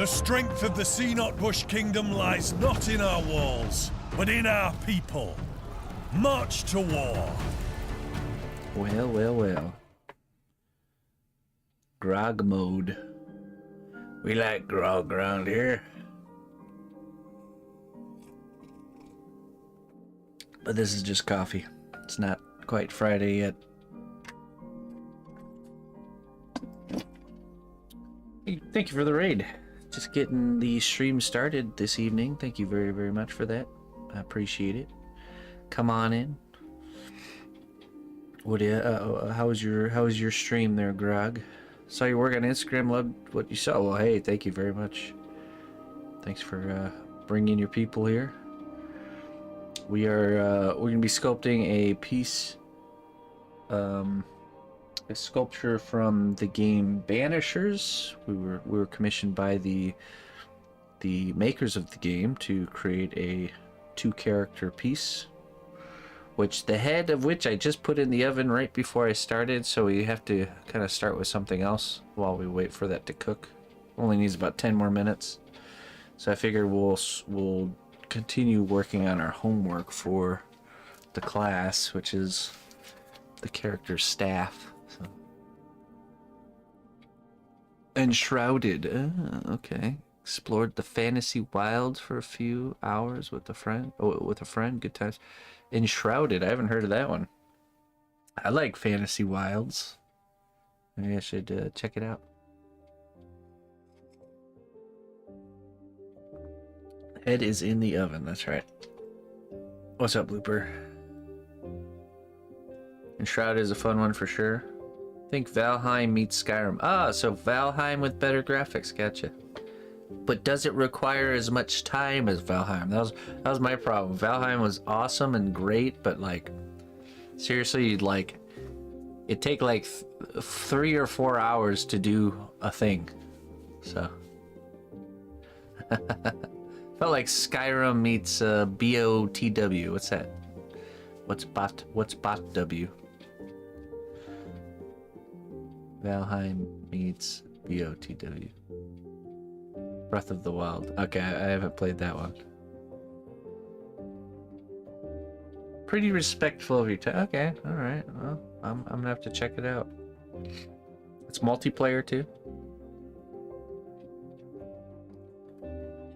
The strength of the cnotbusch kingdom lies not in our walls, but in our people. March to war. Well, well, well. Grog mode. We like grog around here. But this is just coffee. It's not quite Friday yet. Hey, thank you for the raid. Just getting the stream started this evening. Thank you very, very much for that. I appreciate it. Come on in. What do you, how was your stream there, Grog? Saw your work on Instagram. Loved what you saw. Well, hey, thank you very much. Thanks for bringing your people here. We're gonna be sculpting a piece, a sculpture from the game Banishers. We were commissioned by the makers of the game to create a 2-character piece, which the head of which I just put in the oven right before I started, so we have to kind of start with something else while we wait for that to cook. Only needs about 10 more minutes, so I figured we'll continue working on our homework for the class, which is the character's staff. So. Enshrouded. Okay. Explored the fantasy wilds for a few hours with a friend. Oh, with a friend. Good times. Enshrouded. I haven't heard of that one. I like fantasy wilds. Maybe I should check it out. Head is in the oven. That's right. What's up, Blooper? Enshrouded is a fun one for sure. I think Valheim meets Skyrim. Ah, so Valheim with better graphics. Gotcha. But does it require as much time as Valheim? That was my problem. Valheim was awesome and great, but like seriously, like it'd take like 3 or 4 hours to do a thing. So felt like Skyrim meets BOTW. What's that? What's BOTW? Valheim meets BOTW. Breath of the Wild. Okay, I haven't played that one. Pretty respectful of your time. Okay, all right. Well, I'm gonna have to check it out. It's multiplayer too.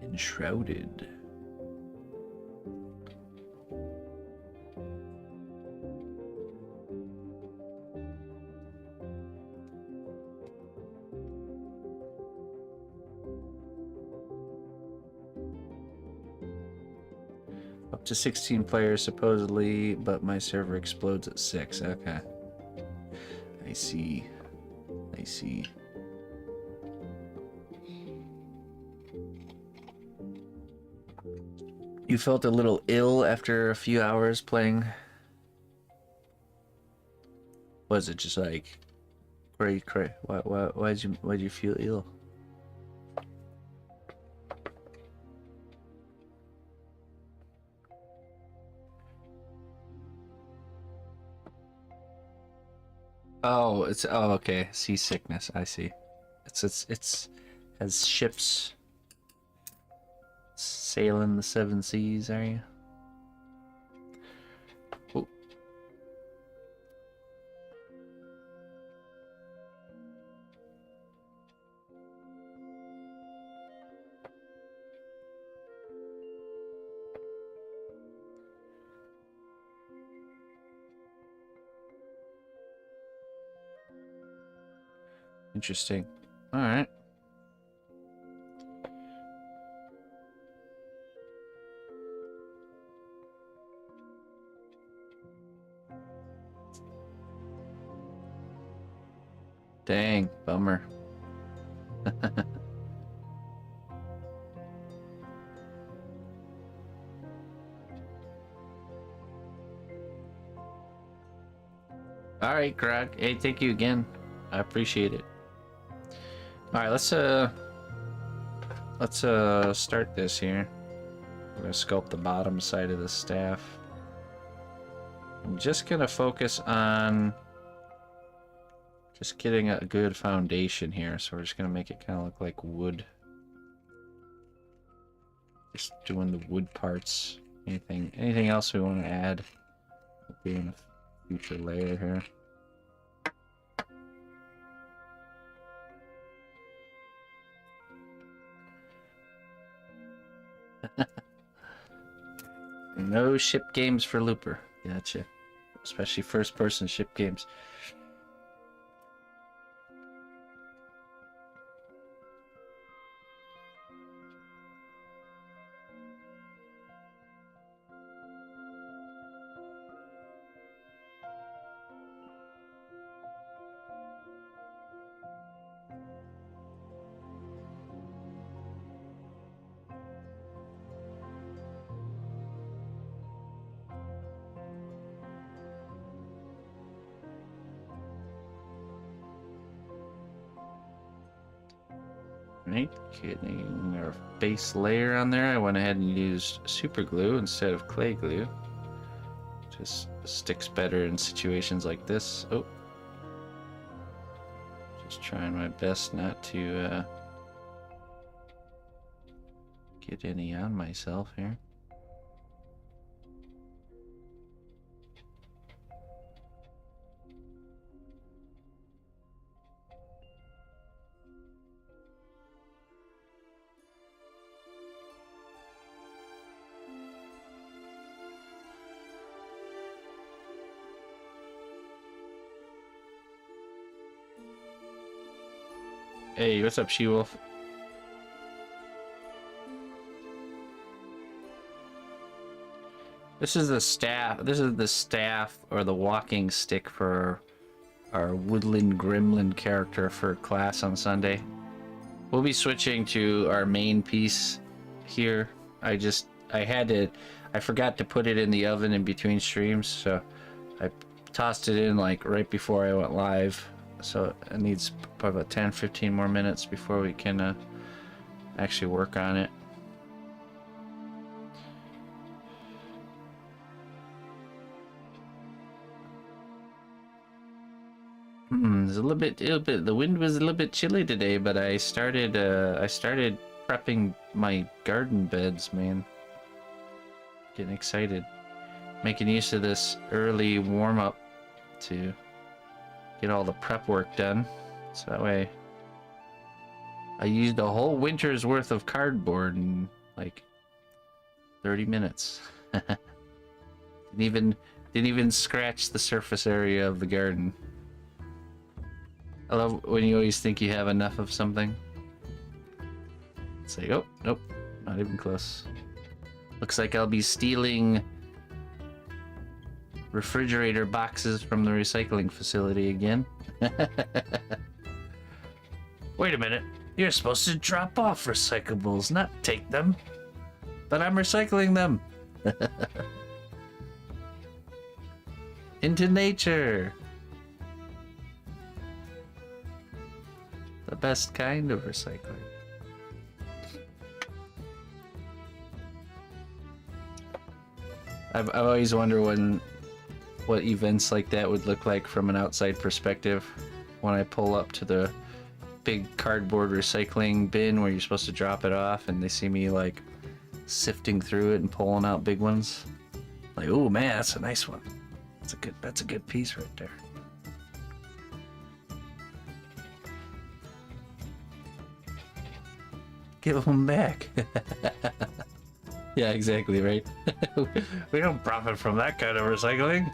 Enshrouded. Up to 16 players supposedly, but my server explodes at 6. Okay. I see. I see. You felt a little ill after a few hours playing? Was it just like cray? Why'd you feel ill? Oh, okay. Seasickness. I see. It's as ships sailing the 7 seas, are you? Oh. Interesting. All right. Dang, bummer. All right, Greg. Hey, thank you again. I appreciate it. All right, let's start this here. We're gonna sculpt the bottom side of the staff. I'm just gonna focus on just getting a good foundation here. So we're just gonna make it kind of look like wood. Just doing the wood parts. Anything else we want to add? Will be in a future layer here. No ship games for Looper. Gotcha. Especially first-person ship games. Right, getting our base layer on there. I went ahead and used super glue instead of clay glue. Just sticks better in situations like this. Oh, just trying my best not to get any on myself here. Hey, what's up, She-Wolf? This is the staff. This is the staff or the walking stick for our woodland gremlin character for class on Sunday. We'll be switching to our main piece here. I forgot to put it in the oven in between streams, so I tossed it in like right before I went live. So it needs probably about 10-15 more minutes before we can actually work on it. It's a little bit. The wind was a little bit chilly today, but I started prepping my garden beds, man. Getting excited, making use of this early warm up to get all the prep work done. So that way I used a whole winter's worth of cardboard in like 30 minutes. didn't even scratch the surface area of the garden. I love when you always think you have enough of something. It's like, oh, nope, not even close. Looks like I'll be stealing refrigerator boxes from the recycling facility again. Wait a minute. You're supposed to drop off recyclables, not take them. But I'm recycling them. Into nature. The best kind of recycling. I've always wondered what events like that would look like from an outside perspective. When I pull up to the big cardboard recycling bin where you're supposed to drop it off, and they see me like sifting through it and pulling out big ones. Like, oh man, that's a nice one. That's a good piece right there. Give them back. Yeah, exactly, right? We don't profit from that kind of recycling.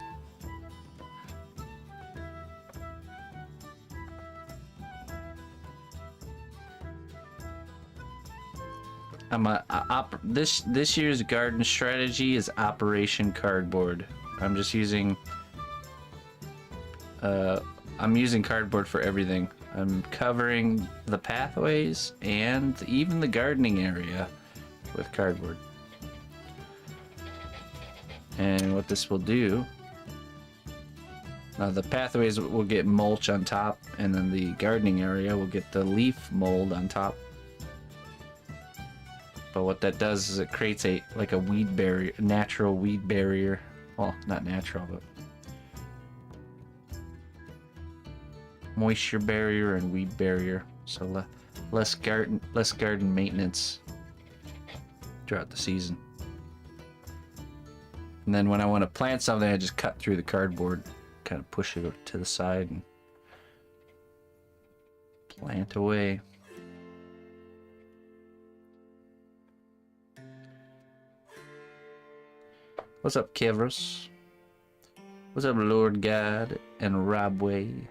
This year's garden strategy is Operation Cardboard. I'm just using I'm using cardboard for everything. I'm covering the pathways and even the gardening area with cardboard. And what this will do, now the pathways will get mulch on top, and then the gardening area will get the leaf mold on top. But what that does is it creates a weed barrier, natural weed barrier. Well, not natural, but moisture barrier and weed barrier. So less garden maintenance. throughout the season. And then when I want to plant something, I just cut through the cardboard, kind of push it to the side and plant away. What's up, Kevros? What's up, Lord God and Robway?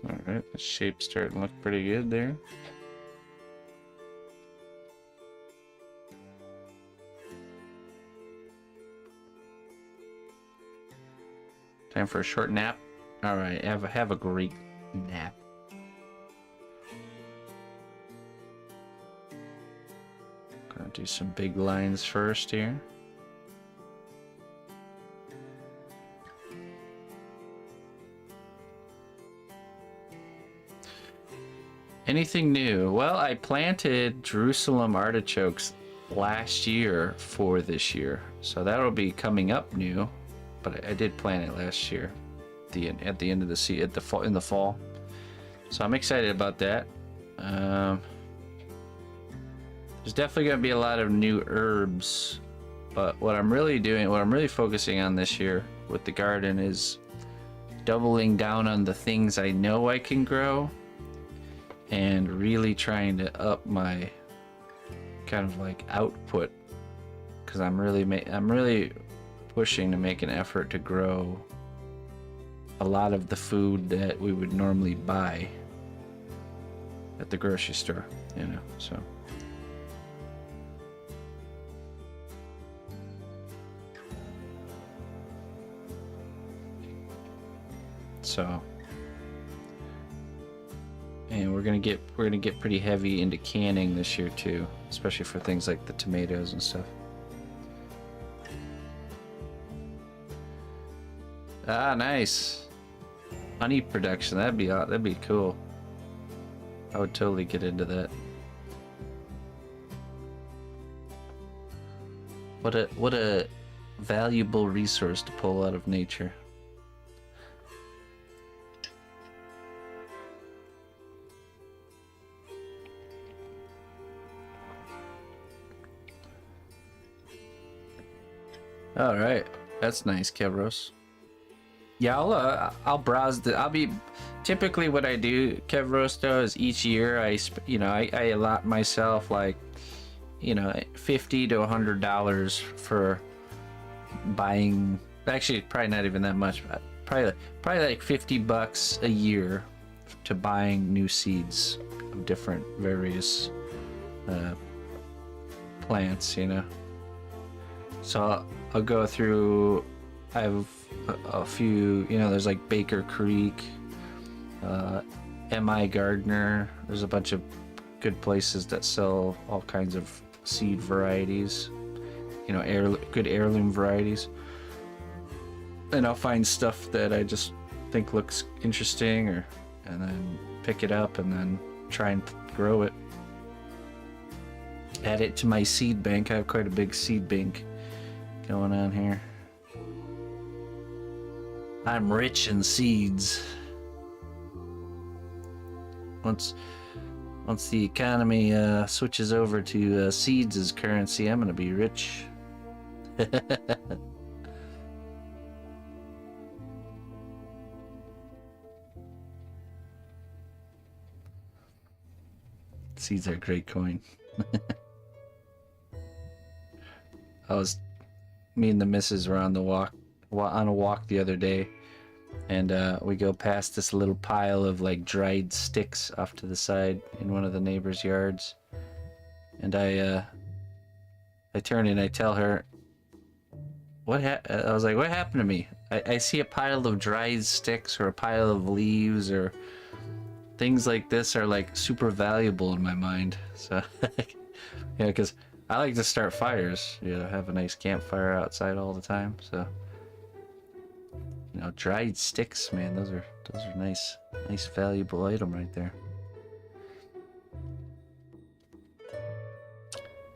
Alright, the shape's starting to look pretty good there. Time for a short nap. Alright, have a great nap. Gonna do some big lines first here. Anything new? Well, I planted Jerusalem artichokes last year for this year, so that'll be coming up new. But I did plant it last year, at the end of the season, in the fall. So I'm excited about that. There's definitely gonna be a lot of new herbs, but what I'm really focusing on this year with the garden is doubling down on the things I know I can grow, and really trying to up my kind of like output, because I'm really pushing to make an effort to grow a lot of the food that we would normally buy at the grocery store, you know, so and we're gonna get pretty heavy into canning this year too, especially for things like the tomatoes and stuff. Ah, nice. Honey production. That'd be cool. I would totally get into that. What a valuable resource to pull out of nature. All right, that's nice, Kevros. Yeah, I'll browse typically what I do, Kevros, though, is each year I allot myself like, you know, $50 to $100 for buying. Actually, probably not even that much, but probably like $50 a year to buying new seeds of different various plants, you know. So I'll go through. I have a few, you know, there's like Baker Creek, M.I. Gardner. There's a bunch of good places that sell all kinds of seed varieties, you know, good heirloom varieties. And I'll find stuff that I just think looks interesting, and then pick it up and then try and grow it. Add it to my seed bank. I have quite a big seed bank going on here. I'm rich in seeds. Once the economy switches over to seeds as currency, I'm gonna be rich. Seeds are a great coin. Me and the missus were on a walk the other day, and we go past this little pile of like dried sticks off to the side in one of the neighbors' yards, and I turn and I tell her, I was like, what happened to me? I see a pile of dried sticks or a pile of leaves or things like this are like super valuable in my mind. So yeah, because I like to start fires, you know, have a nice campfire outside all the time. So, you know, dried sticks, man, those are nice valuable item right there.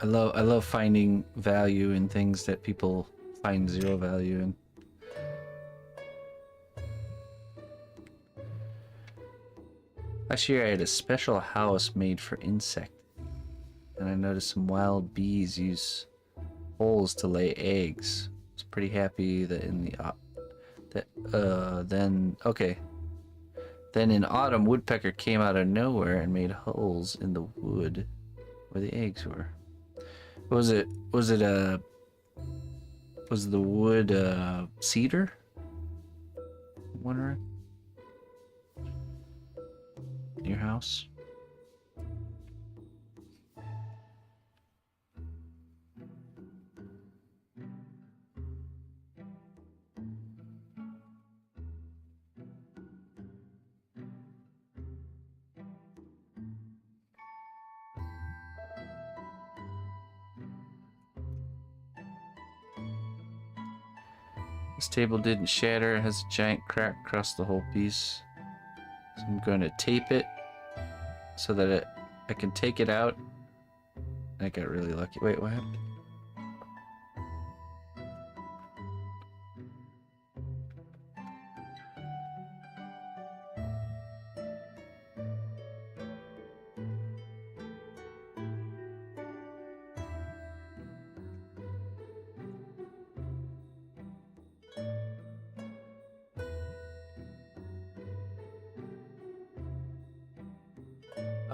I love finding value in things that people find zero value in. Last year I had a special house made for insects, and I noticed some wild bees use holes to lay eggs. I was pretty happy that then in autumn, woodpecker came out of nowhere and made holes in the wood where the eggs were. Was the wood cedar? I'm wondering. In your house? This table didn't shatter. It has a giant crack across the whole piece. So I'm going to tape it so that I can take it out. I got really lucky. Wait, what happened?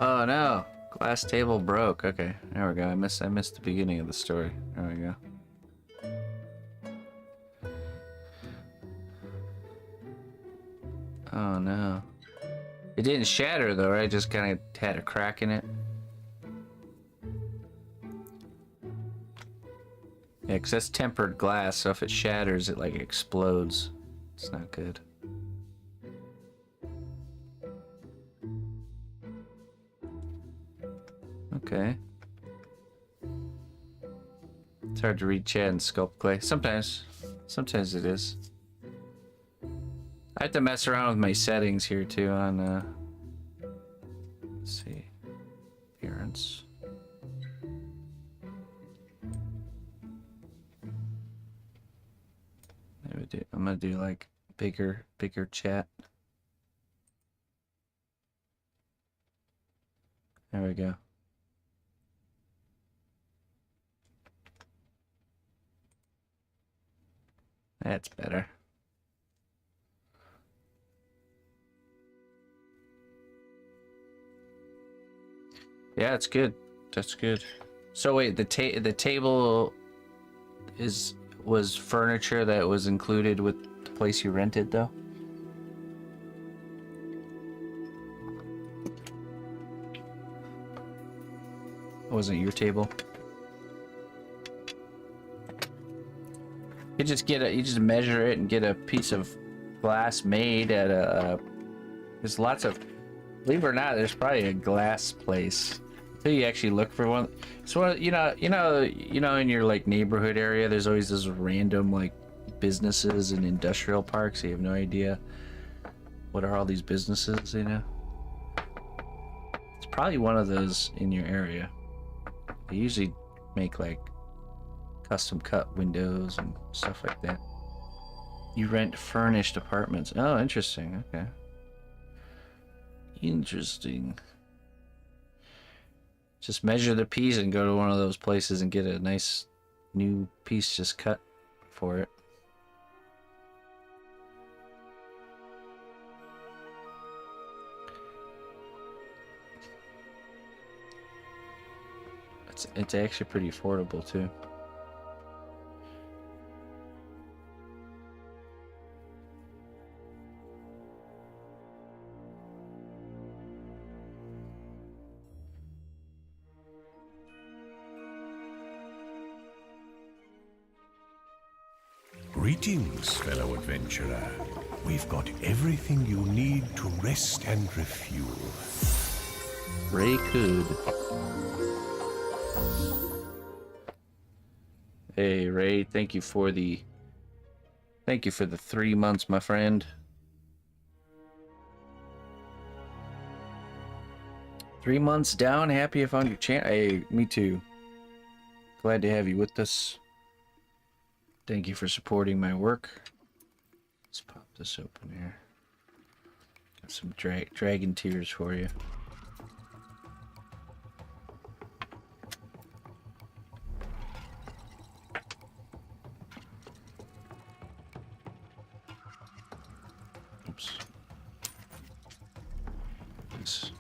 Oh no! Glass table broke. Okay, there we go. I missed the beginning of the story. There we go. Oh no. It didn't shatter though, right? It just kind of had a crack in it. Yeah, because that's tempered glass, so if it shatters, it like explodes. It's not good. Okay. It's hard to read chat and sculpt clay. Sometimes it is. I have to mess around with my settings here too on let's see. Appearance. I'm gonna do like bigger chat. There we go. That's better. Yeah, it's good. That's good. So wait, the table was furniture that was included with the place you rented, though? It wasn't your table? You just measure it and get a piece of glass made at a. There's lots of, believe it or not, there's probably a glass place. Until you actually look for one. So you know, in your like neighborhood area, there's always those random like businesses and industrial parks. You have no idea what are all these businesses, you know. It's probably one of those in your area. They usually make like custom cut windows and stuff like that. You rent furnished apartments. Oh, interesting. Okay. Interesting. Just measure the piece and go to one of those places and get a nice new piece just cut for it. It's actually pretty affordable too. Greetings, fellow adventurer. We've got everything you need to rest and refuel. Ray could. Hey Ray, thank you for the 3 months, my friend. 3 months down, happy I found your channel. Hey, me too. Glad to have you with us. Thank you for supporting my work. Let's pop this open here. Got some dragon tears for you. Oops. This.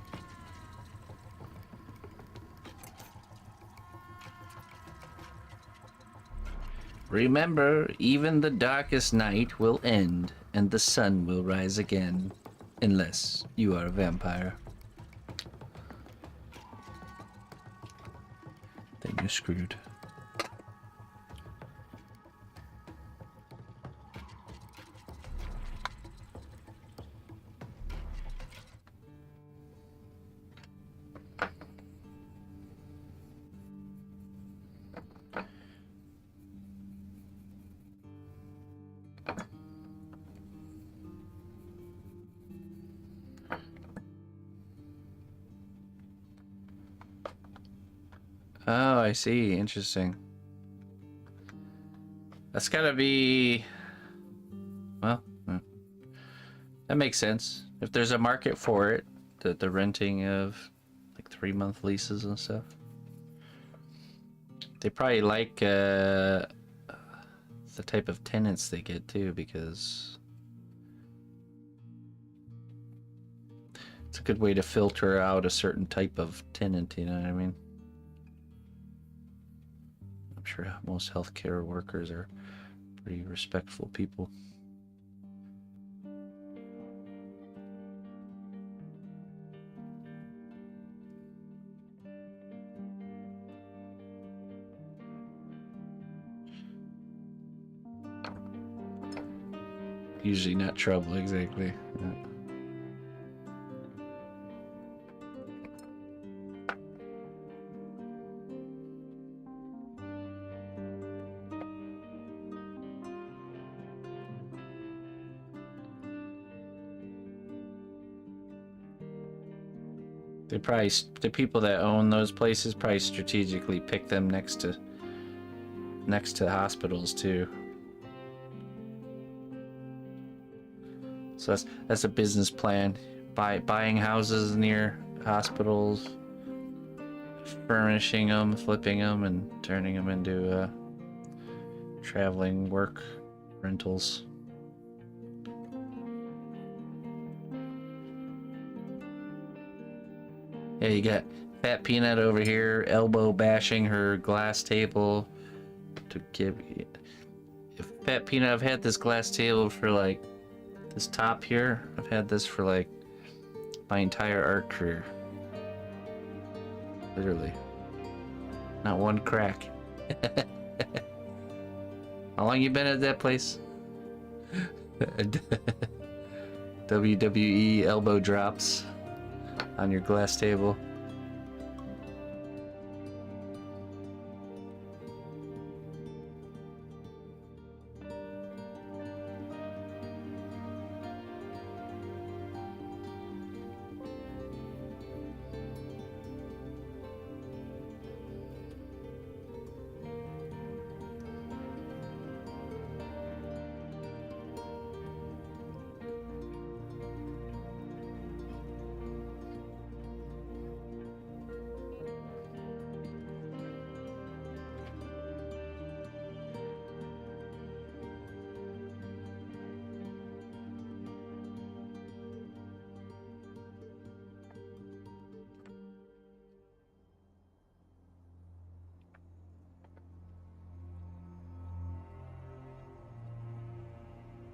Remember, even the darkest night will end, and the sun will rise again. Unless you are a vampire. Then you're screwed. Oh, I see. Interesting. That's gotta be... Well, that makes sense. If there's a market for it, the renting of like 3-month leases and stuff. They probably like the type of tenants they get too, because it's a good way to filter out a certain type of tenant, you know what I mean? I'm sure most healthcare workers are pretty respectful people. Usually not trouble, exactly. Yeah. They probably, the people that own those places probably strategically pick them next to hospitals too. So that's a business plan. Buying houses near hospitals, furnishing them, flipping them, and turning them into traveling work rentals. Yeah, you got Fat Peanut over here, elbow bashing her glass table to give. If Fat Peanut, I've had this glass table for like this top here. I've had this for like my entire art career. Literally, not one crack. How long you been at that place? WWE elbow drops on your glass table.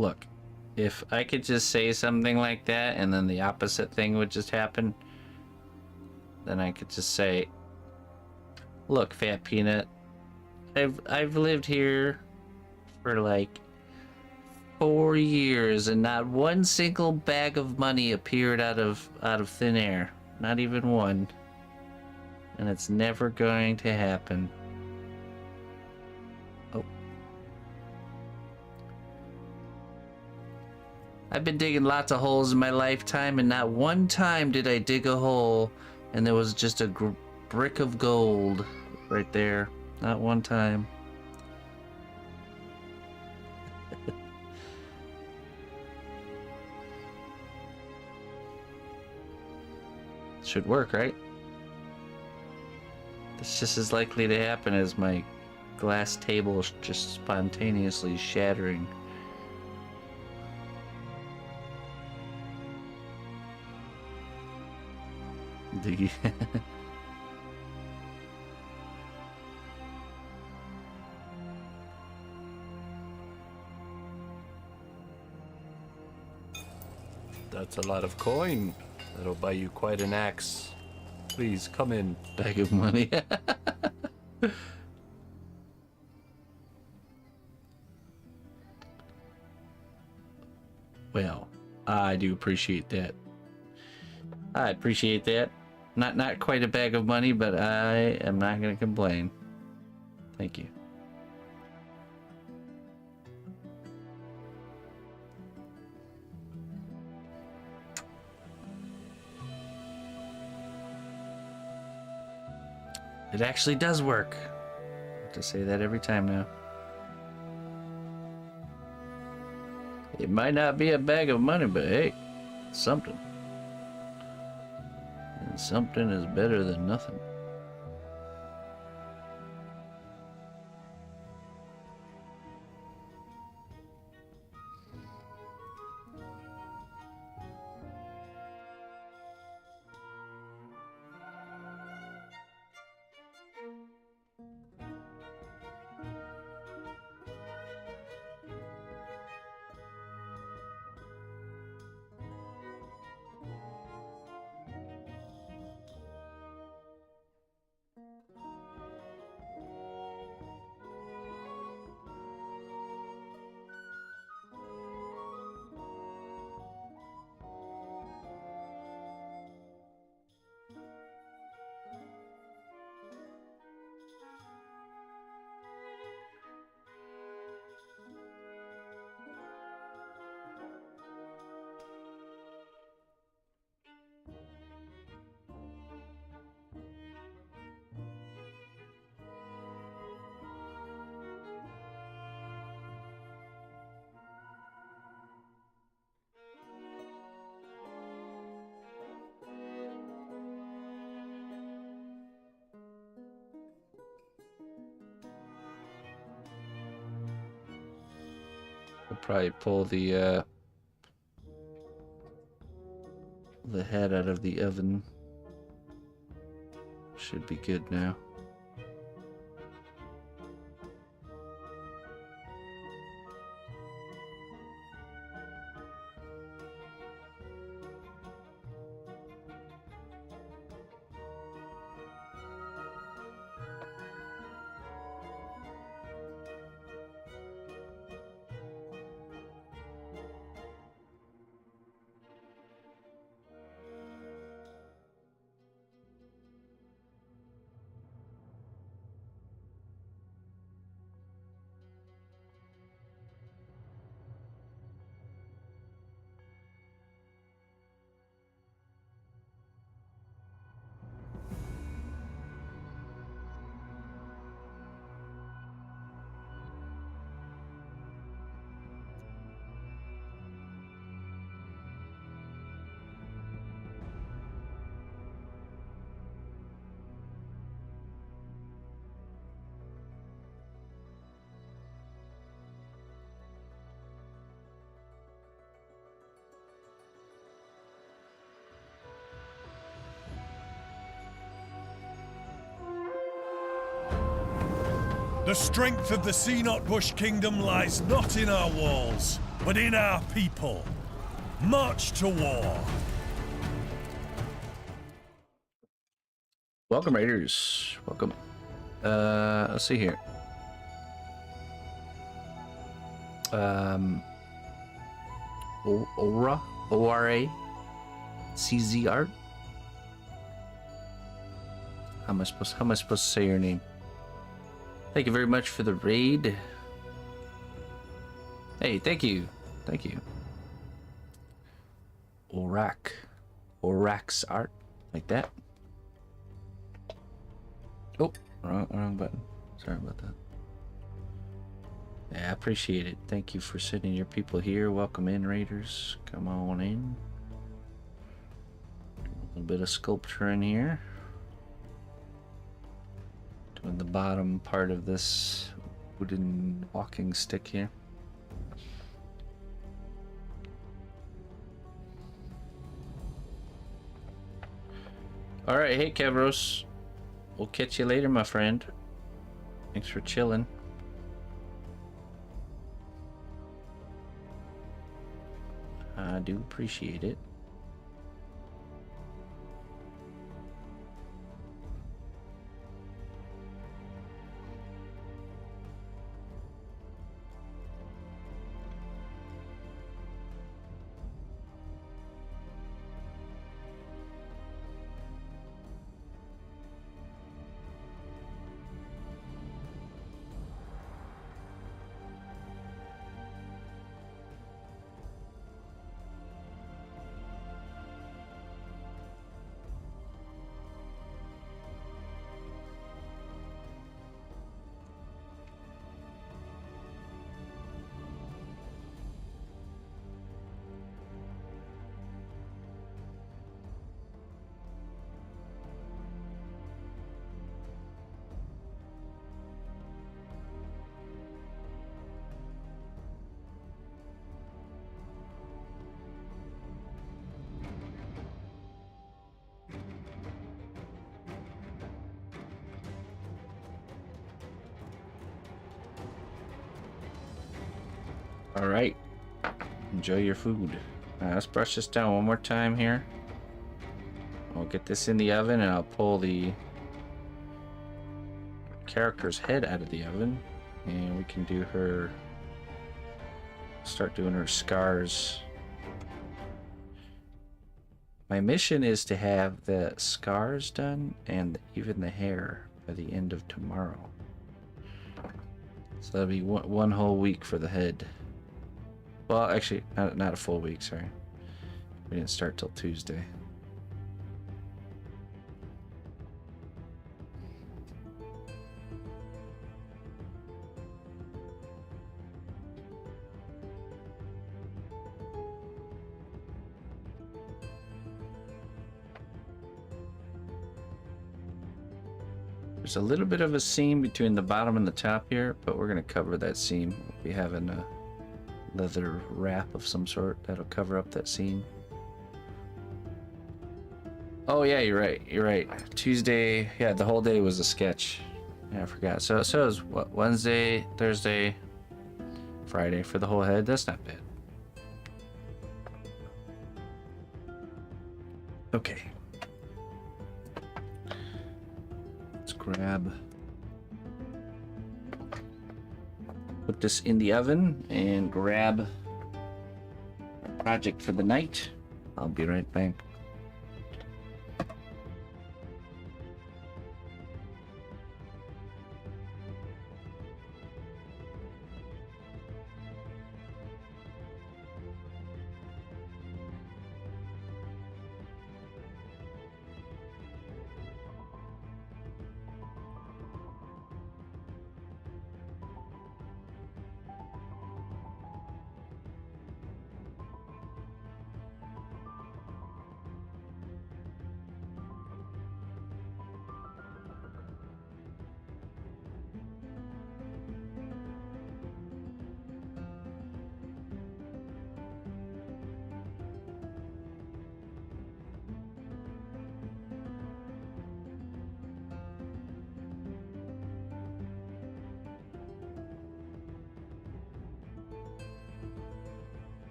Look, if I could just say something like that and then the opposite thing would just happen, then I could just say, look, Fat Peanut, I've lived here for like 4 years and not one single bag of money appeared out of thin air. Not even one. And it's never going to happen. Oh. I've been digging lots of holes in my lifetime, and not one time did I dig a hole and there was just a brick of gold right there. Not one time. Should work, right? It's just as likely to happen as my glass table just spontaneously shattering. The That's a lot of coin. That'll buy you quite an axe. Please come in. bag of money. Well, I do appreciate that. I appreciate that. Not quite a bag of money, but I am not going to complain. Thank you. It actually does work. I have to say that every time now. It might not be a bag of money, but hey, it's something. And something is better than nothing. I'll probably pull the head out of the oven. Should be good now. The strength of the cnotbusch kingdom lies not in our walls, but in our people. March to war. Welcome, Raiders. Welcome. Let's see here. Ora, O-R-A, C-Z art. How am I supposed to say your name? Thank you very much for the raid. Hey, thank you. Thank you. Orak's art. Like that. Oh, wrong button. Sorry about that. Yeah, I appreciate it. Thank you for sending your people here. Welcome in, Raiders. Come on in. A little bit of sculpture in here. Doing the bottom part of this wooden walking stick here. Alright, hey Kevros. We'll catch you later, my friend. Thanks for chilling. I do appreciate it. All right, enjoy your food. Let's brush this down one more time here. I'll get this in the oven and I'll pull the character's head out of the oven and we can do her, start doing her scars. My mission is to have the scars done and even the hair by the end of tomorrow. So that'll be one whole week for the head. Well, actually, not a full week, sorry. We didn't start till Tuesday. There's a little bit of a seam between the bottom and the top here, but we're going to cover that seam. We'll be having a leather wrap of some sort that'll cover up that seam. Oh yeah, you're right. Tuesday, yeah, the whole day was a sketch. Yeah, I forgot. So it was what, Wednesday, Thursday, Friday for the whole head. That's not bad. Okay. Let's put this in the oven and grab a project for the night. I'll be right back.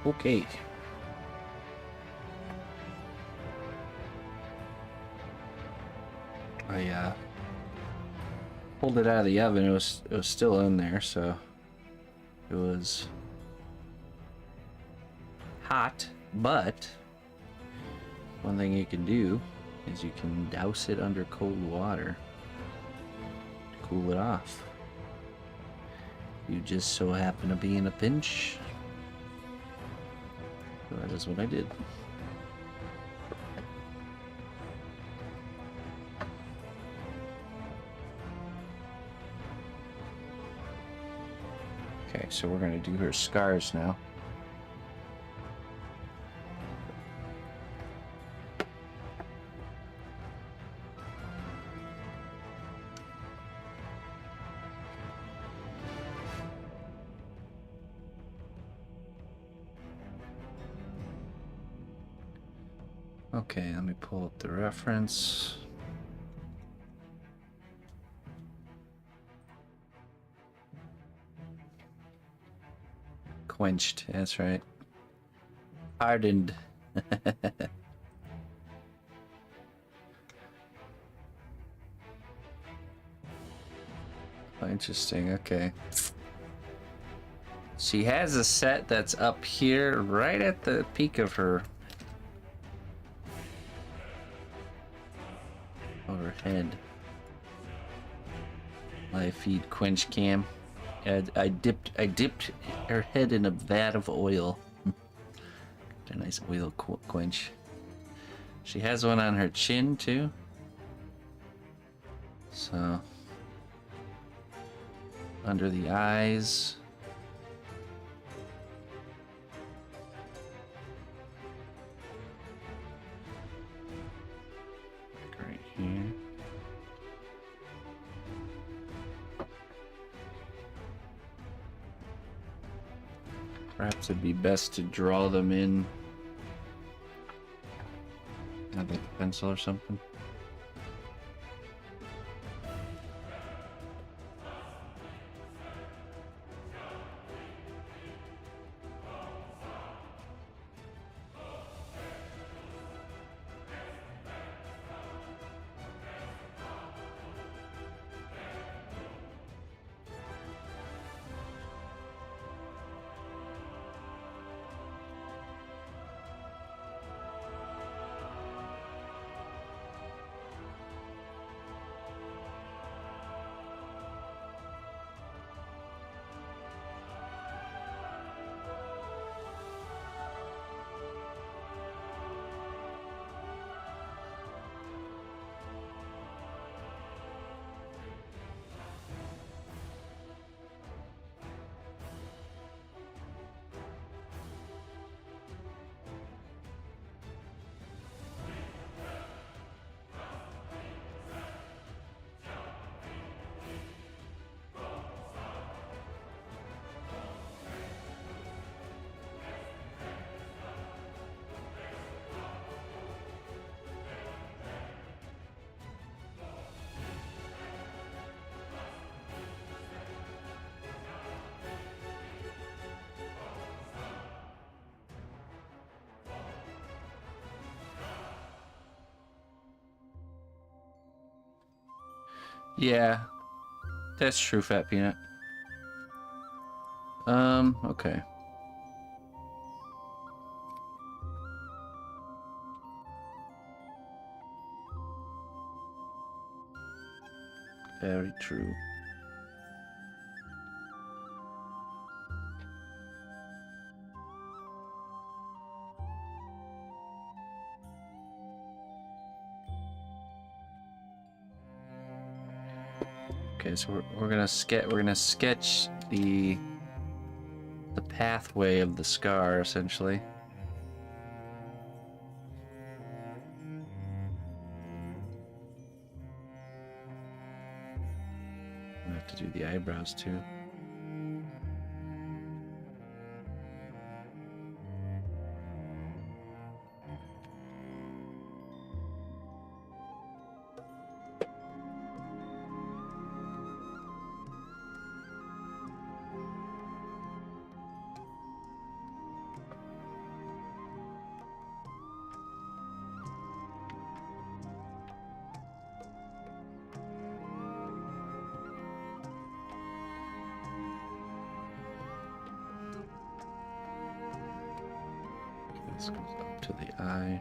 Okay. I pulled it out of the oven. It was still in there, so it was hot. But one thing you can do is you can douse it under cold water to cool it off. You just so happen to be in a pinch. So that is what I did. Okay, so we're gonna do her scars now. Okay, let me pull up the reference. Quenched, that's right. Hardened. Oh, interesting, okay. She has a set that's up here, right at the peak of her overhead. Live feed quench cam. I dipped her head in a vat of oil. A nice oil quench. She has one on her chin too. So under the eyes. Right here. Perhaps it'd be best to draw them in with a pencil or something. Yeah, that's true, Fat Peanut. Okay. Very true. Okay, so we're gonna sketch the pathway of the scar, essentially. I have to do the eyebrows too. This goes up to the eye.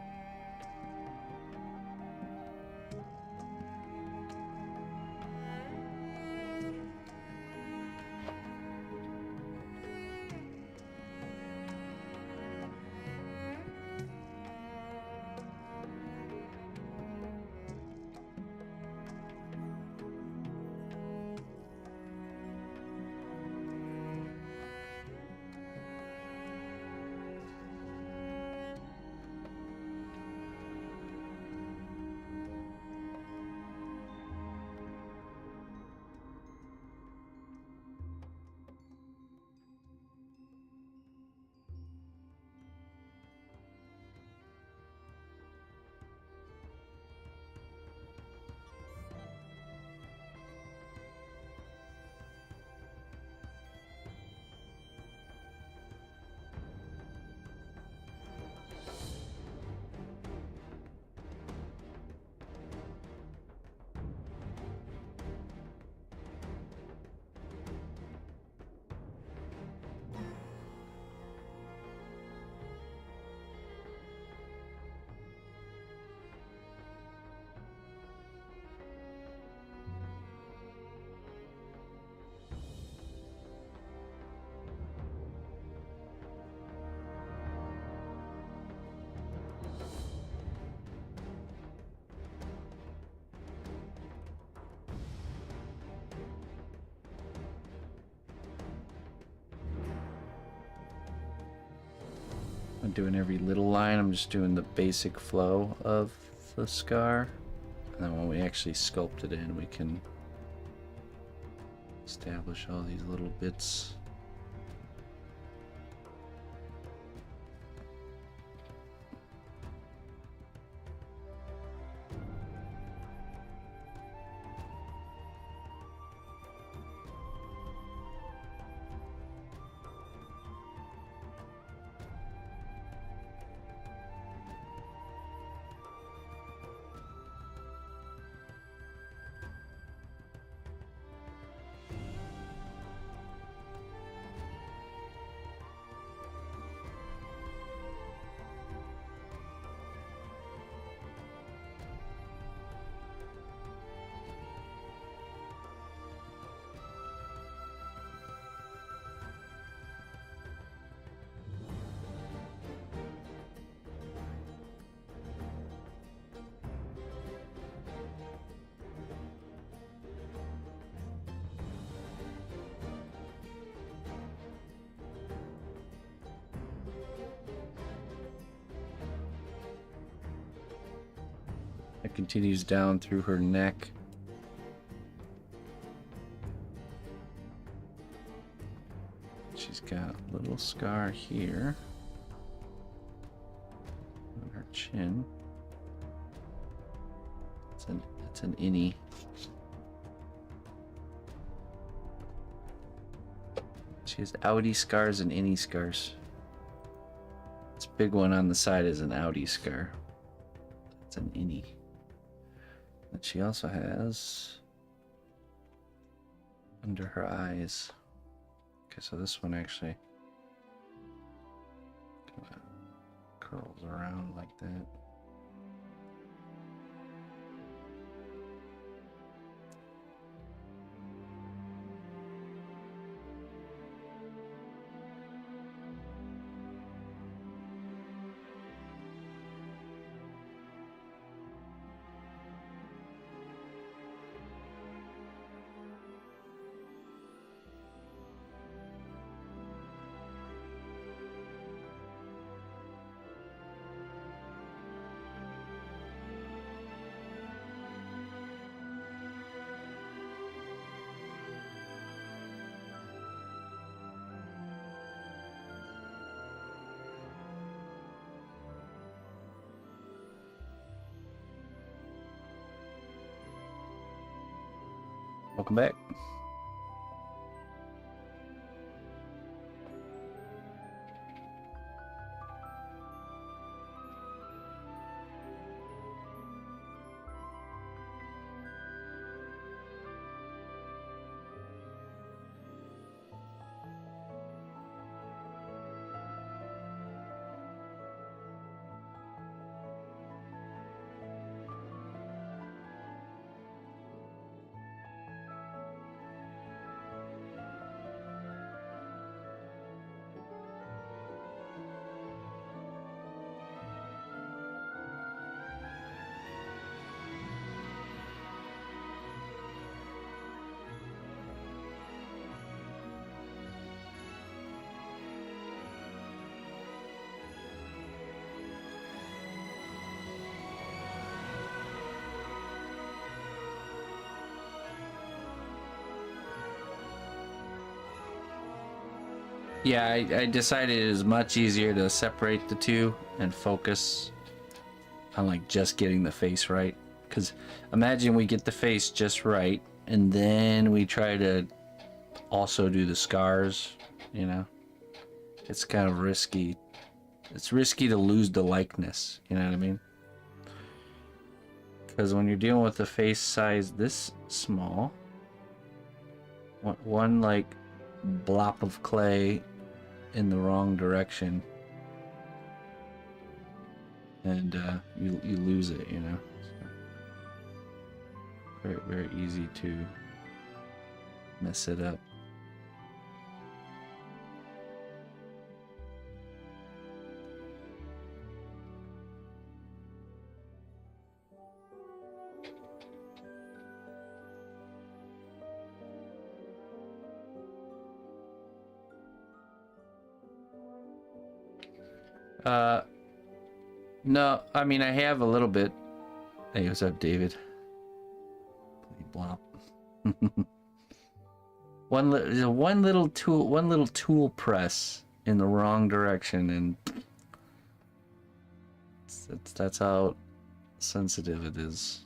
I'm doing every little line. I'm just doing the basic flow of the scar. And then when we actually sculpt it in, we can establish all these little bits. It continues down through her neck. She's got a little scar here on her chin. It's an innie. She has outie scars and innie scars. This big one on the side is an outie scar. It's an innie. And she also has under her eyes. Okay, so this one actually kind of curls around like that. Welcome back. Yeah, I decided it is much easier to separate the two and focus on like just getting the face right. Because imagine we get the face just right, and then we try to also do the scars, you know? It's kind of risky. It's risky to lose the likeness, you know what I mean? Because when you're dealing with a face size this small, one like blop of clay in the wrong direction, and you lose it, you know? So very, very easy to mess it up. No, I mean, I have a little bit. Hey, what's up, David? Blop. one little tool press in the wrong direction, and that's how sensitive it is.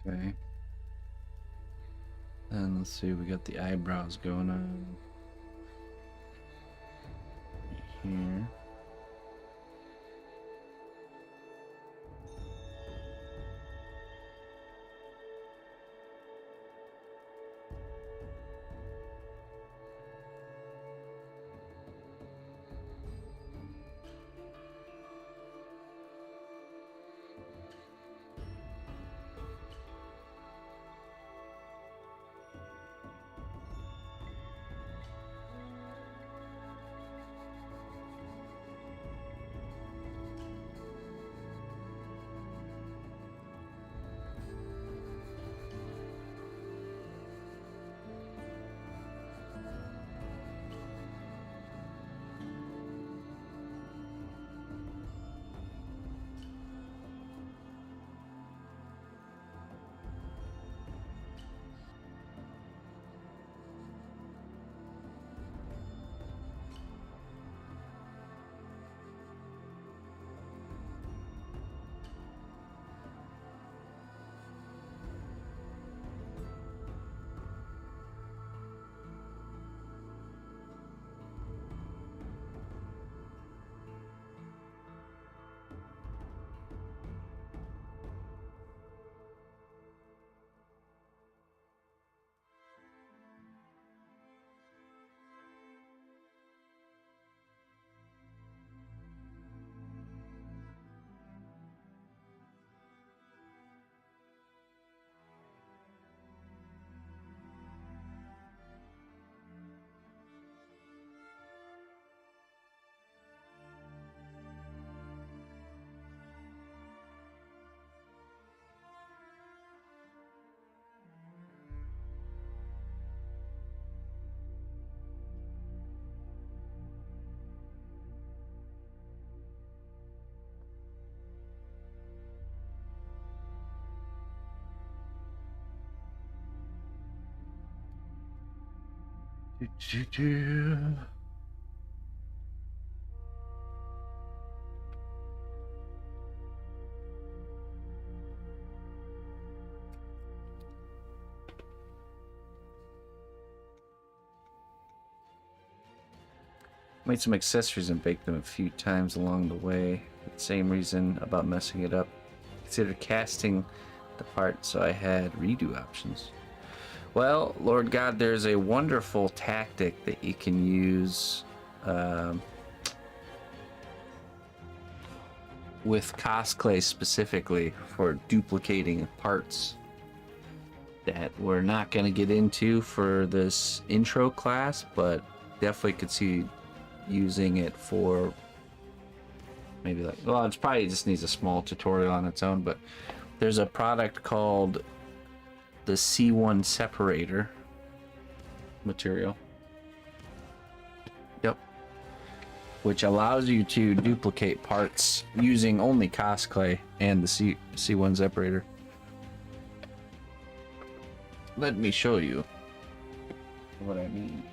Okay. And let's see, we got the eyebrows going on here. Made some accessories and baked them a few times along the way. For the same reason about messing it up. Considered casting the part, so I had redo options. Well, Lord God, there's a wonderful tactic that you can use with cosplay specifically for duplicating parts that we're not going to get into for this intro class, but definitely could see using it for maybe like, well, it's probably just needs a small tutorial on its own, but there's a product called the C1 separator material. Yep. Which allows you to duplicate parts using only cosplay and the C1 separator. Let me show you what I mean.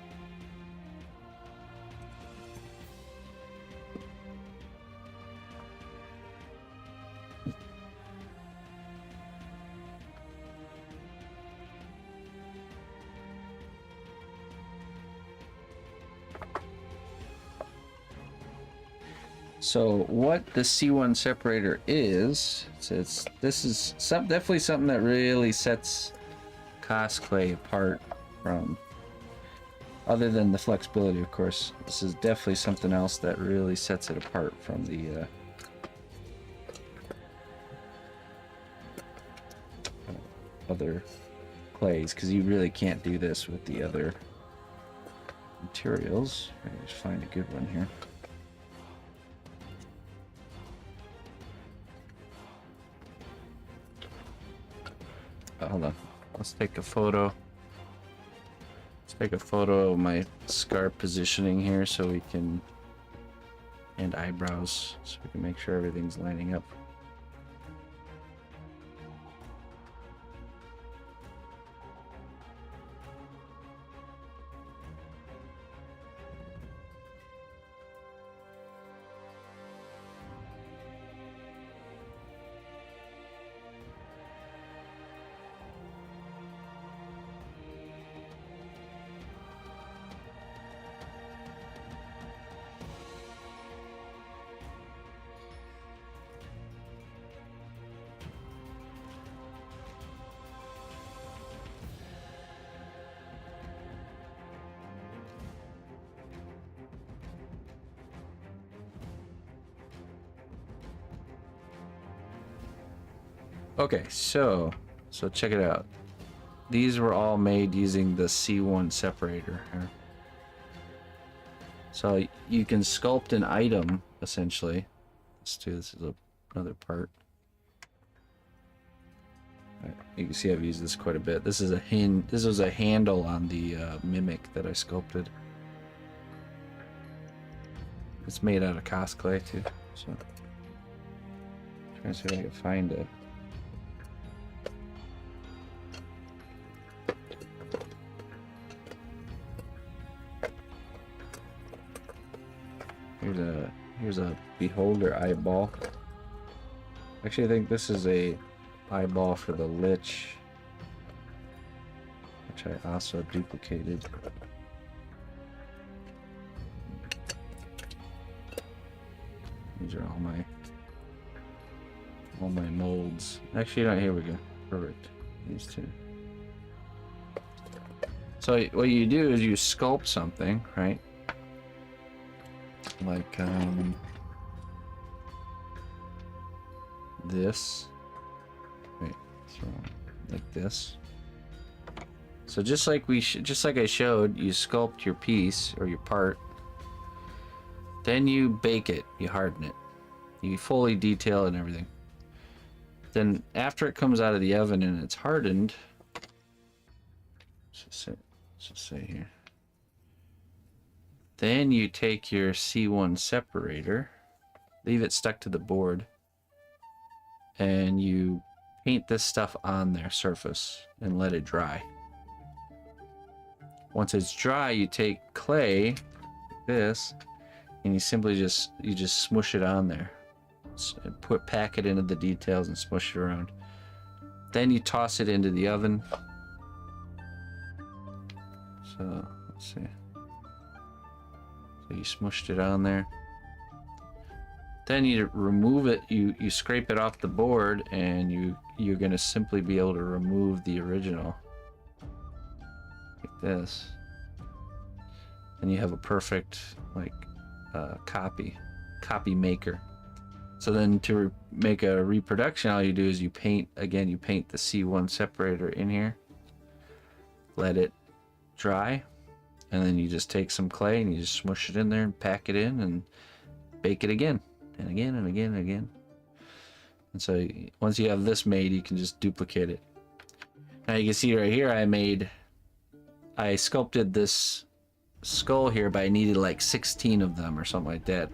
So what the C1 separator is, this is definitely something that really sets cosplay apart from, other than the flexibility, of course. This is definitely something else that really sets it apart from the other clays, because you really can't do this with the other materials. Let me just find a good one here. Hold on. Let's take a photo. Let's take a photo of my scarf positioning here so we can, and eyebrows, so we can make sure everything's lining up. Okay, so check it out. These were all made using the C1 separator here. So you can sculpt an item, essentially. Let's do this as another part. Right, you can see I've used this quite a bit. This is this was a handle on the mimic that I sculpted. It's made out of cosplay too. So trying to see if I can find it. Here's a beholder eyeball. Actually, I think this is a eyeball for the lich, which I also duplicated. These are all my molds. Actually, no, here we go. Perfect. These two. So what you do is you sculpt something, right? Like this. Wait, what's wrong? Like this. So just like I showed, you sculpt your piece or your part. Then you bake it, you harden it. You fully detail it and everything. Then after it comes out of the oven and it's hardened, let's just say here. Then you take your C1 separator, leave it stuck to the board, and you paint this stuff on their surface and let it dry. Once it's dry, you take clay, like this, and you simply just smush it on there. Pack it into the details and smush it around. Then you toss it into the oven. So let's see. So you smushed it on there. Then you remove it. You scrape it off the board, and you're gonna simply be able to remove the original like this, and you have a perfect like copy maker. So then to make a reproduction, all you do is you paint the C1 separator in here, let it dry, and then you just take some clay and you just smush it in there and pack it in and bake it again and again and again and again. And so once you have this made, you can just duplicate it. Now you can see right here I sculpted this skull here, but I needed like 16 of them or something like that.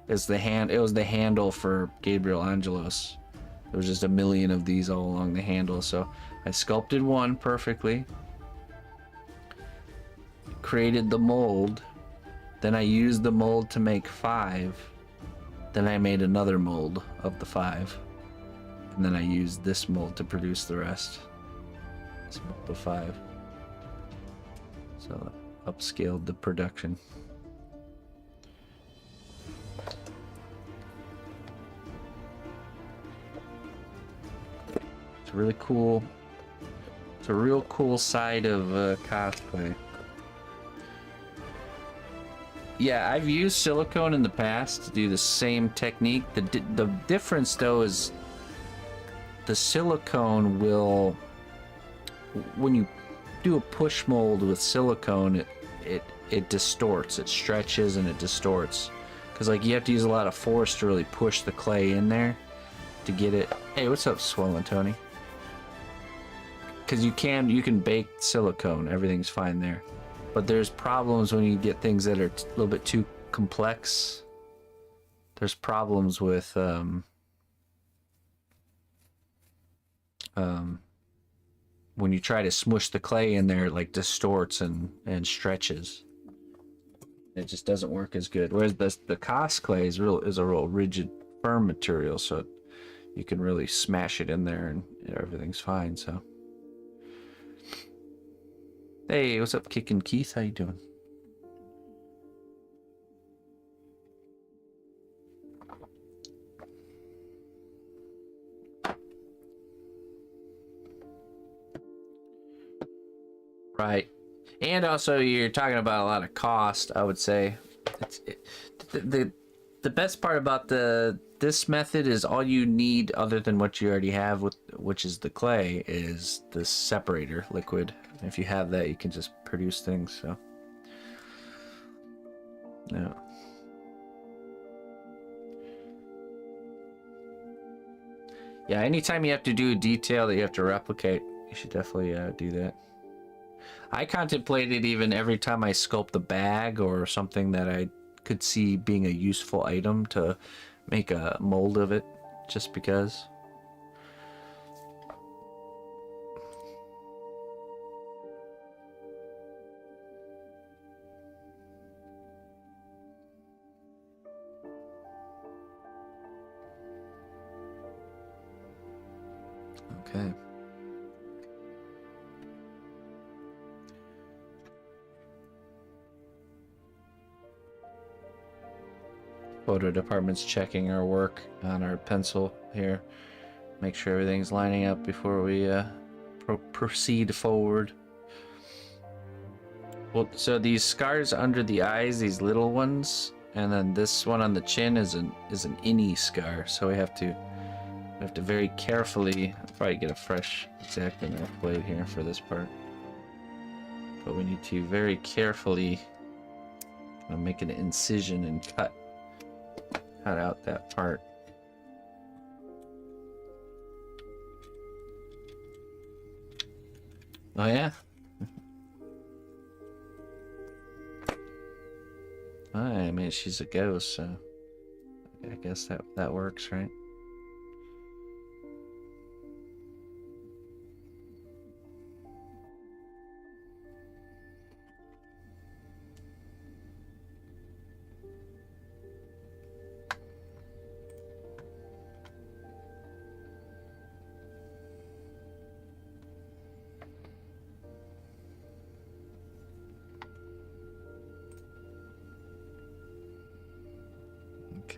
It was the handle for Gabriel Angelos. There was just a million of these all along the handle, so I sculpted one perfectly, created the mold, then I used the mold to make 5, then I made another mold of the 5, and then I used this mold to produce the rest. This mold of 5. So upscaled the production. It's really cool. It's a real cool side of cosplay. Yeah, I've used silicone in the past to do the same technique. The difference though is the silicone will, when you do a push mold with silicone, it distorts, it stretches and it distorts, because like you have to use a lot of force to really push the clay in there to get it. Hey, what's up, Swollen Tony? Because you can bake silicone, everything's fine there, but there's problems when you get things that are a little bit too complex. There's problems with when you try to smush the clay in there, it like distorts and stretches. It just doesn't work as good. Whereas the Cos clay is a real rigid, firm material, so you can really smash it in there and everything's fine. So, hey, what's up, Kickin' Keith? How you doing? Right. And also you're talking about a lot of cost, I would say. The best part about this method is all you need, other than what you already have, which is the clay, is the separator liquid. If you have that, you can just produce things. So yeah. Yeah, anytime you have to do a detail that you have to replicate, you should definitely do that. I contemplated even every time I sculpt a bag or something that I could see being a useful item to make a mold of it, just because. Okay. Photo department's checking our work on our pencil here. Make sure everything's lining up before we proceed forward. Well, so these scars under the eyes, these little ones, and then this one on the chin is an innie scar. So we have to very carefully. I'll probably get a fresh X-Acto knife blade here for this part, but we need to very carefully make an incision and cut out that part. Oh yeah. I mean, she's a ghost, so I guess that works, right?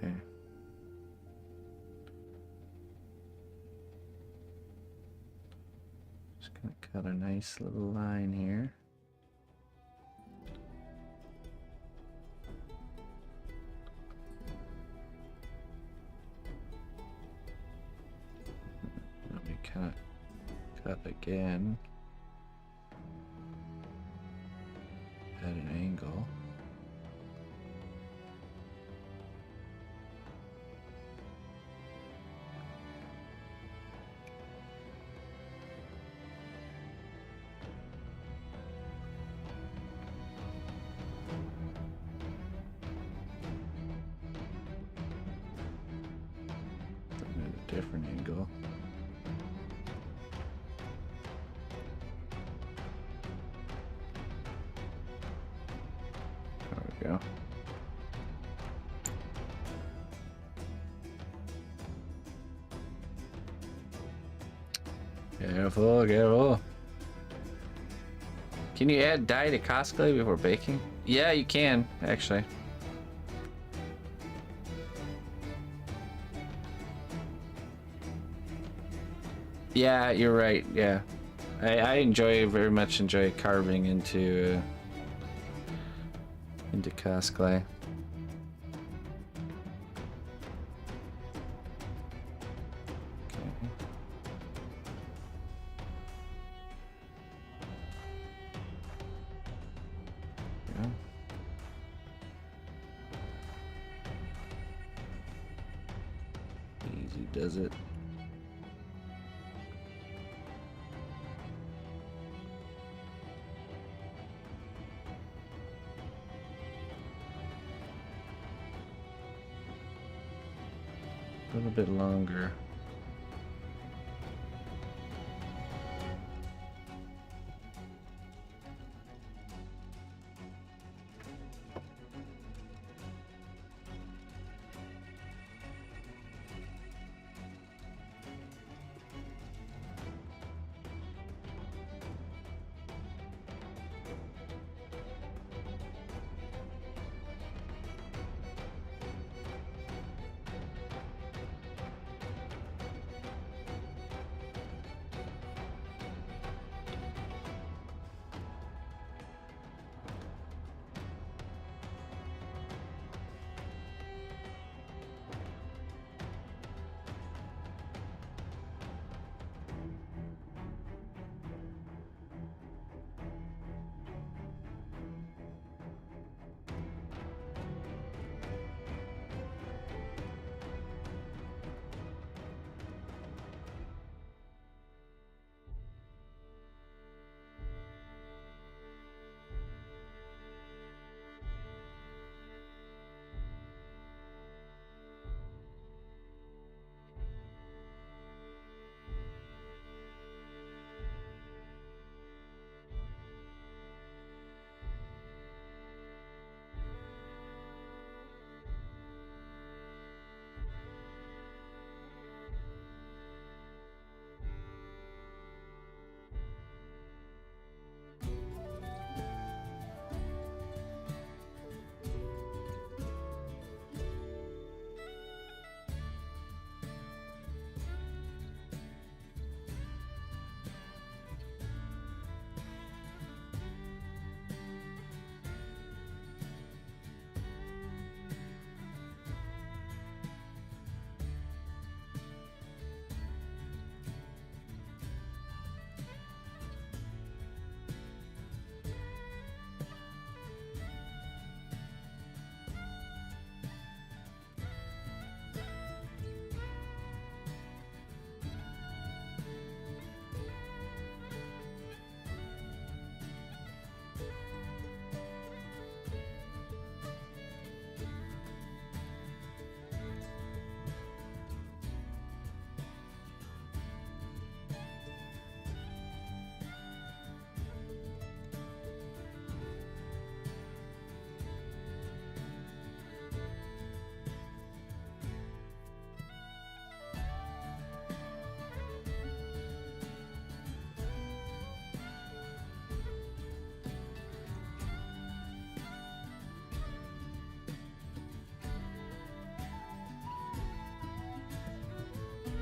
Okay. Just gonna cut a nice little line here. Let me kind of cut again. At an angle. At a different angle. There we go. Careful, careful. Can you add dye to cosplay before baking? Yeah, you can, actually. Yeah, you're right, yeah. I very much enjoy carving into cosplay. Easy does it. A little bit longer.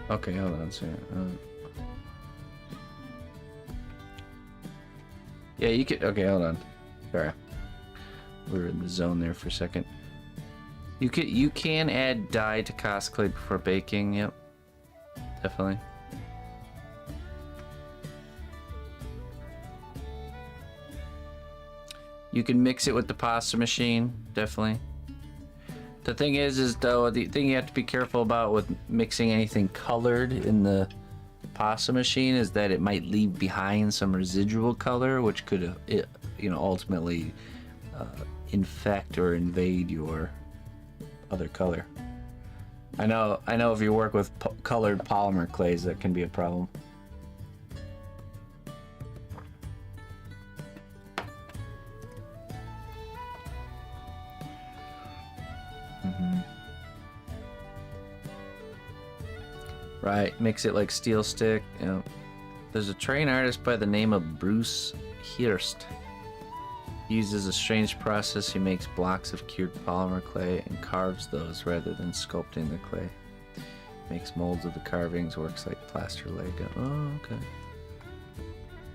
Okay, hold on. So, yeah, you could. Okay, hold on. Sorry, we were in the zone there for a second. You can add dye to cosplay before baking. Yep, definitely. You can mix it with the pasta machine, definitely. The thing is though, the thing you have to be careful about with mixing anything colored in the pasta machine is that it might leave behind some residual color, which could, ultimately infect or invade your other color. I know if you work with colored polymer clays, that can be a problem. Right, mix it like steel stick. You know, there's a train artist by the name of Bruce Hirst. He uses a strange process. He makes blocks of cured polymer clay and carves those rather than sculpting the clay. Makes molds of the carvings, works like plaster Lego. Oh, okay.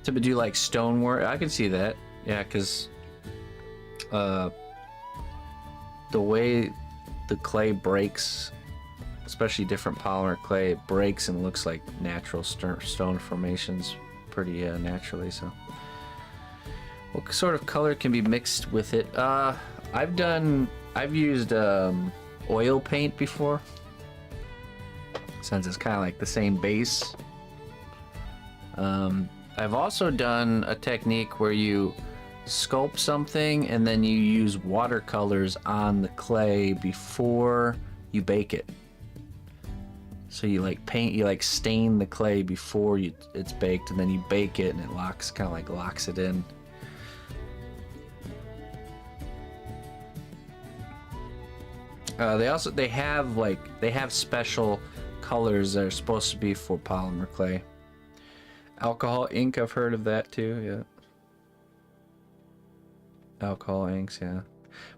To do like stonework, I can see that. Yeah, because the way the clay breaks, especially different polymer clay, it breaks and looks like natural stone formations pretty naturally. So what sort of color can be mixed with it? I've used oil paint before, since it's kind of like the same base. I've also done a technique where you sculpt something and then you use watercolors on the clay before you bake it. So you like stain the clay before it's baked, and then you bake it and it locks it in. They have special colors that are supposed to be for polymer clay. Alcohol ink, I've heard of that too. Yeah. Alcohol inks, yeah.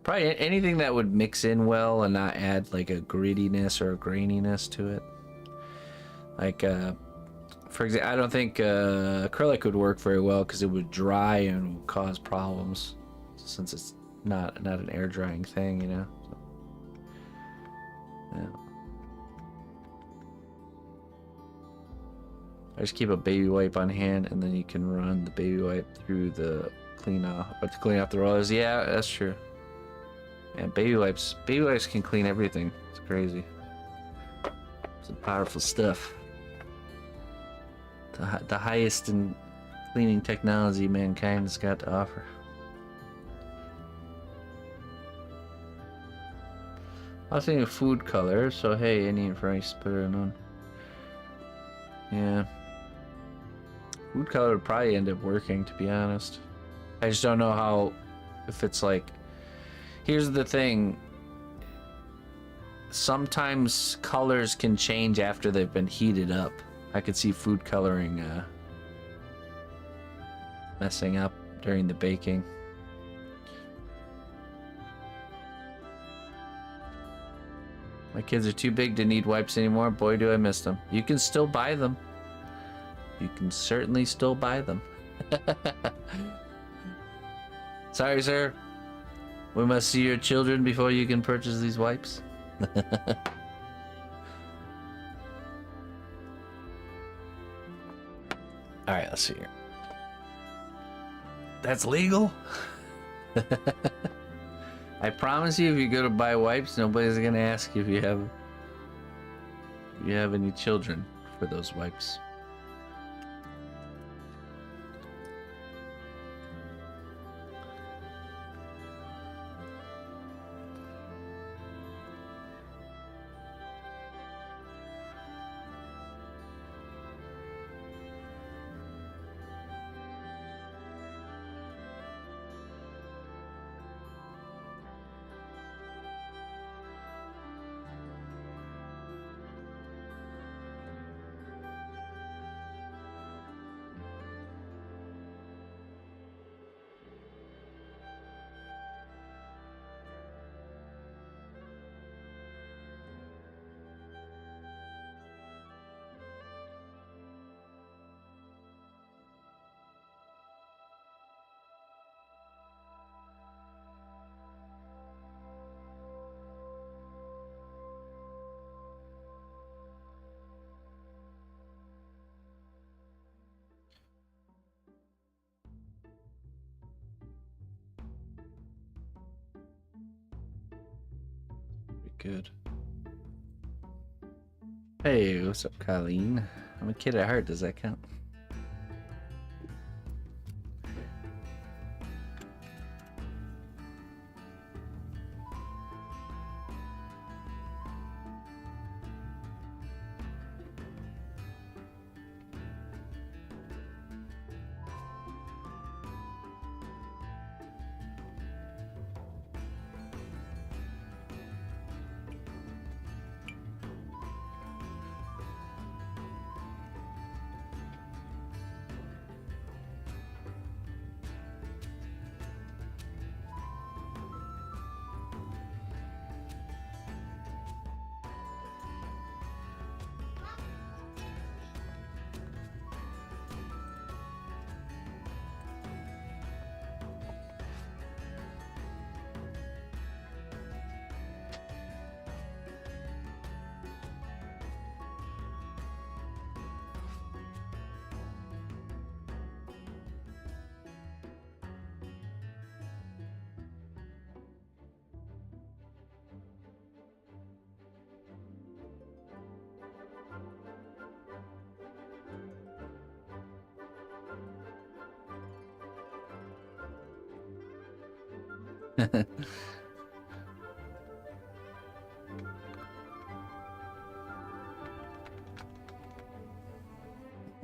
Probably anything that would mix in well and not add like a grittiness or a graininess to it. Like, for example, I don't think acrylic would work very well because it would dry and would cause problems, since it's not an air drying thing, you know. So, yeah. I just keep a baby wipe on hand, and then you can run the baby wipe through the clean off the rollers. Yeah, that's true. And baby wipes can clean everything. It's crazy. Some powerful stuff. The highest in cleaning technology mankind's got to offer. I was thinking of food color, so hey, any information, put it on. Yeah. Food color would probably end up working, to be honest. I just don't know if it's like... Here's the thing. Sometimes colors can change after they've been heated up. I could see food coloring messing up during the baking. My kids are too big to need wipes anymore. Boy, do I miss them. You can still buy them. You can certainly still buy them. Sorry, sir. We must see your children before you can purchase these wipes. Alright, let's see here. That's legal? I promise you, if you go to buy wipes, nobody's gonna ask you if you have any children for those wipes. good. Hey, what's up, Colleen? I'm a kid at heart. Does that count?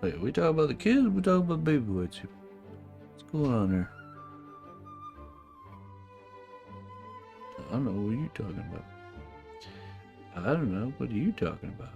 Wait, we talking about the kids? We talking about baby whites? What's going on there? I don't know. What are you talking about? I don't know. What are you talking about?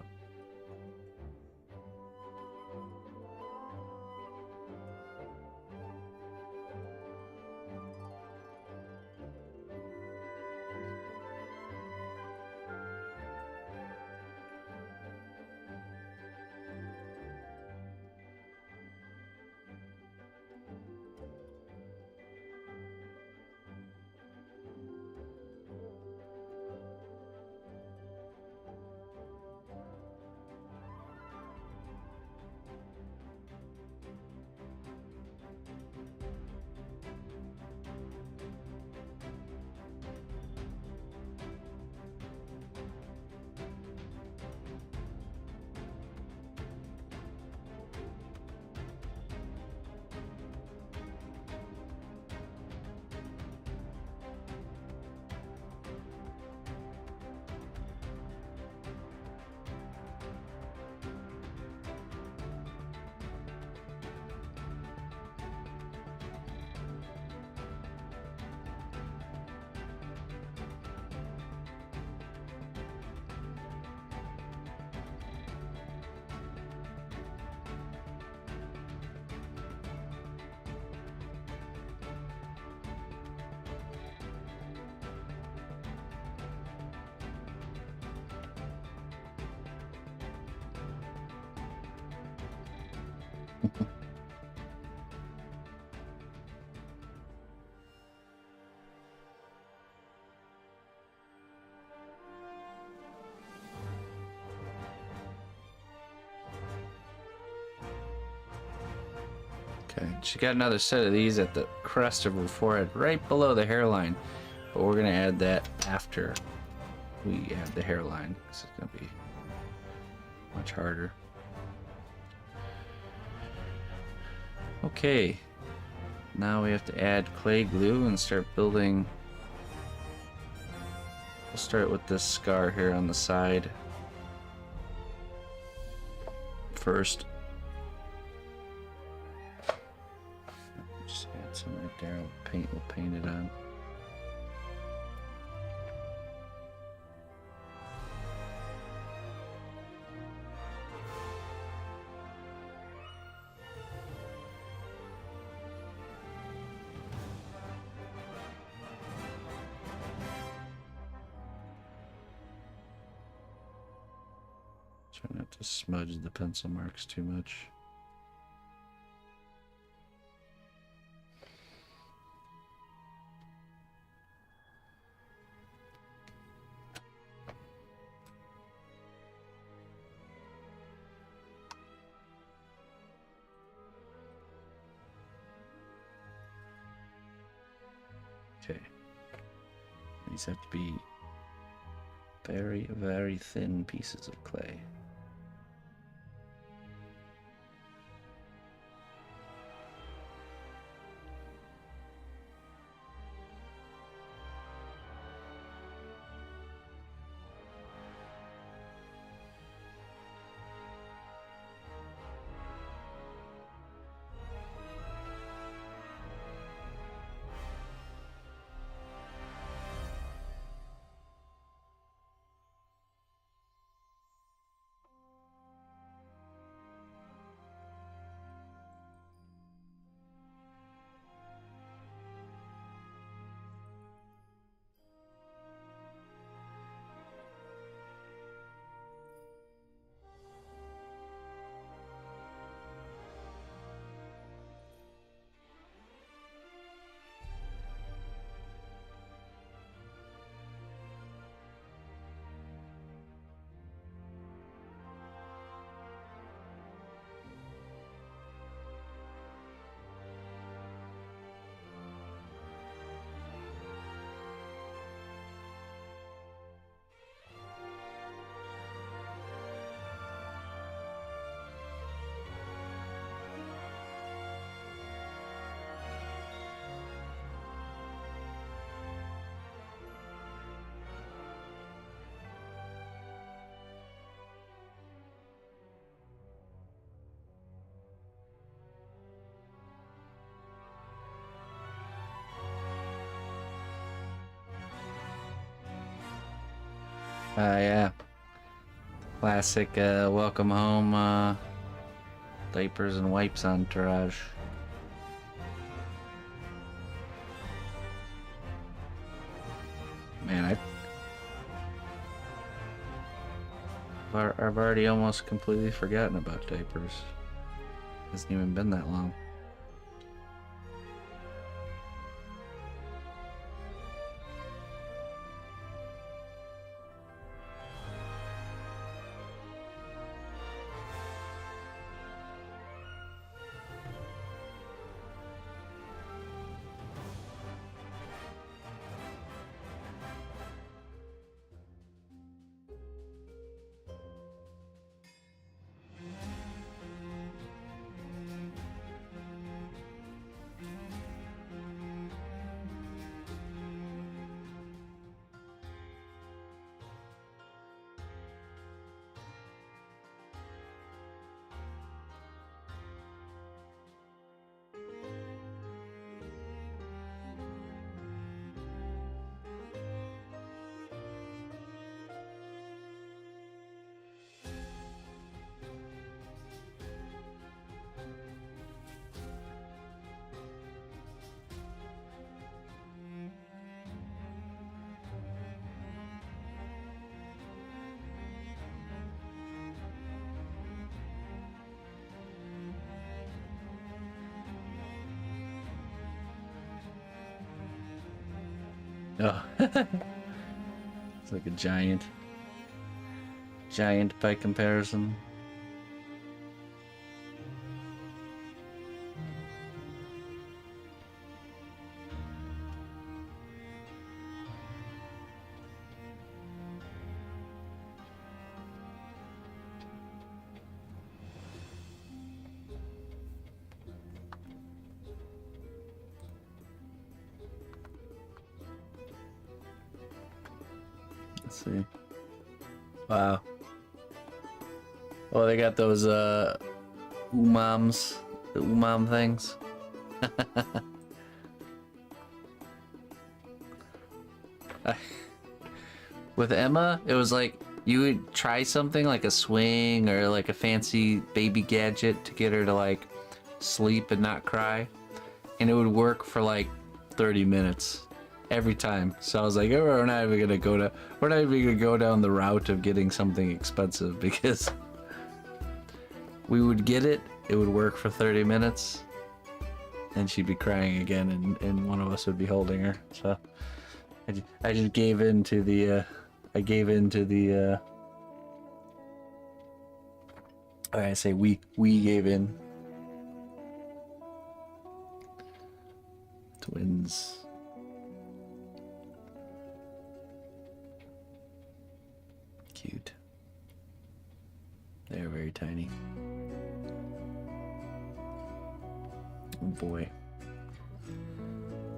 Okay, she got another set of these at the crest of her forehead, right below the hairline. But we're gonna add that after we add the hairline, because it's gonna be much harder. Okay, now we have to add clay glue and start building. We'll start with this scar here on the side first. Just add some right there. We'll paint it on. Try not to smudge the pencil marks too much. Okay. These have to be Very, very thin pieces of clay. Yeah. Classic welcome home diapers and wipes entourage. Man, I've already almost completely forgotten about diapers. Hasn't even been that long. Oh, it's like a giant by comparison. Let's see. Wow. Oh, they got those umams, the umam things. With Emma, it was like you would try something like a swing or like a fancy baby gadget to get her to like sleep and not cry, and it would work for like 30 minutes every time. So I was like, oh, we're not even gonna go down the route of getting something expensive, because we would get it, it would work for 30 minutes, and she'd be crying again, and one of us would be holding her. So I just gave in to the I say we gave in. Twins. cute. They're very tiny. Oh boy.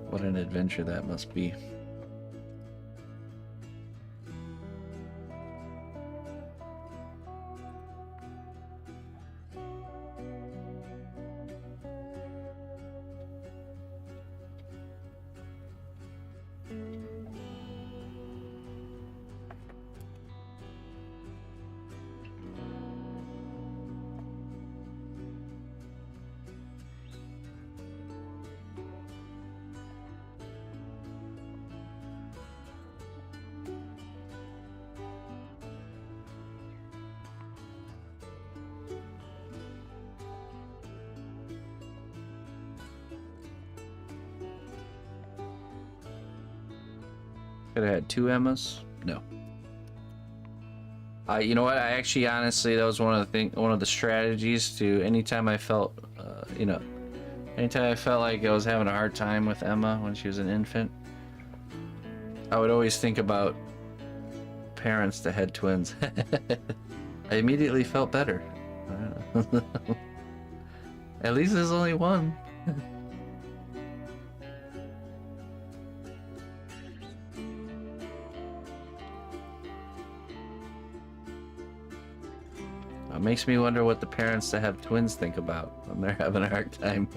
What an adventure that must be. Could have had 2 Emmas? No. You know what? I actually, honestly, that was one of the strategies to anytime I felt, anytime I felt like I was having a hard time with Emma when she was an infant, I would always think about parents that had twins. I immediately felt better. At least there's only one. It makes me wonder what the parents that have twins think about when they're having a hard time.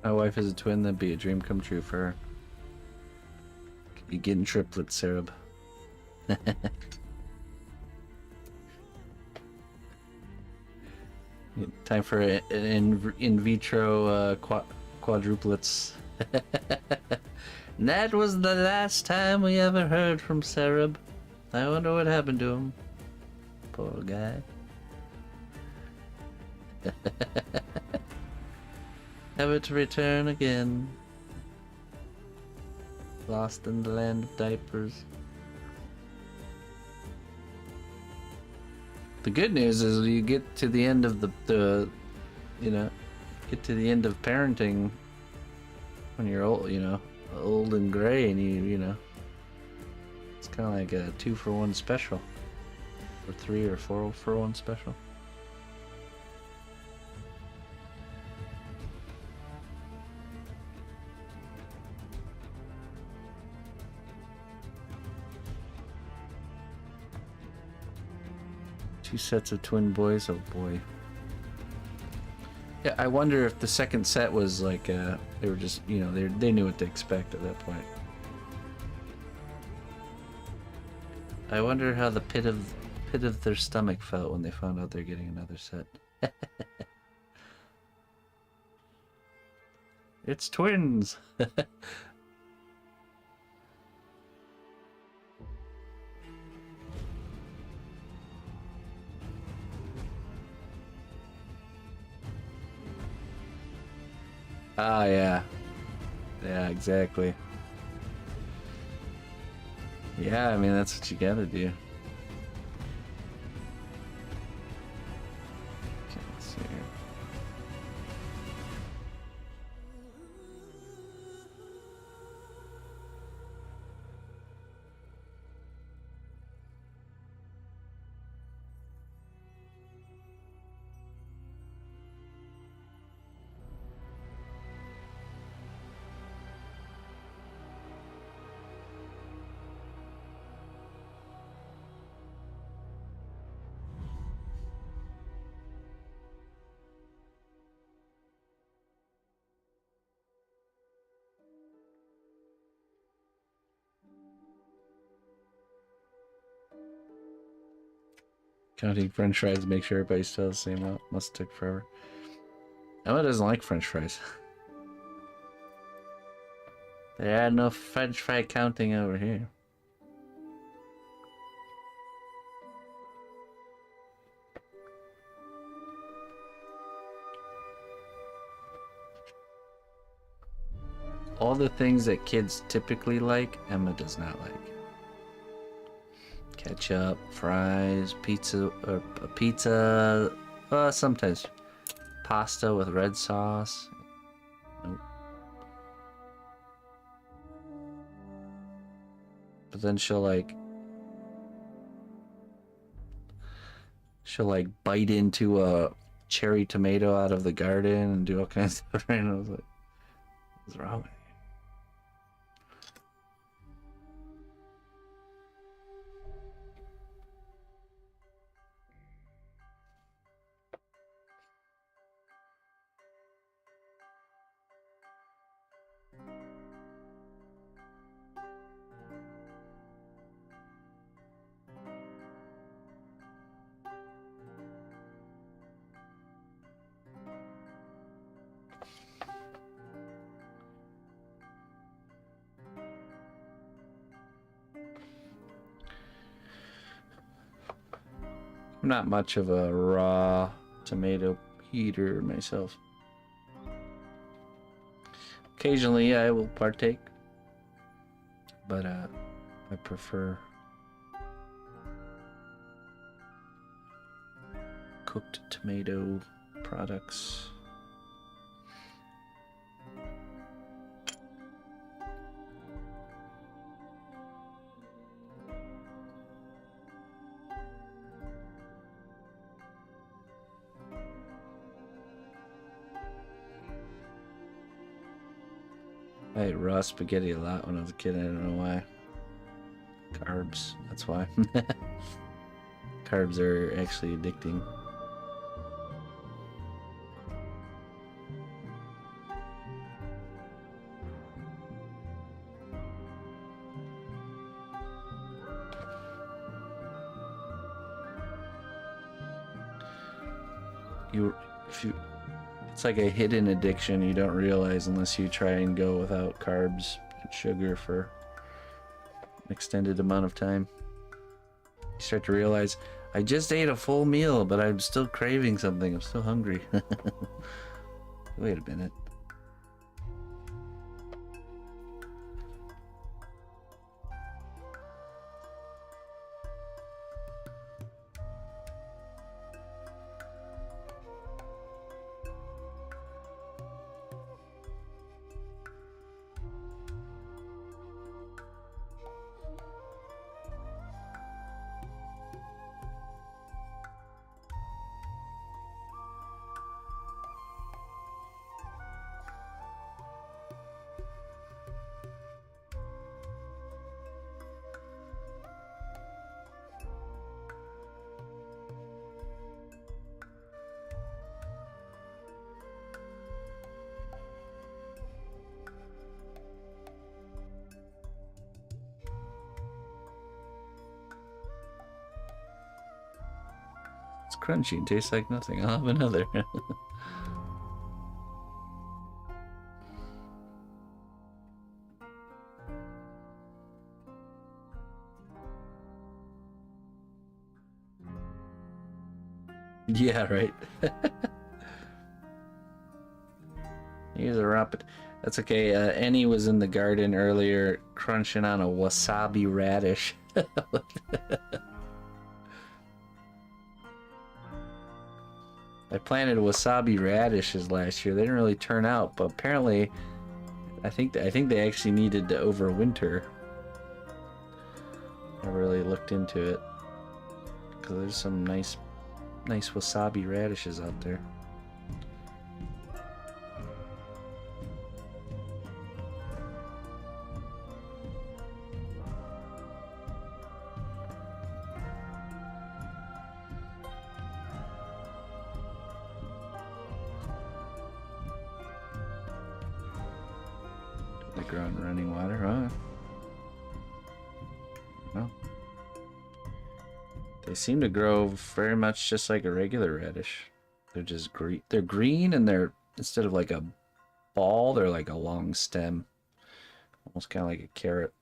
My wife is a twin, that'd be a dream come true for her. You getting triplets, Sarab. Time for an in vitro quadruplets. That was the last time we ever heard from Sarab. I wonder what happened to him. Poor guy. Never to return again. Lost in the land of diapers. The good news is you get to the end of the get to the end of parenting when you're old, old and gray, and it's kind of like a 2-for-1 special, or 3 or 4-for-1 special. Two sets of twin boys. Oh boy. Yeah, I wonder if the second set was like they were just they knew what to expect at that point. I wonder how the pit of their stomach felt when they found out they're getting another set. It's twins. Ah, yeah. Yeah, exactly. Yeah, I mean, that's what you gotta do. Okay, let's see here. Counting French fries to make sure everybody still has the same amount. Must take forever. Emma doesn't like French fries. There are no French fry counting over here. All the things that kids typically like, Emma does not like. Ketchup, fries, pizza, sometimes pasta with red sauce. Nope. But then she'll bite into a cherry tomato out of the garden and do all kinds of stuff. And I was like, what's wrong with you? I'm not much of a raw tomato eater myself. Occasionally I will partake, but I prefer cooked tomato products. I ate raw spaghetti a lot when I was a kid. I don't know why. Carbs, that's why. Carbs are actually addicting. It's like a hidden addiction you don't realize unless you try and go without carbs and sugar for an extended amount of time. You start to realize, I just ate a full meal, but I'm still craving something. I'm still hungry. Wait a minute. It's crunchy and tastes like nothing. I'll have another. Yeah, right. Here's a rabbit. That's okay. Annie was in the garden earlier crunching on a wasabi radish. I planted wasabi radishes last year. They didn't really turn out, but apparently, I think they actually needed to overwinter. I really looked into it because there's some nice wasabi radishes out there. They grow in running water, huh? No. They seem to grow very much just like a regular radish. They're just green. They're green, and they're, instead of like a ball, they're like a long stem. Almost kind of like a carrot.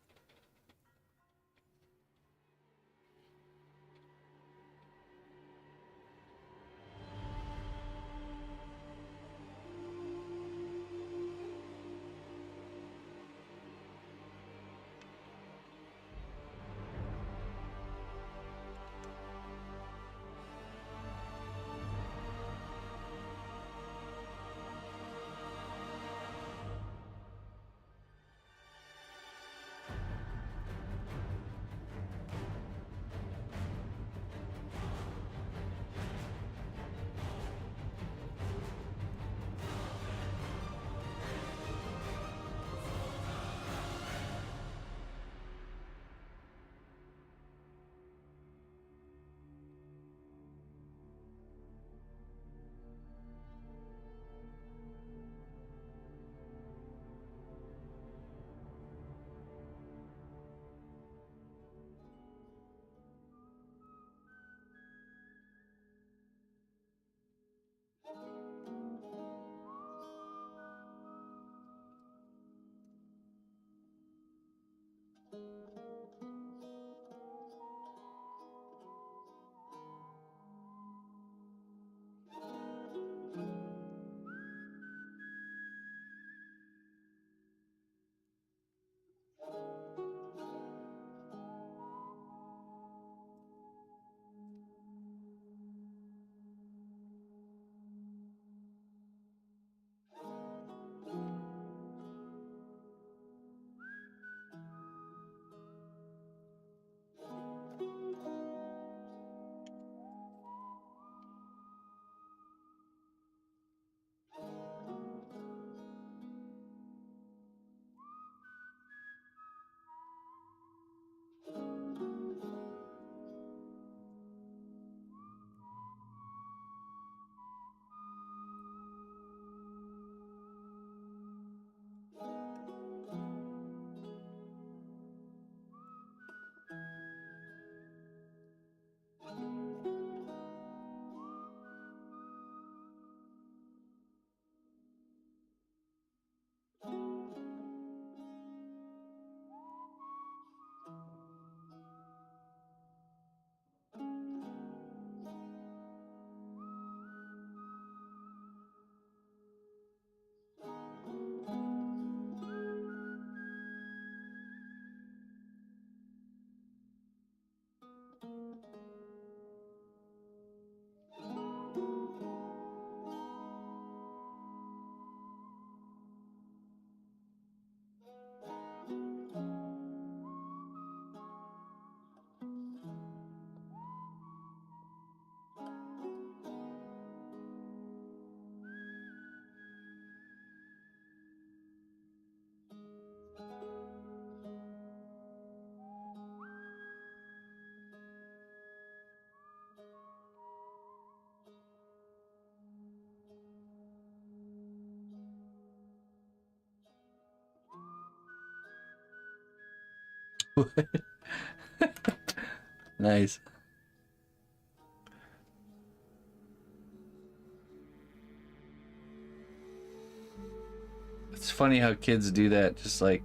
Nice. It's funny how kids do that, just like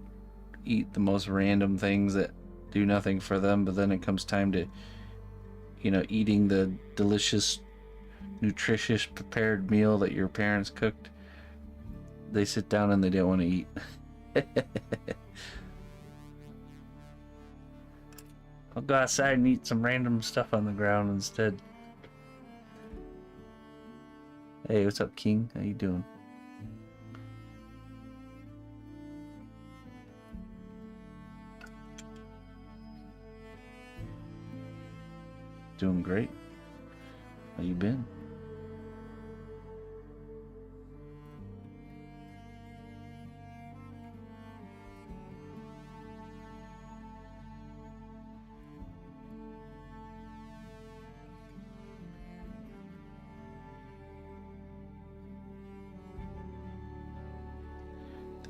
eat the most random things that do nothing for them, but then it comes time to, you know, eating the delicious, nutritious prepared meal that your parents cooked. They sit down and they don't want to eat. I'll go outside and eat some random stuff on the ground instead. Hey, what's up, King? How you doing? Doing great. How you been?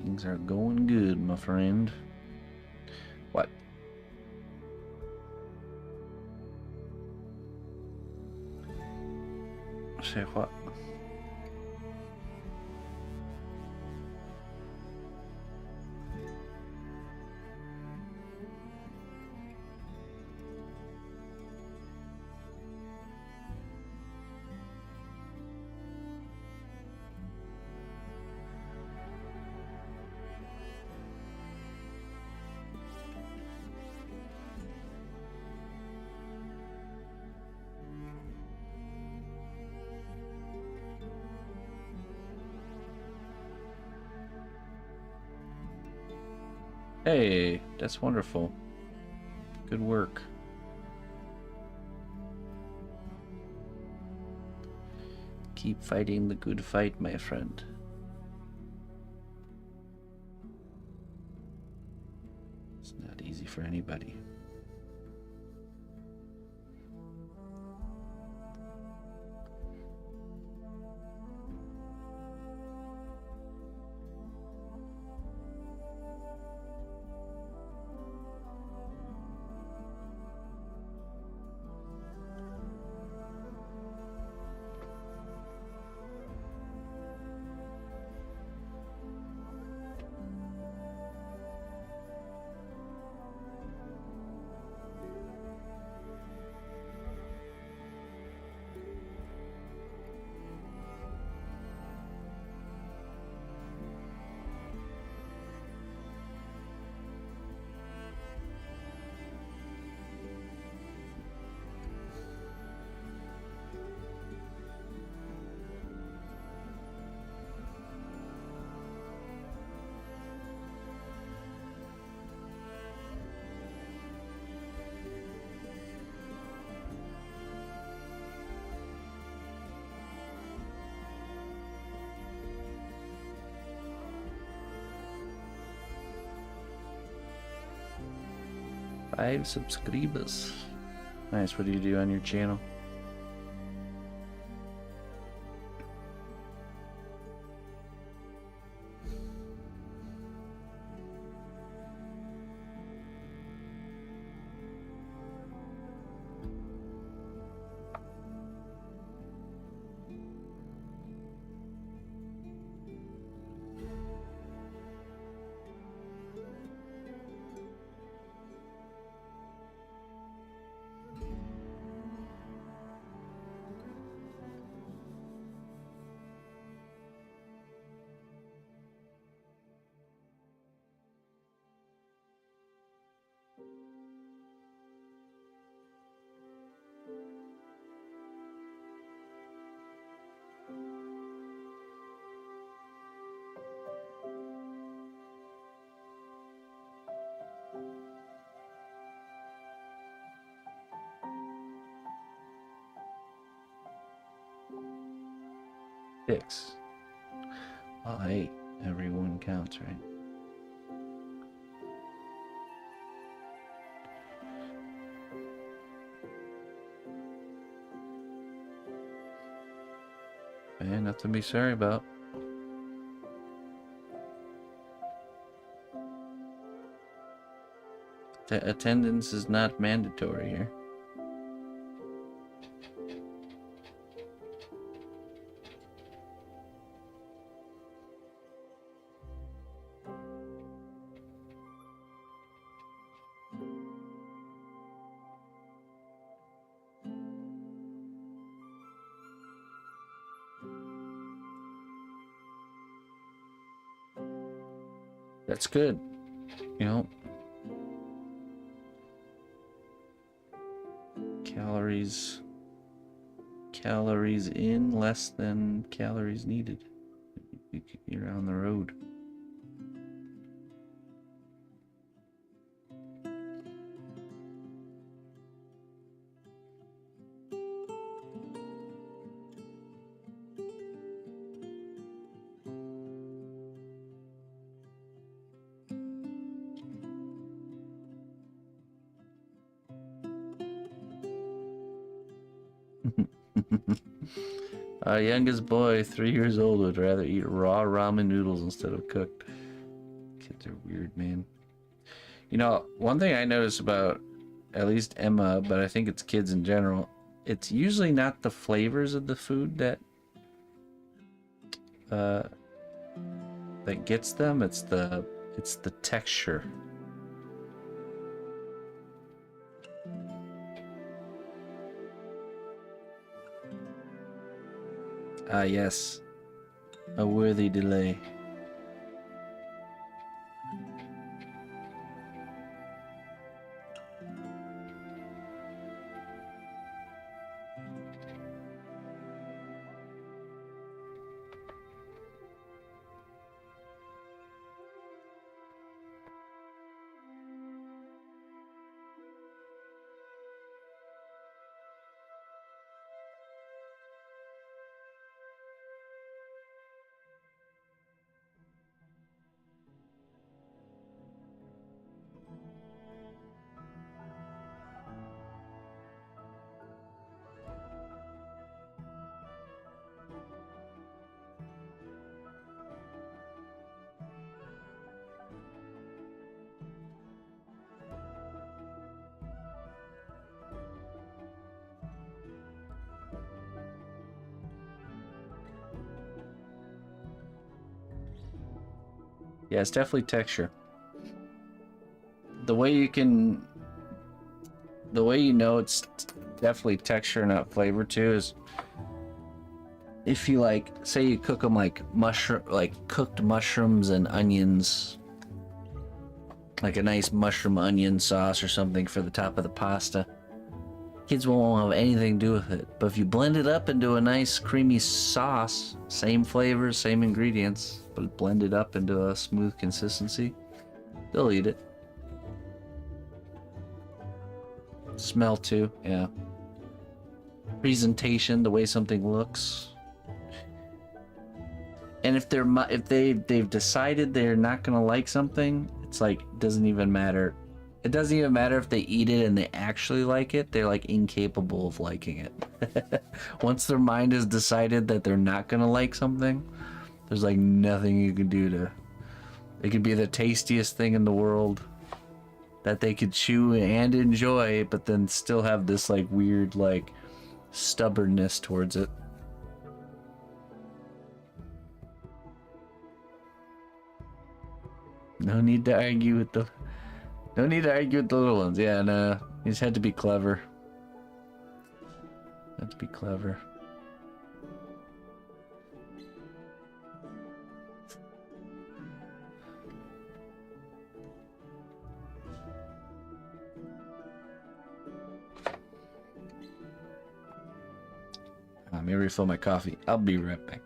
Things are going good, my friend. What? Say what? Hey, that's wonderful. Good work. Keep fighting the good fight, my friend. It's not easy for anybody. Five subscribers. Nice. What do you do on your channel? Six. Well, hey, everyone counts, right? Man, nothing to be sorry about. Attendance is not mandatory here. That's good, you know. Calories in, less than calories needed. You're on the road. Our youngest boy, 3 years old, would rather eat raw ramen noodles instead of cooked. Kids are weird, man. You know, one thing I notice about at least Emma, but I think it's kids in general, it's usually not the flavors of the food that that gets them. It's the texture. Ah, yes. A worthy delay. Yeah, it's definitely texture. The way you know it's definitely texture, not flavor too, is if you like, say you cook them like cooked mushrooms and onions, like a nice mushroom onion sauce or something for the top of the pasta. Kids won't have anything to do with it. But if you blend it up into a nice creamy sauce, same flavors, same ingredients, but blend it up into a smooth consistency, they'll eat it. Smell too, yeah. Presentation, the way something looks. And if they've decided they're not gonna like something, it's like, it doesn't even matter. It doesn't even matter if they eat it and they actually like it. They're like incapable of liking it. Once their mind has decided that they're not gonna like something, there's like nothing you can do to. It could be the tastiest thing in the world that they could chew and enjoy, but then still have this like weird like stubbornness towards it. No need to argue with the little ones. Yeah, no. You just had to be clever. Had to be clever. Let me refill my coffee. I'll be right back.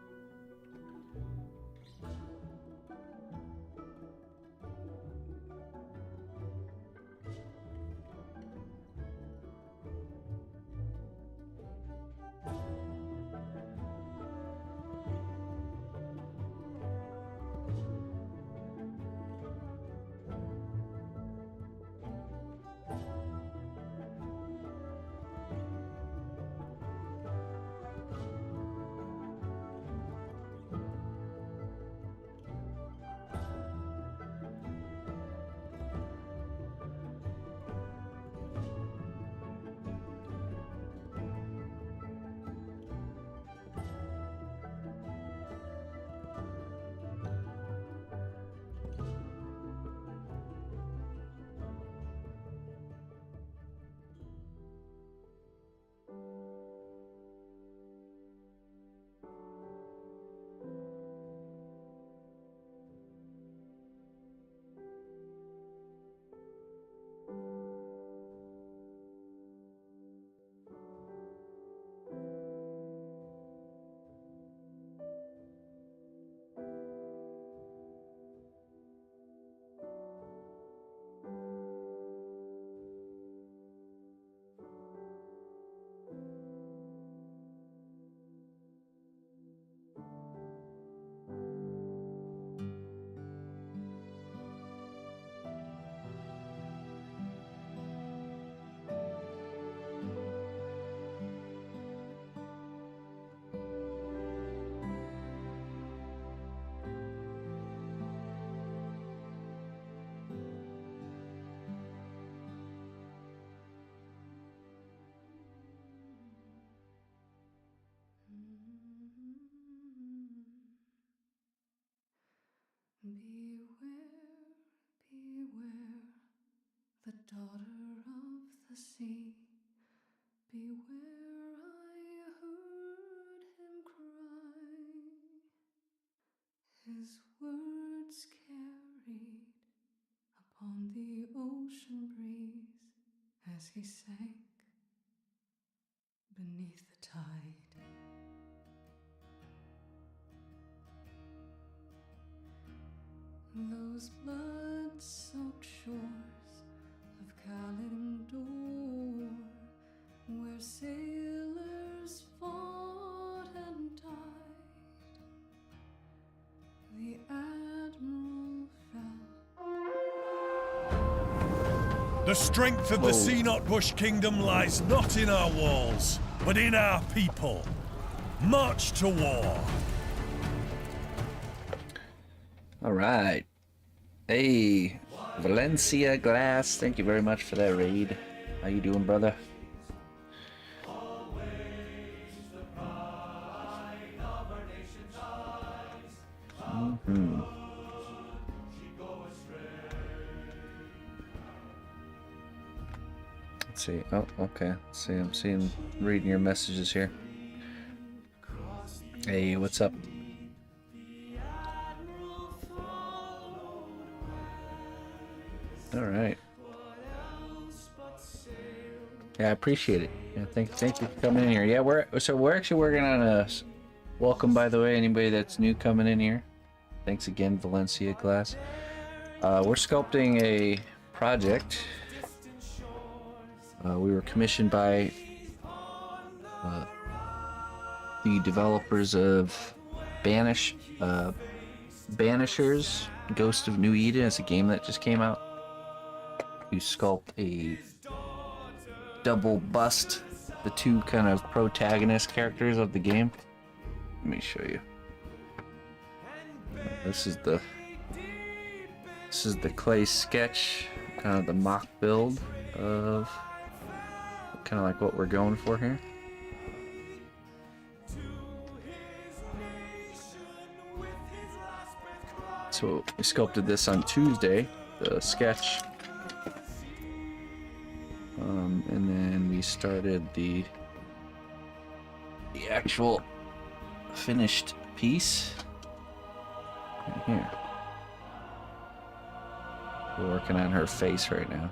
daughter of the sea, beware, I heard him cry. His words carried upon the ocean breeze as he sank beneath the tide. Those blood-soaked shores of Kalimdor, where sailors fought and died, the admiral fell. The strength of the cnotbusch kingdom lies not in our walls, but in our people. March to war. All right. Hey, Valencia Glass, thank you very much for that raid. How you doing, brother? Let's see. Oh, okay. Let's see. I'm reading your messages here. Hey, what's up? All right. Yeah, I appreciate it. Yeah, thank you for coming in here. Yeah, we're actually working on a welcome, by the way, anybody that's new coming in here. Thanks again, Valencia Glass. We're sculpting a project. We were commissioned by the developers of Banishers, Ghost of New Eden. It's a game that just came out. You sculpt a double bust, the two kind of protagonist characters of the game. Let me show you. This is the clay sketch, kind of the mock build of kind of like what we're going for here. So we sculpted this on Tuesday, the sketch. And then we started the actual finished piece right here. We're working on her face right now.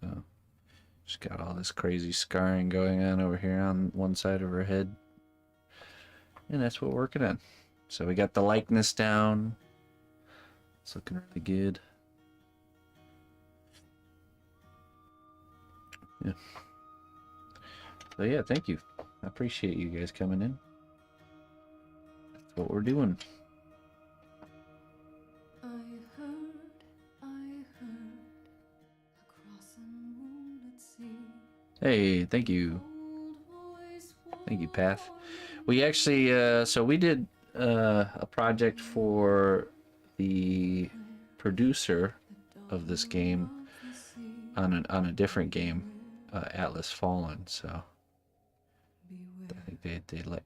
So she's got all this crazy scarring going on over here on one side of her head. And that's what we're working on. So we got the likeness down. It's looking really good. Yeah. So yeah, thank you. I appreciate you guys coming in. That's what we're doing. I heard across a moonlit sea. Hey, thank you. Thank you, Path. We actually, so we did a project for the producer of this game on a different game, Atlas Fallen. So I think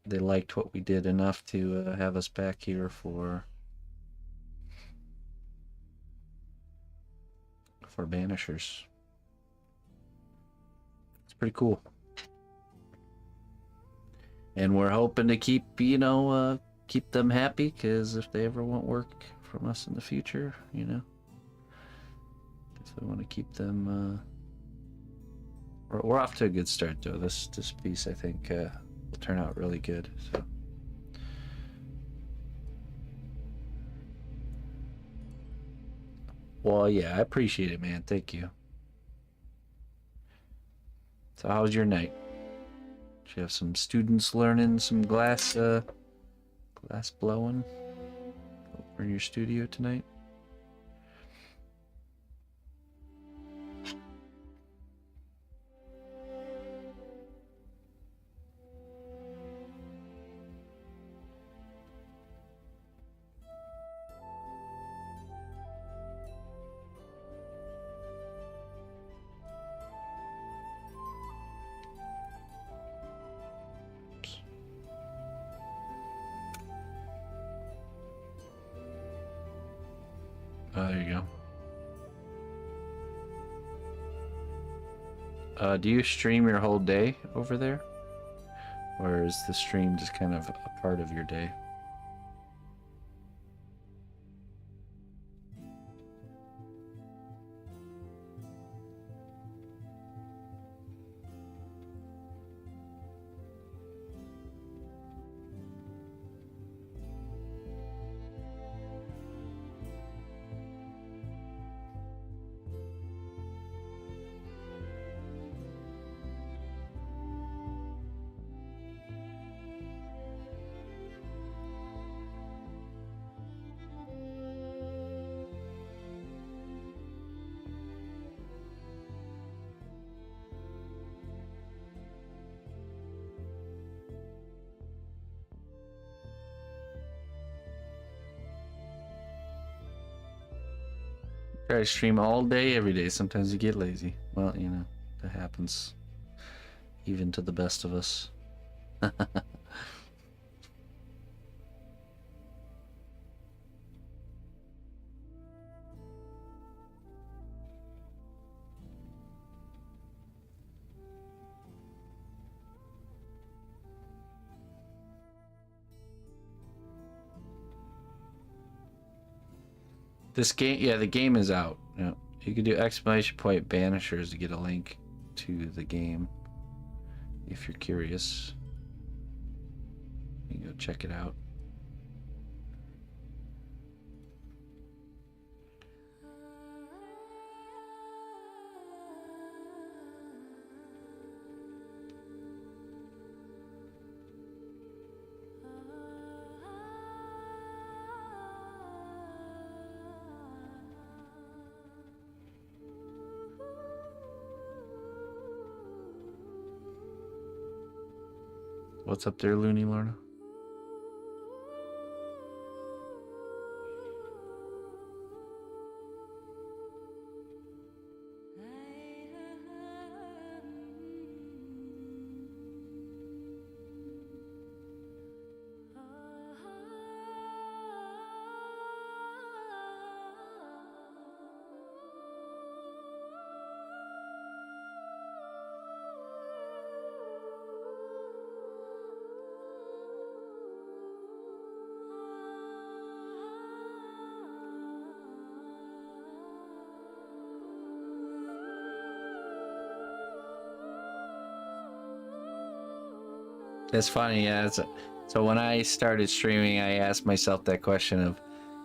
they liked what we did enough to have us back here for Banishers. It's pretty cool. And we're hoping to keep, keep them happy, because if they ever want work from us in the future, if we want to keep them, we're off to a good start though. This piece, I think, will turn out really good. So. Well, yeah, I appreciate it, man. Thank you. So, how was your night? Did you have some students learning some glass blowing over in your studio tonight? Oh, there you go. Do you stream your whole day over there? Or is the stream just kind of a part of your day? Try to stream all day, every day. Sometimes you get lazy. Well, you know, that happens even to the best of us. This game, yeah, the game is out. Yeah, you can do !point Banishers to get a link to the game if you're curious. You can go check it out. What's up there, Looney Lorna? That's funny, yeah. So when I started streaming, I asked myself that question of,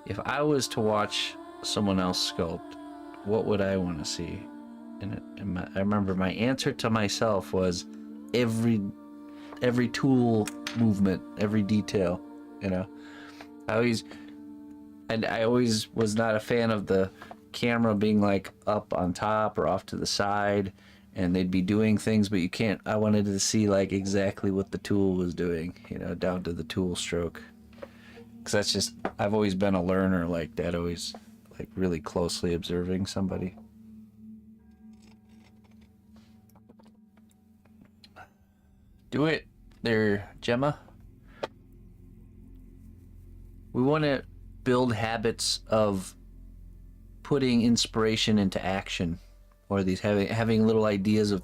if I was to watch someone else sculpt, what would I want to see? And I remember my answer to myself was every tool movement, every detail. You know, I always was not a fan of the camera being like up on top or off to the side, and they'd be doing things, but you can't. I wanted to see like exactly what the tool was doing, you know, down to the tool stroke. Because that's just, I've always been a learner like that, always like really closely observing somebody. Do it there, Gemma. We want to build habits of putting inspiration into action, or these having little ideas of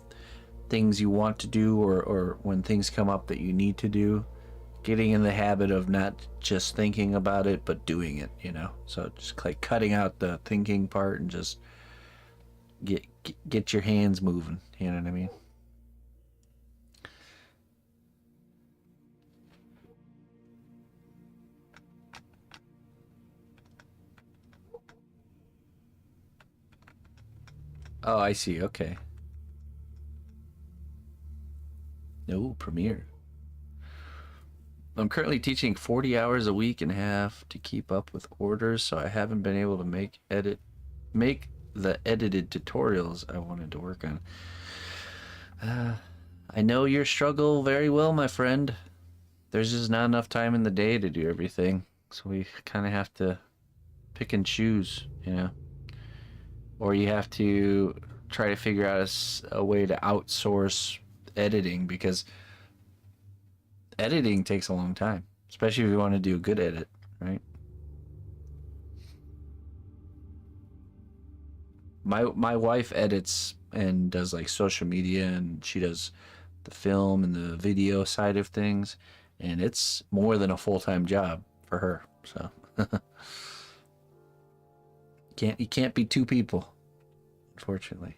things you want to do, or when things come up that you need to do, getting in the habit of not just thinking about it but doing it, you know. So just like cutting out the thinking part and just get your hands moving, you know what I mean? Oh, I see. Okay. No, Premiere. I'm currently teaching 40 hours a week and a half to keep up with orders, so I haven't been able to make the edited tutorials I wanted to work on. I know your struggle very well, my friend. There's just not enough time in the day to do everything, so we kind of have to pick and choose, you know. Or you have to try to figure out a way to outsource editing, because editing takes a long time, especially if you want to do a good edit, right? my wife edits and does like social media, and she does the film and the video side of things, and it's more than a full-time job for her. So you can't be two people, unfortunately.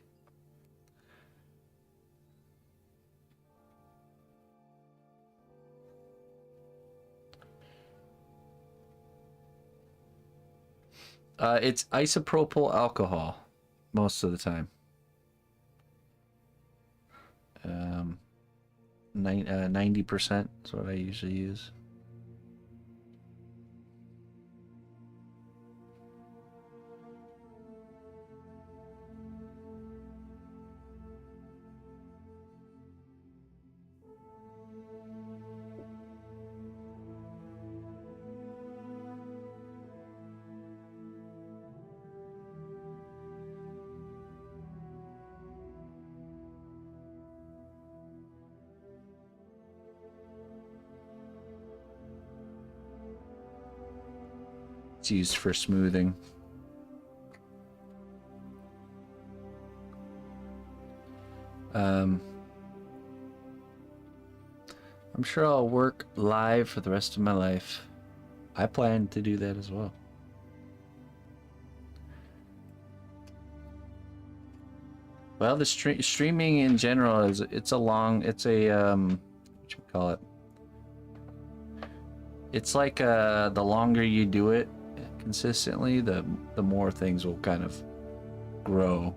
It's isopropyl alcohol most of the time. 90% is what I usually use. It's used for smoothing. I'm sure I'll work live for the rest of my life. I plan to do that as well. Well, the streaming in general is what you call it? It's like the longer you do it consistently, the more things will kind of grow.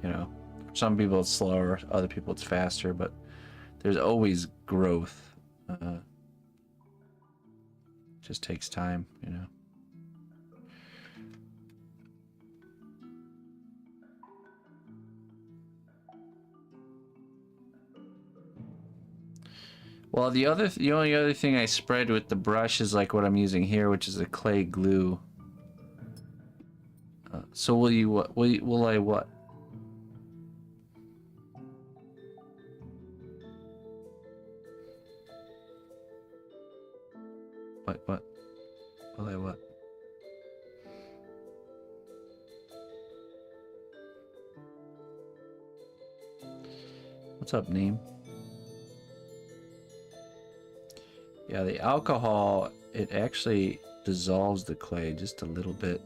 You know, for some people it's slower, other people it's faster, but there's always growth. Just takes time, you know. Well, the only other thing I spread with the brush is like what I'm using here, which is a clay glue. So will I what? What? Will I what? What's up, Neem? Yeah, the alcohol, it actually dissolves the clay just a little bit,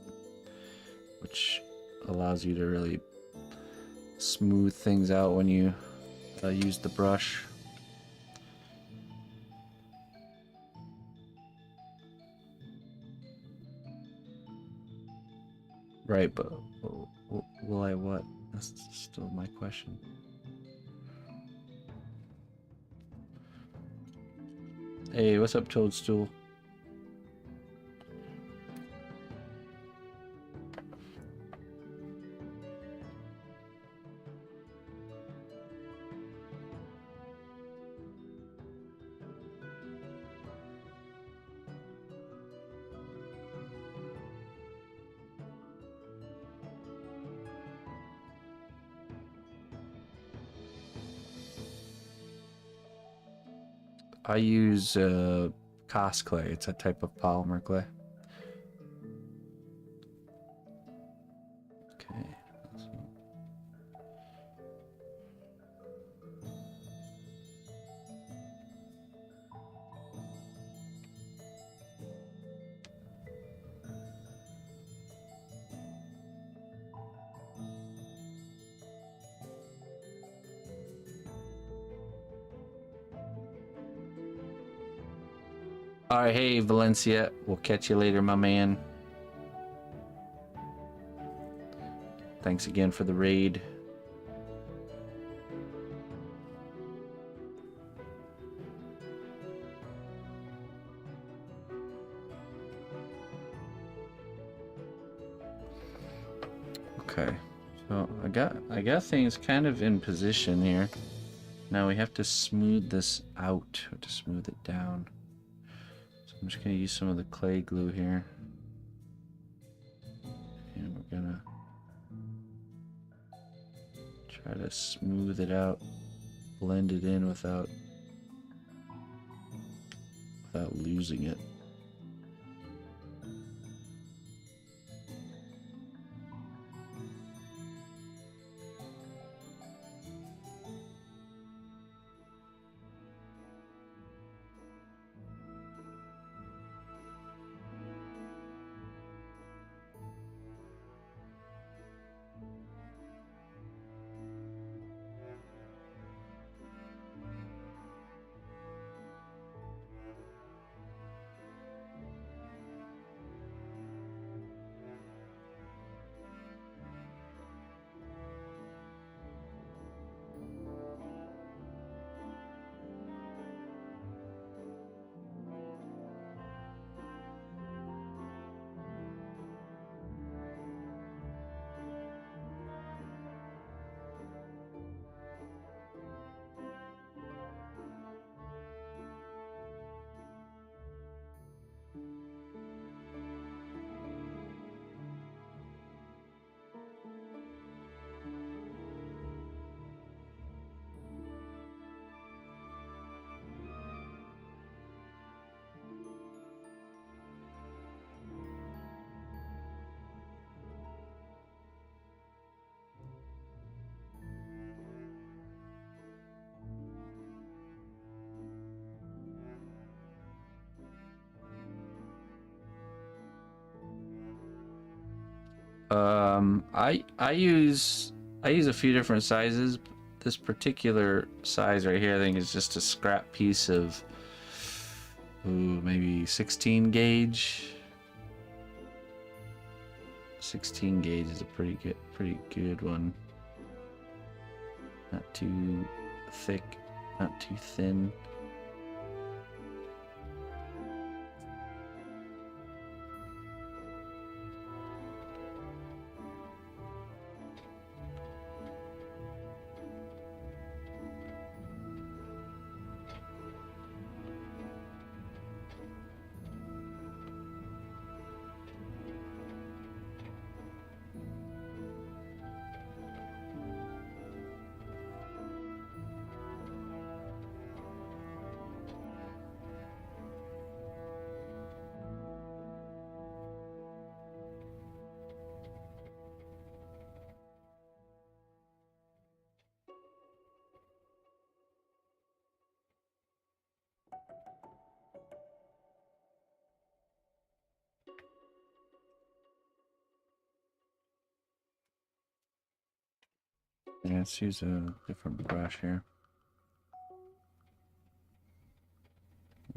which allows you to really smooth things out when you use the brush. Right, but will I what? That's still my question. Hey, what's up, Toadstool? I use cast clay. It's a type of polymer clay. Okay. All right, hey Valencia, we'll catch you later, my man. Thanks again for the raid. Okay, so I got things kind of in position here. Now we have to smooth this out, to smooth it down. So I'm just gonna use some of the clay glue here, and we're gonna try to smooth it out, blend it in without losing it. I use a few different sizes. This particular size right here, I think, is just a scrap piece of, ooh, maybe 16 gauge. 16 gauge is a pretty good one. Not too thick, not too thin. Yeah, let's use a different brush here.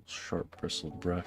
Short bristled brush.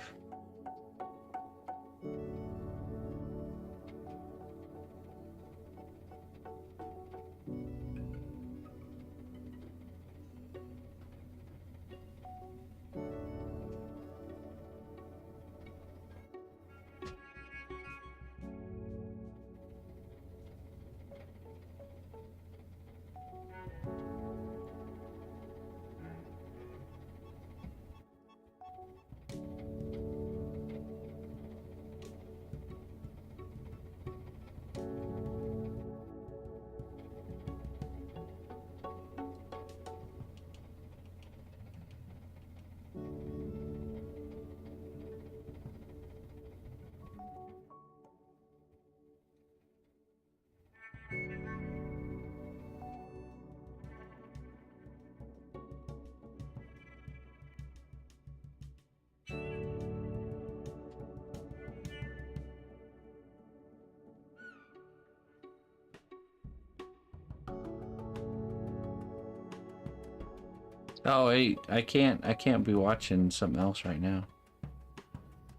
Oh wait, I can't be watching something else right now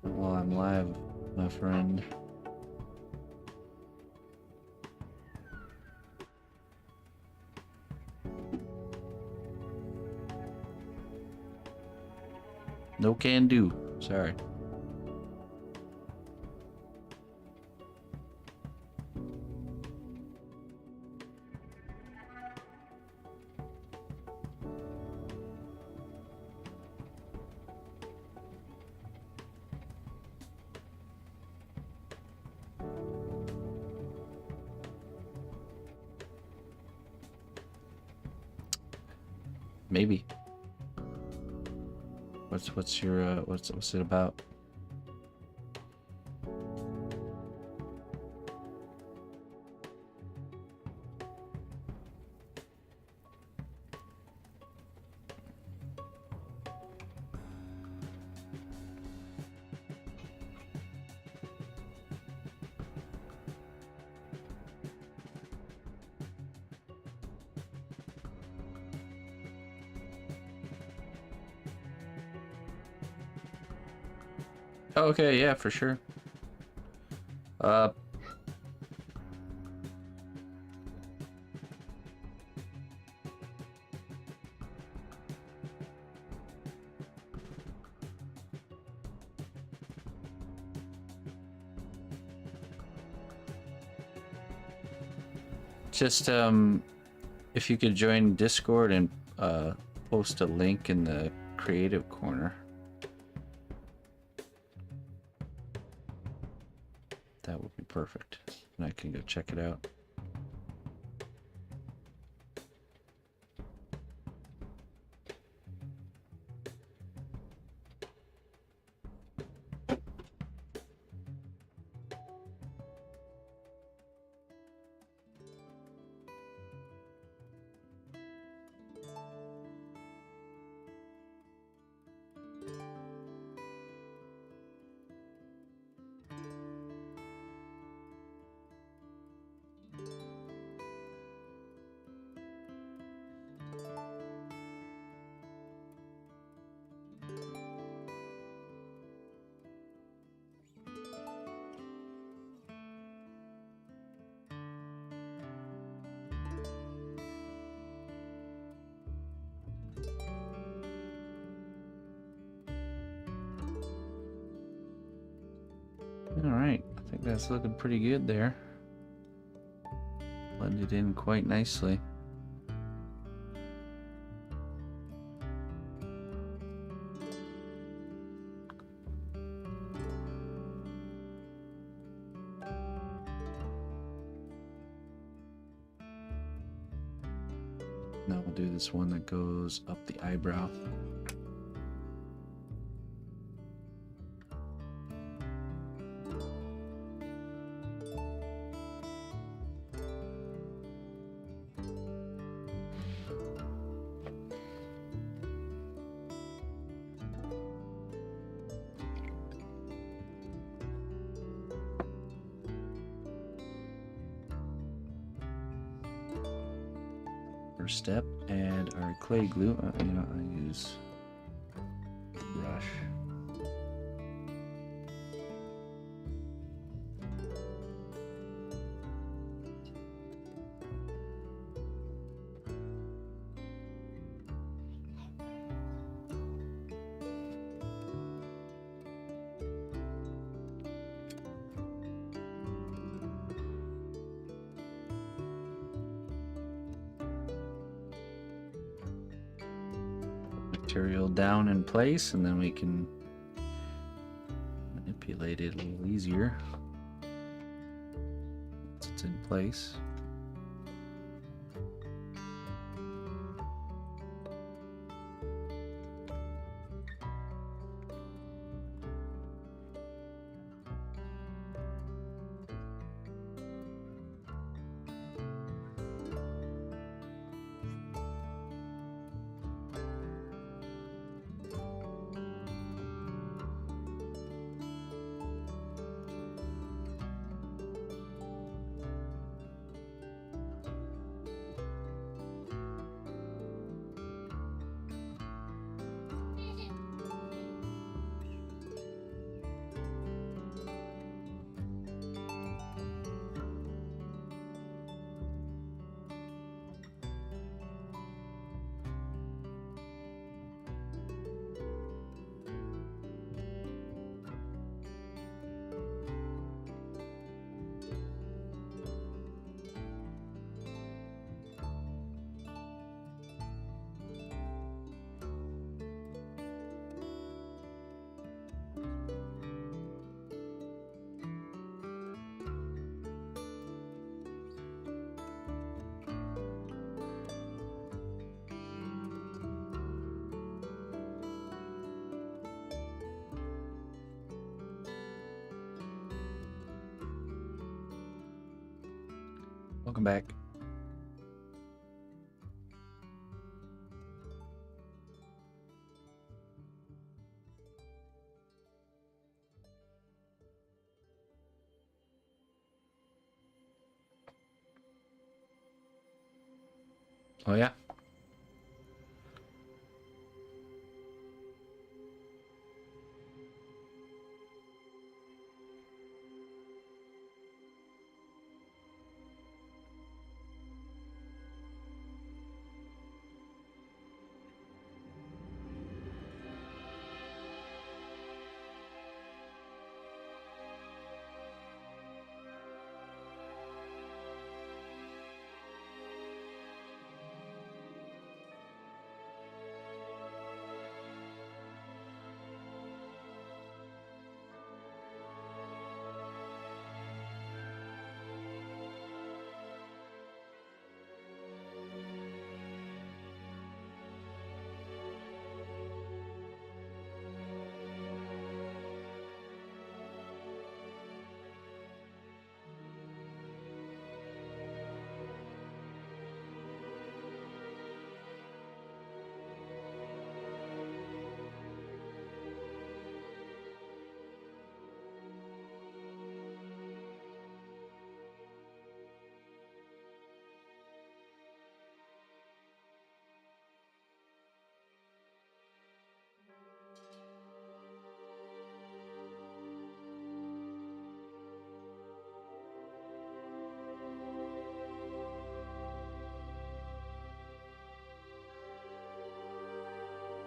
while I'm live, my friend. No can do. Sorry. Maybe. What's your what's it about? Oh, okay, yeah, for sure. Uh, just if you could join Discord and post a link in the creative corner. That would be perfect. And I can go check it out. think that's looking pretty good there. Blended in quite nicely. Now we'll do this one that goes up the eyebrow. First step, add our clay glue. I use the brush. Material down in place, and then we can manipulate it a little easier once it's in place. Welcome back. Oh yeah.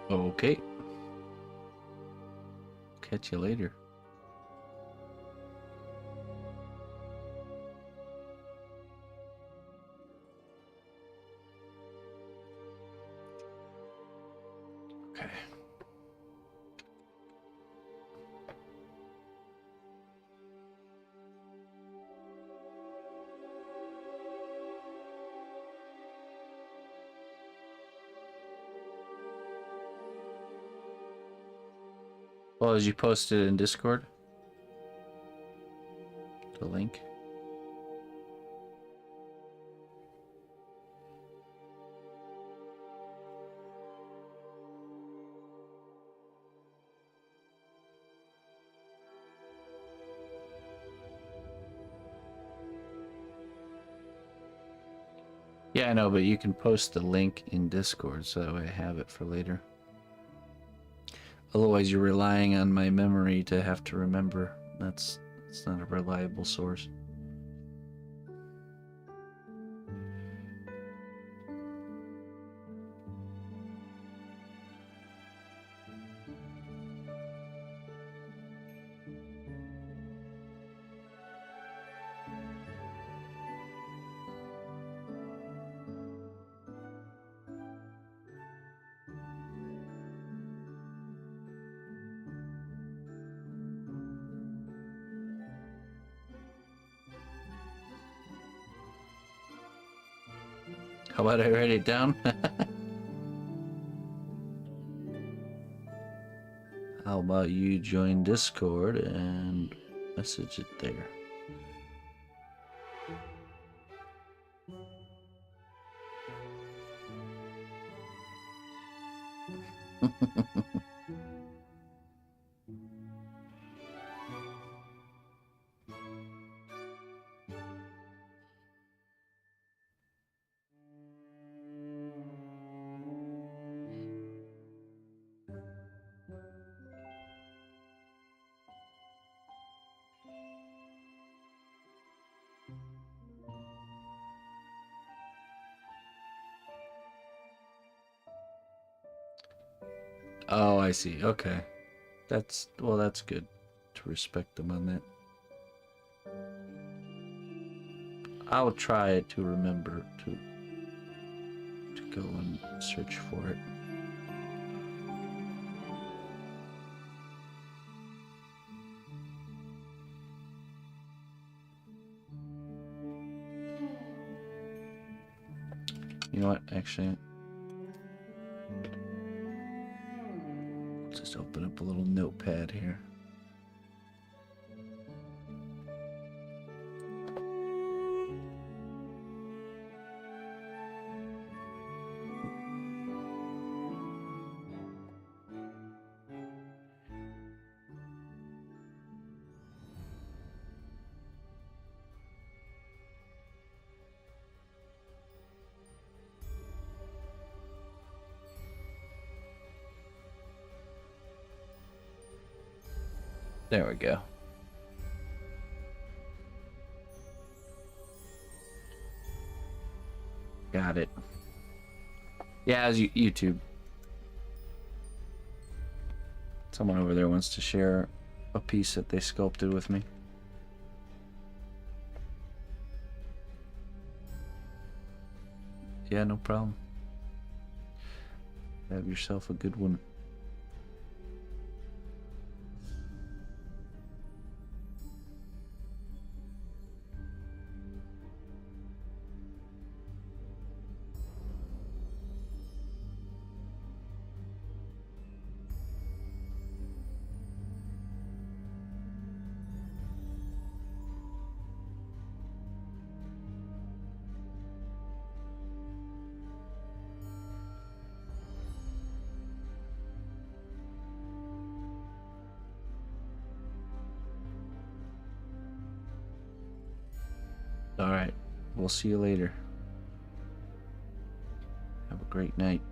Okay. Catch you later. Well, as you posted in Discord, the link. Yeah, I know, but you can post the link in Discord so that way I have it for later. Otherwise, you're relying on my memory to have to remember. That's not a reliable source. How about I write it down? How about you join Discord and message it there? Oh, I see. Okay. That's good to respect them on that. I'll try to remember to go and search for it. You know what? Actually, just open up a little notepad here. There we go. Got it. Yeah, as YouTube. Someone over there wants to share a piece that they sculpted with me. Yeah, no problem. Have yourself a good one. All right. We'll see you later. Have a great night.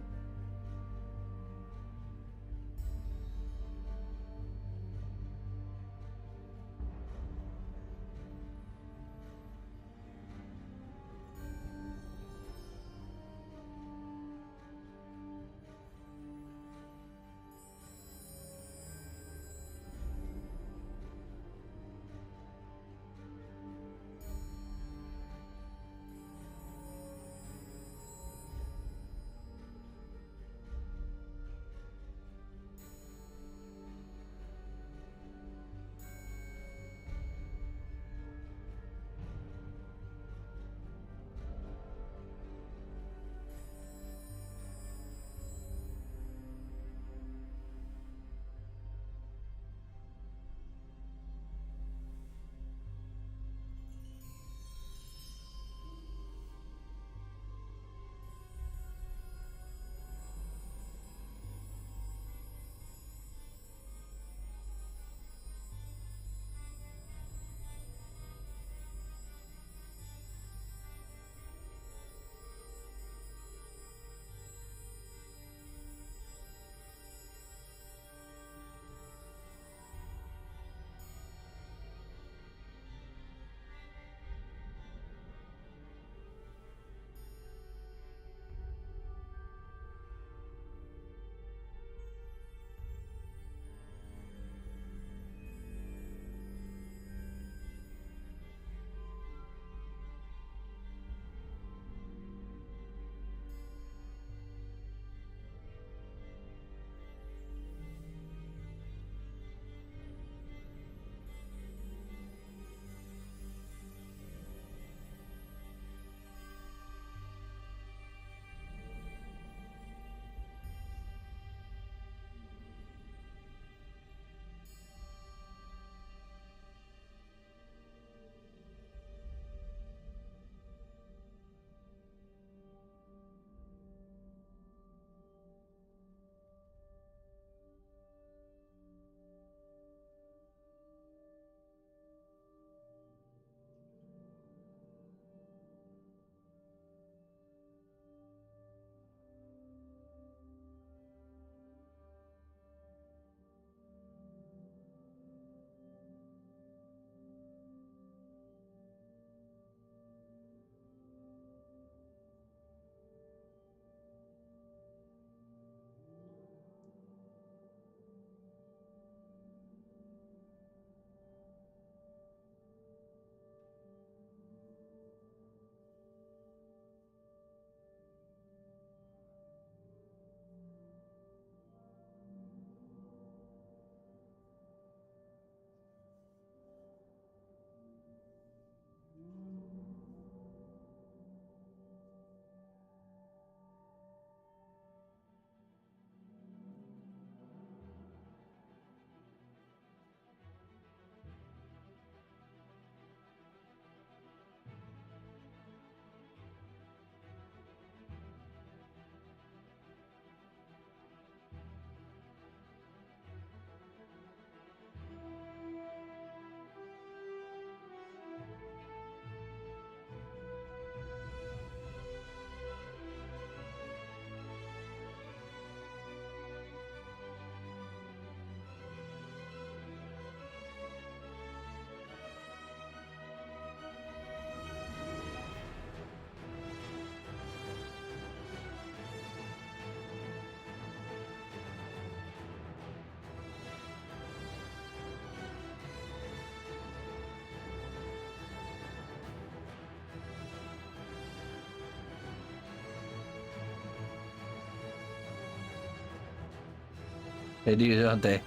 They do, don't they?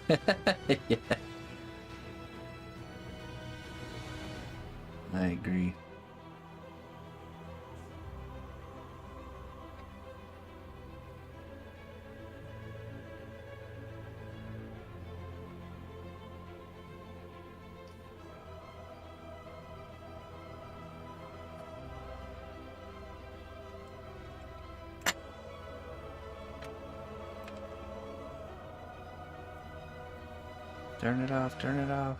Yeah, I agree. Turn it off, turn it off.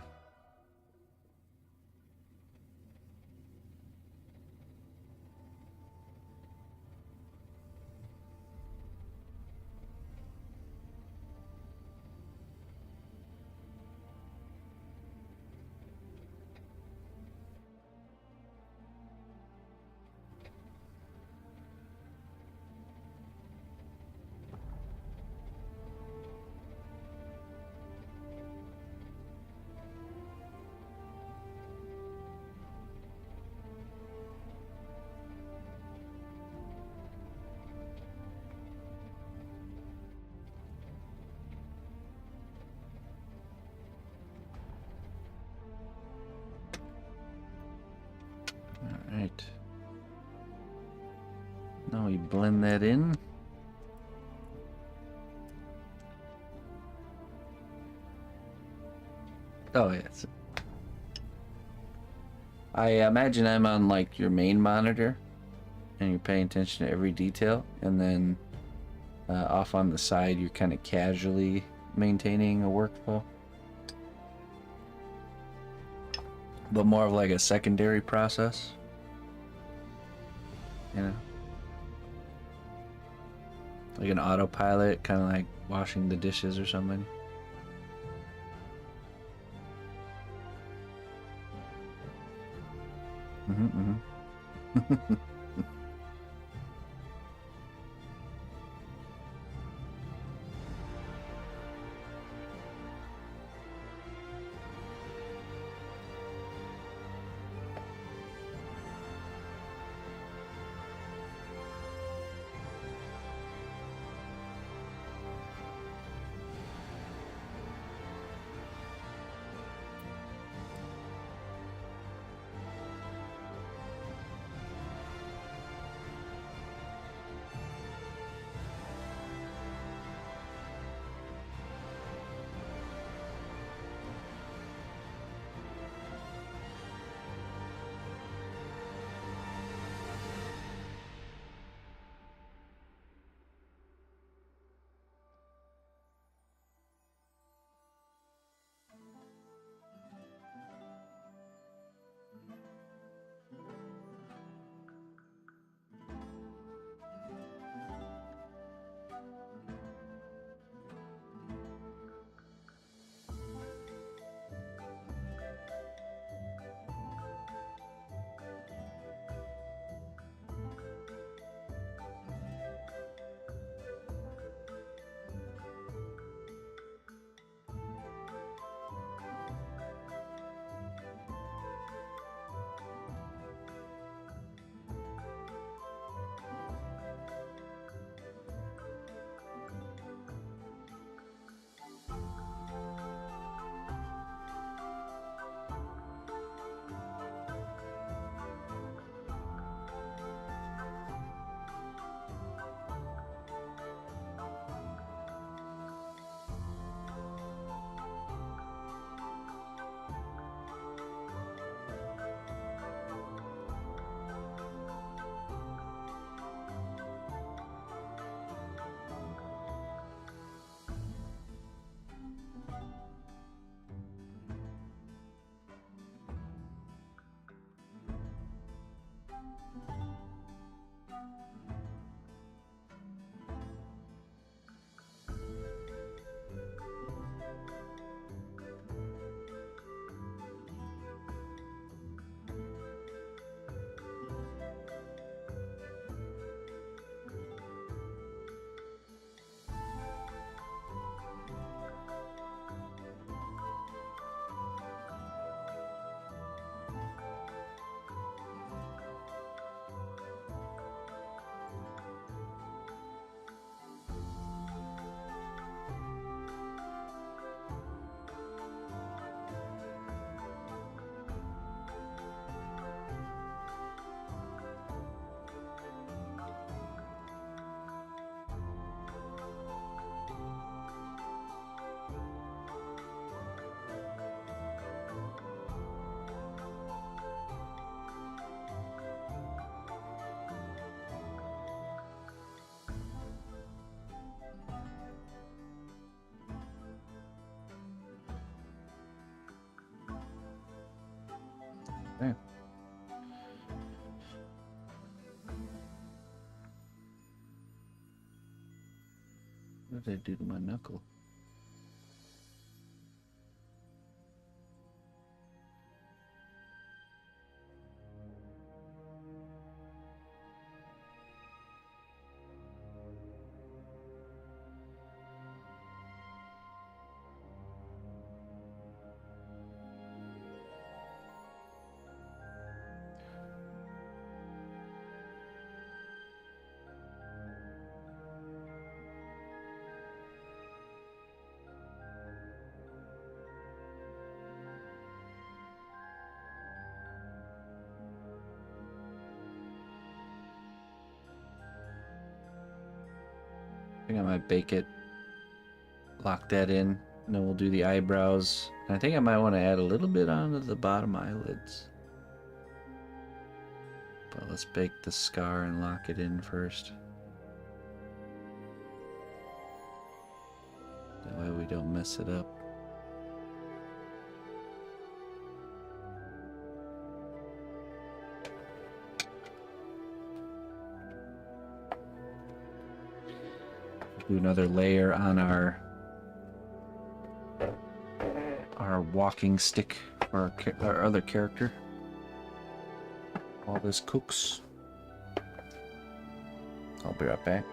Alright. Now we blend that in. Oh, yes. I imagine I'm on like your main monitor and you're paying attention to every detail, and then off on the side you're kind of casually maintaining a workflow. But more of like a secondary process. You know? Like an autopilot, kind of like washing the dishes or something. Mm-hmm, mm-hmm. Okay. What did I do to my knuckle? I think I might bake it, lock that in, and then we'll do the eyebrows. And I think I might want to add a little bit onto the bottom eyelids. But let's bake the scar and lock it in first. That way we don't mess it up. Do another layer on our walking stick for our other character while this cooks. I'll be right back.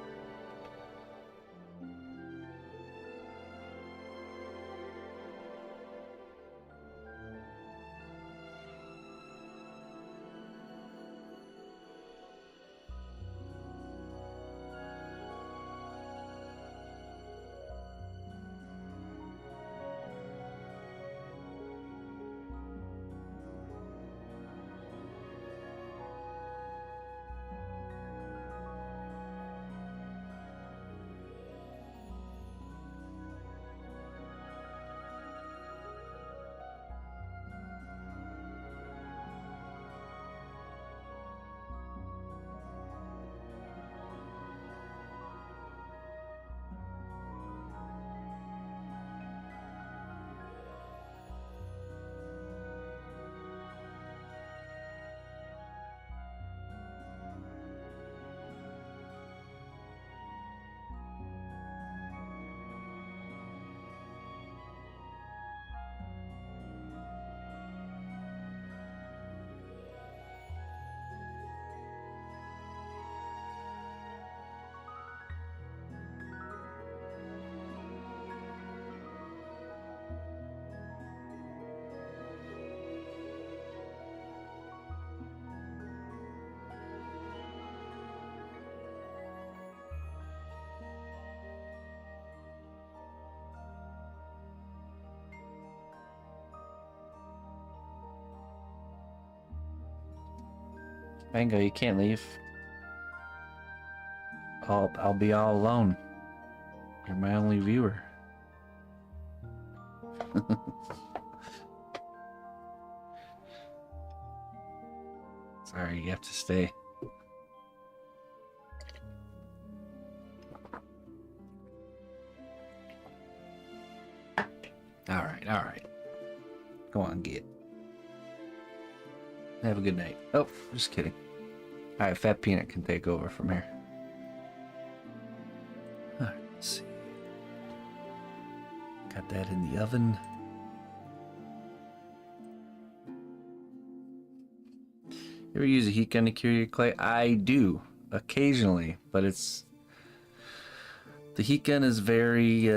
Mango, you can't leave. I'll be all alone. You're my only viewer. Sorry, you have to stay. All right. Go on, get. Have a good night. Oh, just kidding. All right, Fat Peanut can take over from here. All right, let's see. Got that in the oven. You ever use a heat gun to cure your clay? I do, occasionally, but it's... The heat gun is very,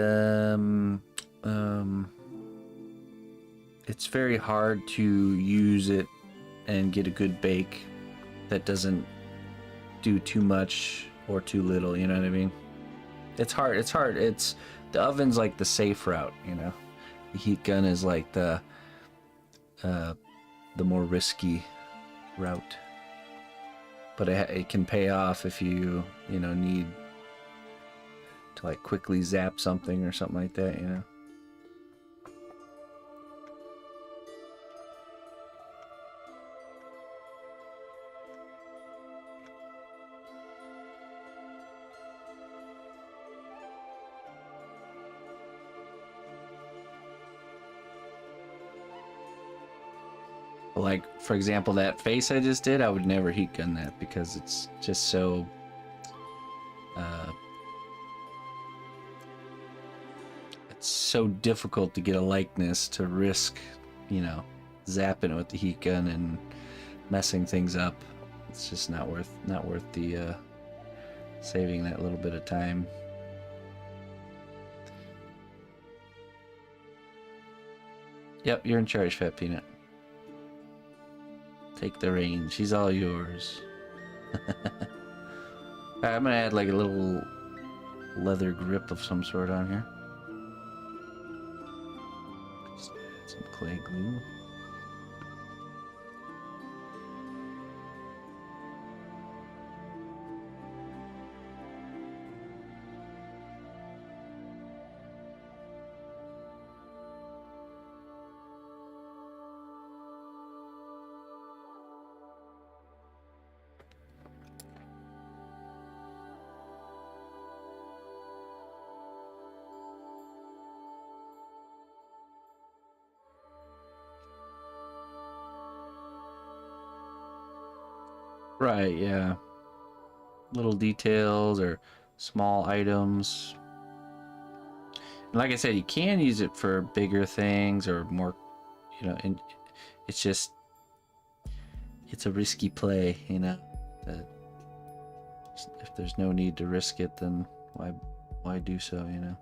it's very hard to use it and get a good bake that doesn't do too much or too little, you know what I mean? It's hard. The oven's like the safe route, you know? The heat gun is like the more risky route. But it can pay off if you need to like quickly zap something or something like that, you know? Like, for example, that face I just did, I would never heat gun that because it's just so it's so difficult to get a likeness to risk, you know, zapping it with the heat gun and messing things up. It's just not worth the saving that little bit of time. Yep, you're in charge, Fat Peanut. Take the reins. She's all yours. Alright, I'm gonna add like a little leather grip of some sort on here. Just add some clay glue. Right, yeah. Little details or small items. And like I said, you can use it for bigger things or more, you know, and it's just, it's a risky play, you know, that if there's no need to risk it, then why do so, you know?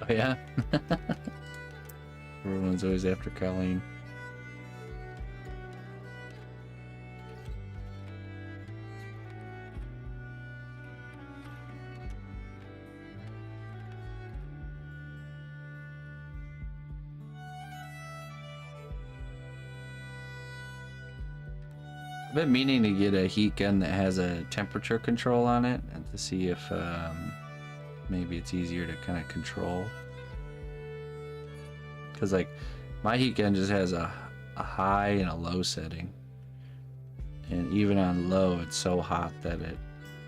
Oh yeah? Everyone's always after Colleen. I've been meaning to get a heat gun that has a temperature control on it and to see if maybe it's easier to kind of control. Because like my heat gun just has a high and a low setting. And even on low, it's so hot that it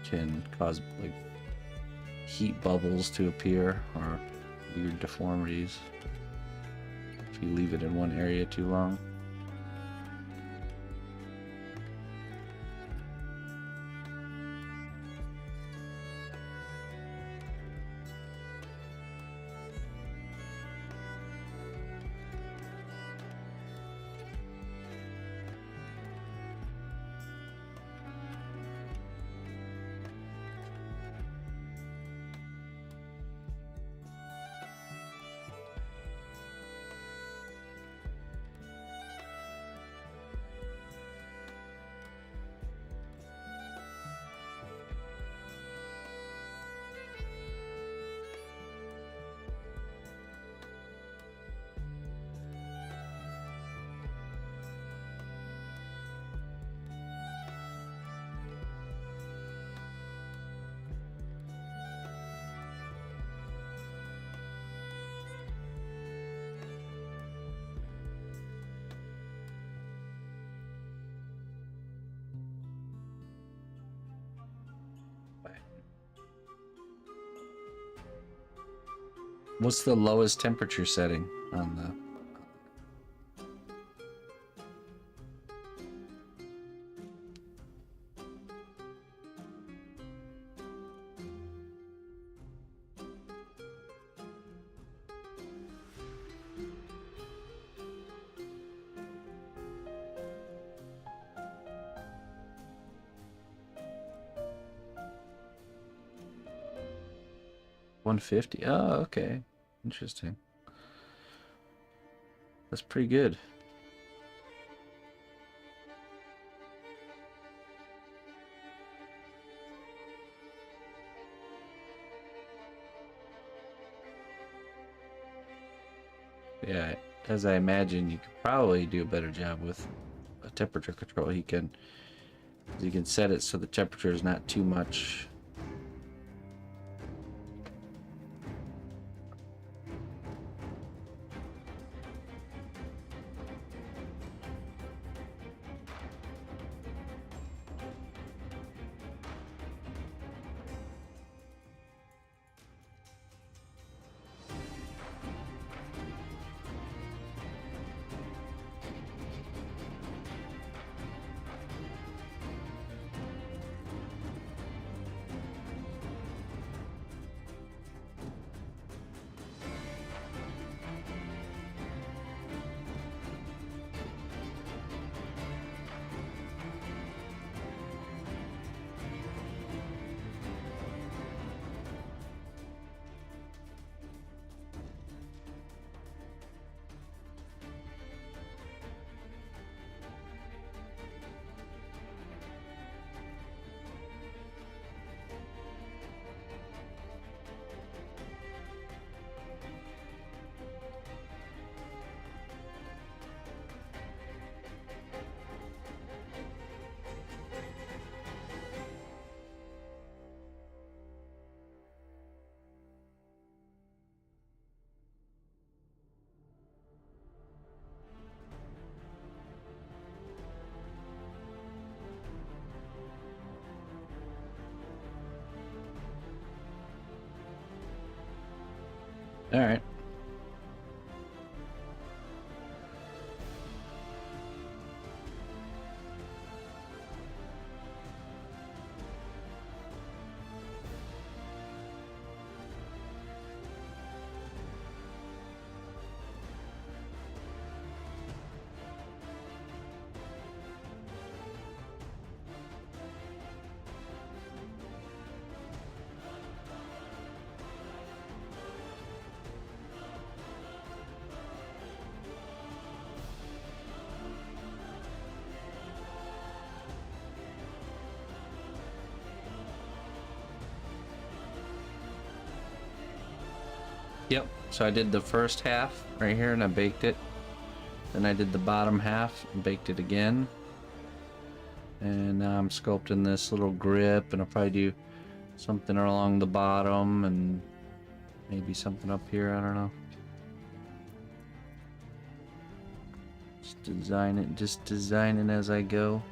can cause like heat bubbles to appear or weird deformities if you leave it in one area too long. What's the lowest temperature setting on the... 150? Oh, okay. Interesting. That's pretty good. Yeah, as I imagine, you could probably do a better job with a temperature control. He can set it so the temperature is not too much. All right. Yep, so I did the first half right here and I baked it. Then I did the bottom half and baked it again. And now I'm sculpting this little grip, and I'll probably do something along the bottom and maybe something up here, I don't know. Just design it as I go.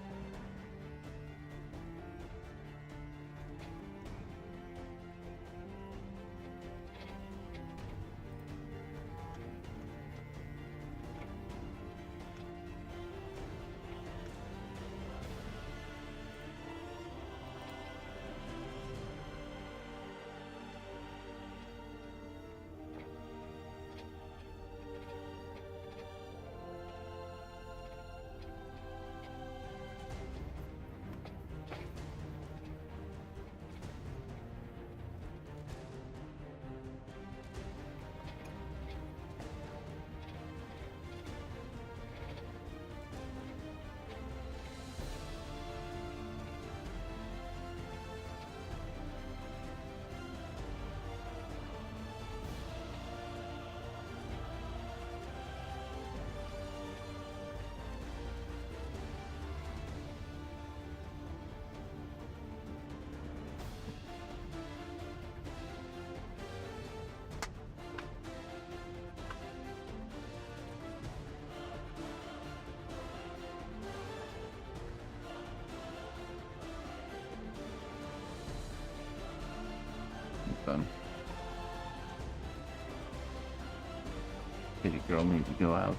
Done. Kitty girl needs to go out.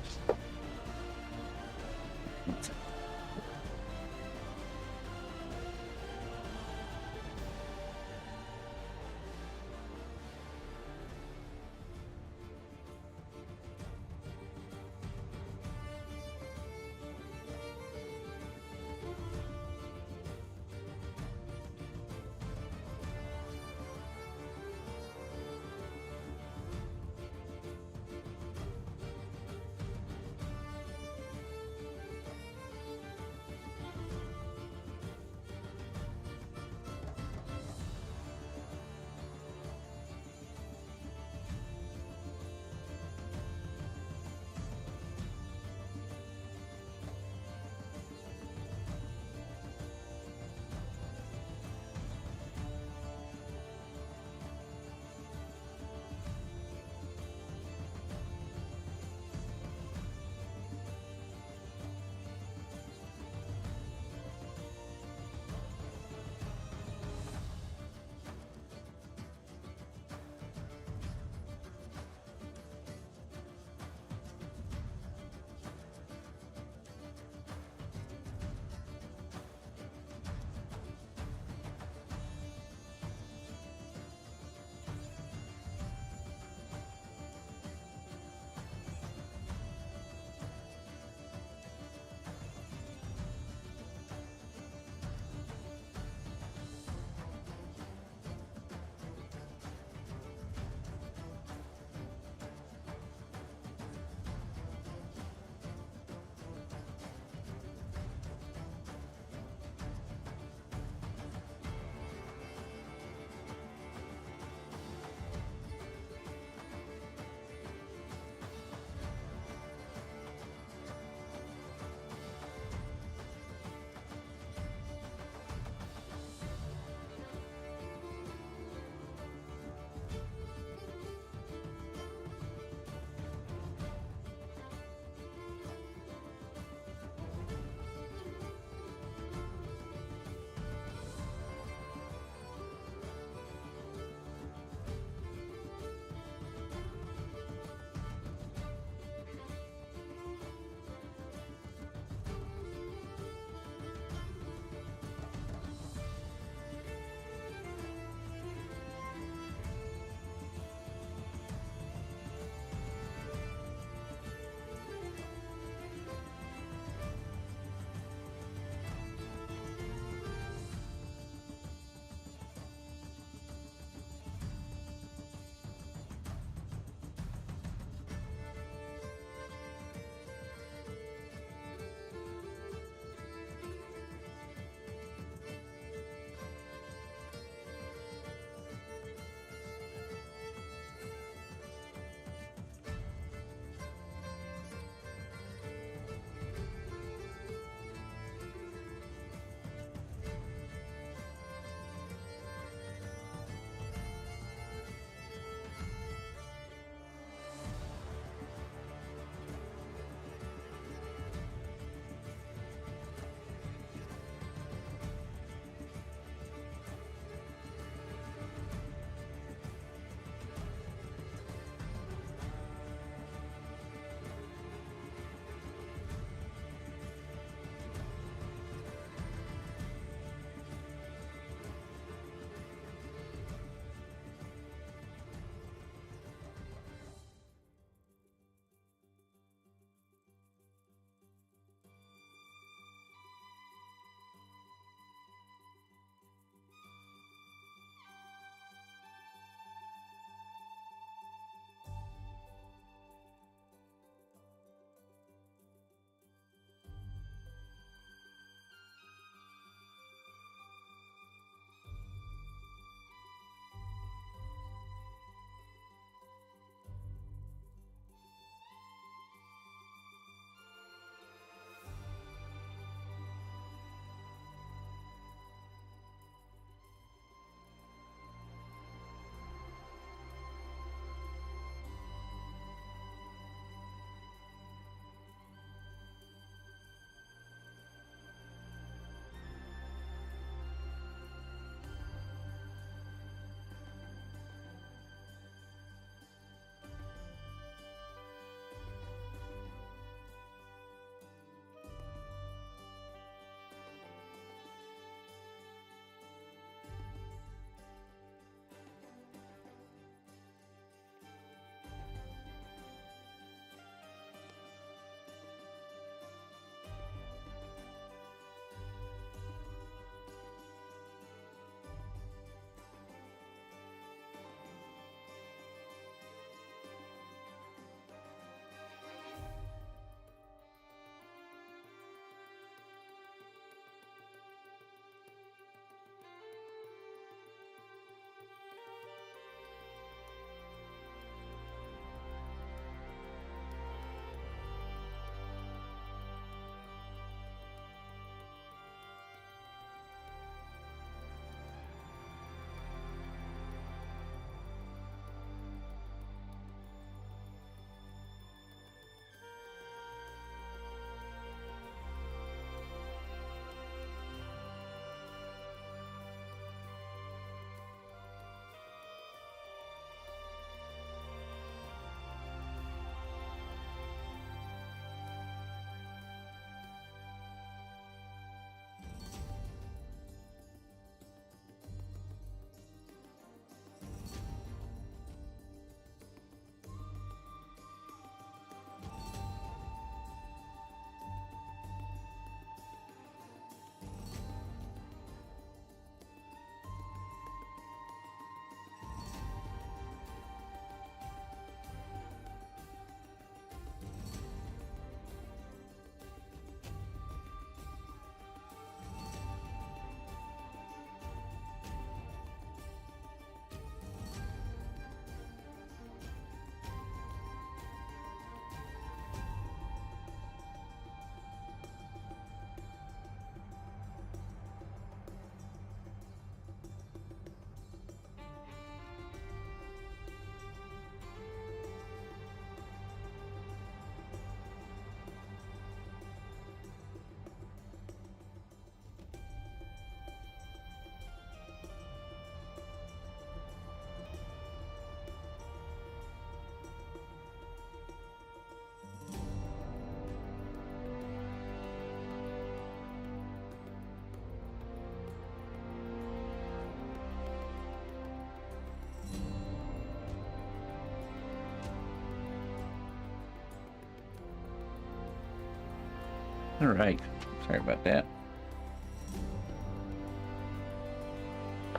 Alright. Sorry about that.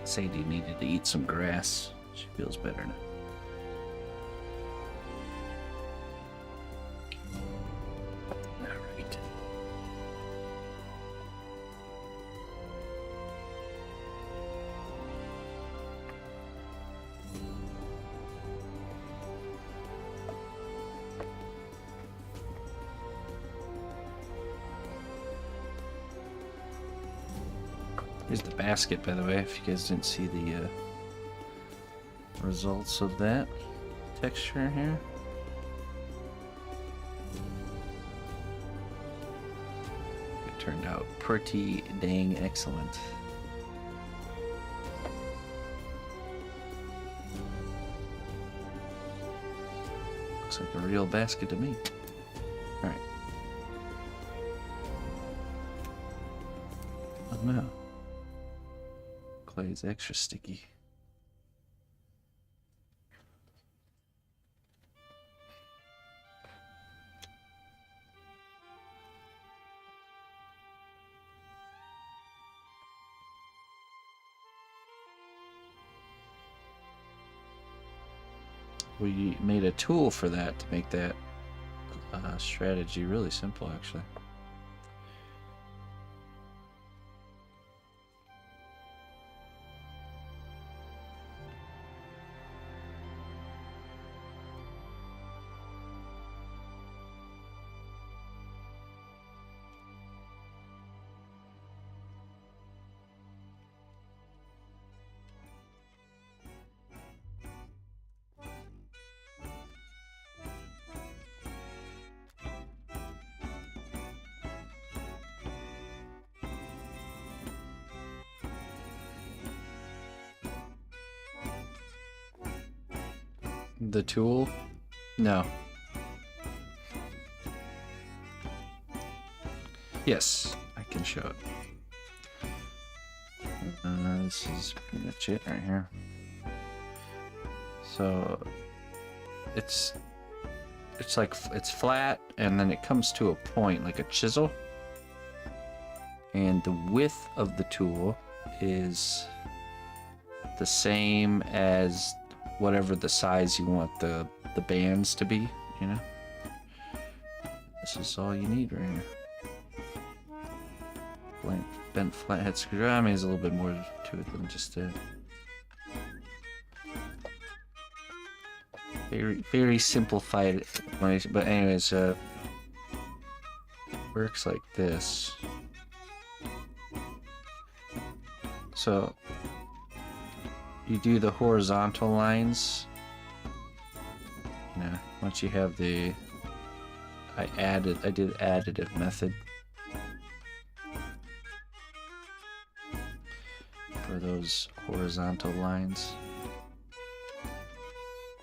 Sadie needed to eat some grass. She feels better now. Alright. Here's the basket, by the way, if you guys didn't see the results of that texture here. It turned out pretty dang excellent. Looks like a real basket to me. Alright. Oh no. Clay is extra sticky. We made a tool for that to make that strategy really simple, actually. The tool? No. Yes, I can show it. This is pretty much it right here. So it's like it's flat, and then it comes to a point like a chisel, and the width of the tool is the same as whatever the size you want the bands to be, you know. This is all you need right here. Bent flathead screwdriver. I mean, there's a little bit more to it than just that. Very simplified explanation, but anyways, works like this. So you do the horizontal lines. Once you have the, I did additive method for those horizontal lines,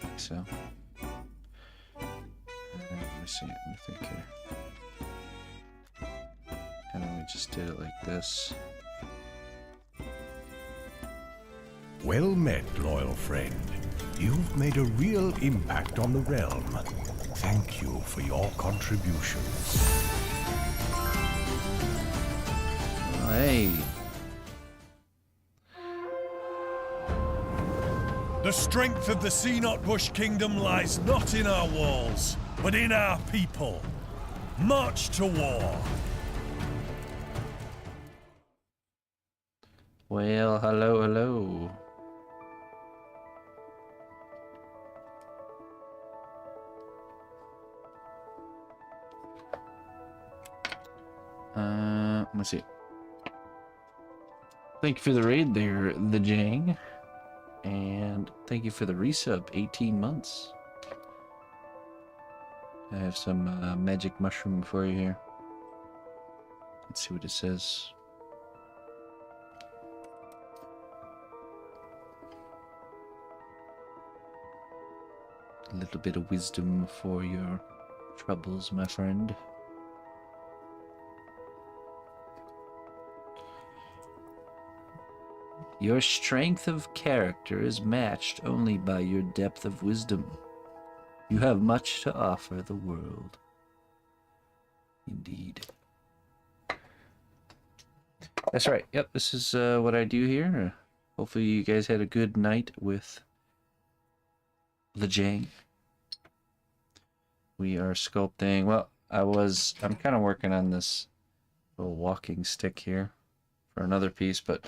like so. Let me see. Let me think here. And then we just did it like this. Well met, loyal friend. You've made a real impact on the realm. Thank you for your contributions. Hey. The strength of the cnotbusch kingdom lies not in our walls, but in our people. March to war. Well, hello, hello. Let's see. Thank you for the raid there, the Jang. And thank you for the resub, 18 months. I have some magic mushroom for you here. Let's see what it says. A little bit of wisdom for your troubles, my friend. Your strength of character is matched only by your depth of wisdom. You have much to offer the world. Indeed. That's right. Yep, this is what I do here. Hopefully you guys had a good night with the Jang. We are sculpting. Well, I'm kind of working on this little walking stick here for another piece, but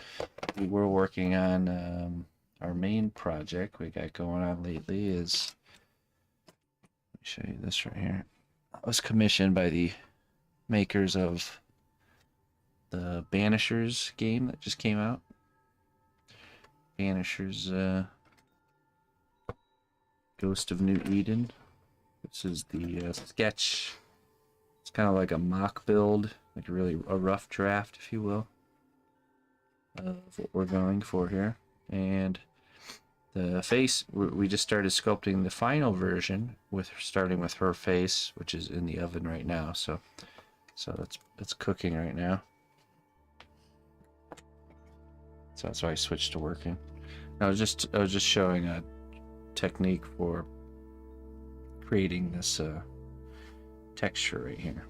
we were working on our main project we got going on lately is, let me show you this right here. I was commissioned by the makers of the Banishers game that just came out. Banishers Ghost of New Eden. This is the sketch. It's kind of like a mock build, like a rough draft, if you will, of what we're going for here. And the face, we just started sculpting the final version starting with her face, which is in the oven right now. So it's cooking right now. So that's why I switched to working. I was just showing a technique for creating this texture right here.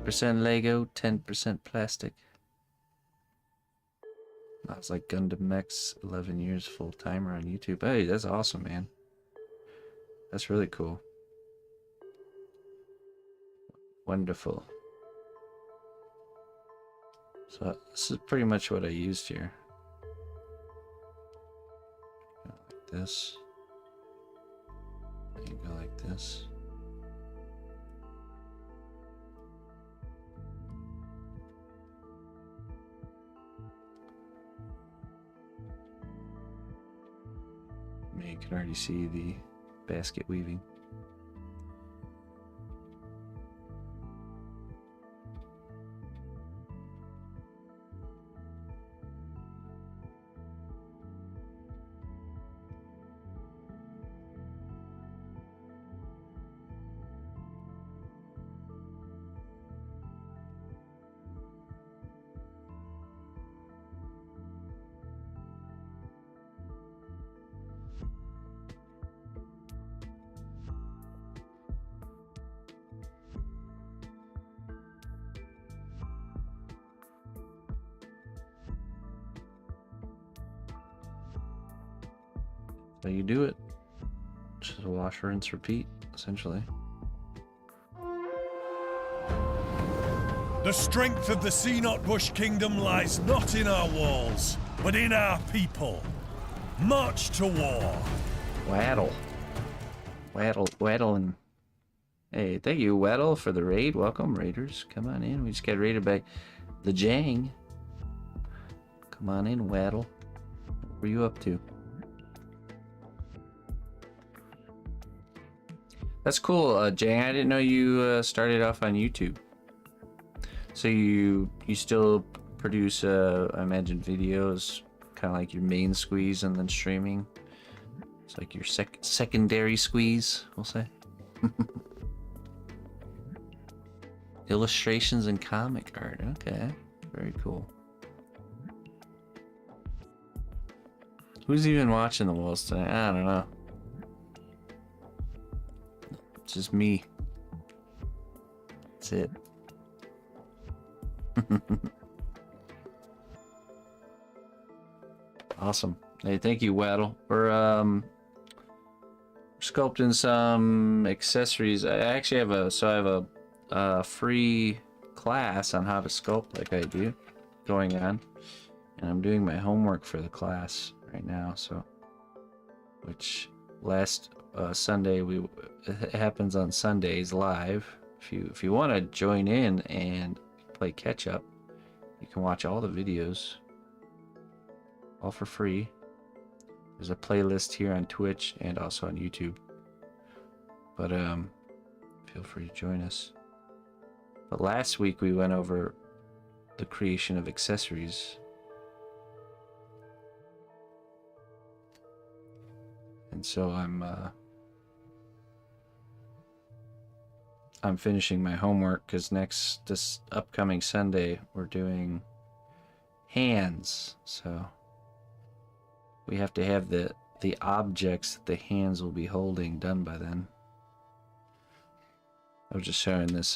%, Lego, 10% plastic. I was like Gundam Mech's 11 years full timer on YouTube. Hey, that's awesome, man. That's really cool. Wonderful. So this is pretty much what I used here. Go like this. Then you go like this. You can already see the basket weaving. So you do it. Just wash, rinse, repeat, essentially. The strength of the cnotbusch kingdom lies not in our walls, but in our people. March to war. Waddle. Waddling. Hey, thank you, Waddle, for the raid. Welcome, raiders. Come on in. We just got raided by the Jang. Come on in, Waddle. What were you up to? That's cool, Jang. I didn't know you started off on YouTube. So you still produce, I imagine, videos, kind of like your main squeeze and then streaming. It's like your secondary squeeze, we'll say. Illustrations and comic art. Okay, very cool. Who's even watching the walls tonight? I don't know. It's just me. That's it. Awesome. Hey, thank you, Waddle. We're sculpting some accessories. I actually have a free class on how to sculpt like I do going on, and I'm doing my homework for the class right now. So, which last Sunday it happens on Sundays live. If you want to join in and play catch up, you can watch all the videos, all for free. There's a playlist here on Twitch and also on YouTube. But feel free to join us. But last week we went over the creation of accessories. And so I'm finishing my homework because this upcoming Sunday we're doing hands. So we have to have the objects that the hands will be holding done by then. I was just showing this.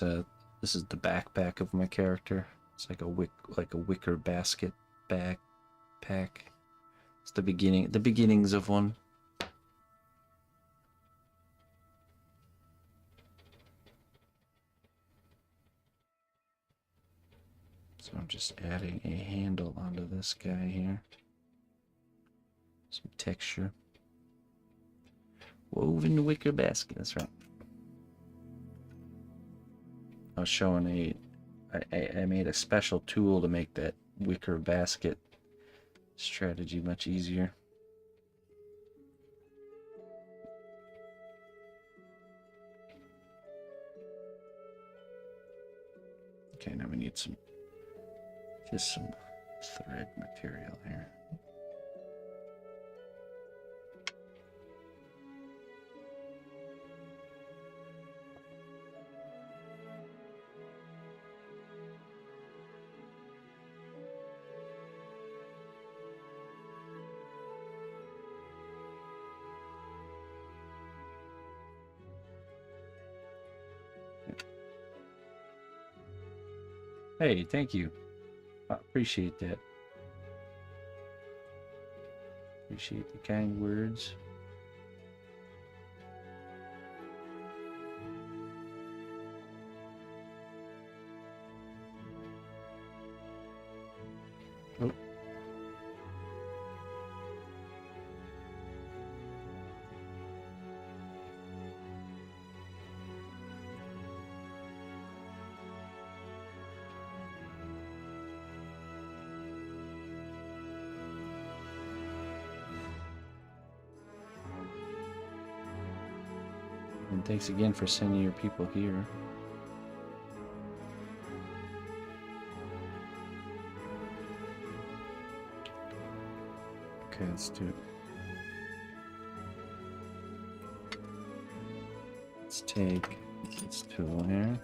This is the backpack of my character. It's like a wicker basket backpack. It's the beginnings of one. So I'm just adding a handle onto this guy here. Some texture. Woven wicker basket, that's right. I was showing I made a special tool to make that wicker basket strategy much easier. Okay, now we need just some thread material here. Hey, thank you. I appreciate that. Appreciate the kind words. Oh. And thanks again for sending your people here. Okay, let's do it. Let's take this tool here.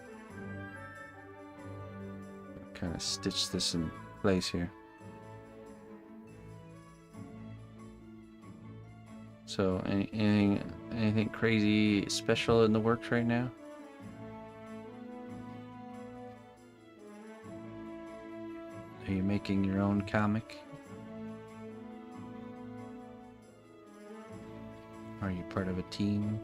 Kind of stitch this in place here. So, anything crazy special in the works right now? Are you making your own comic? Are you part of a team?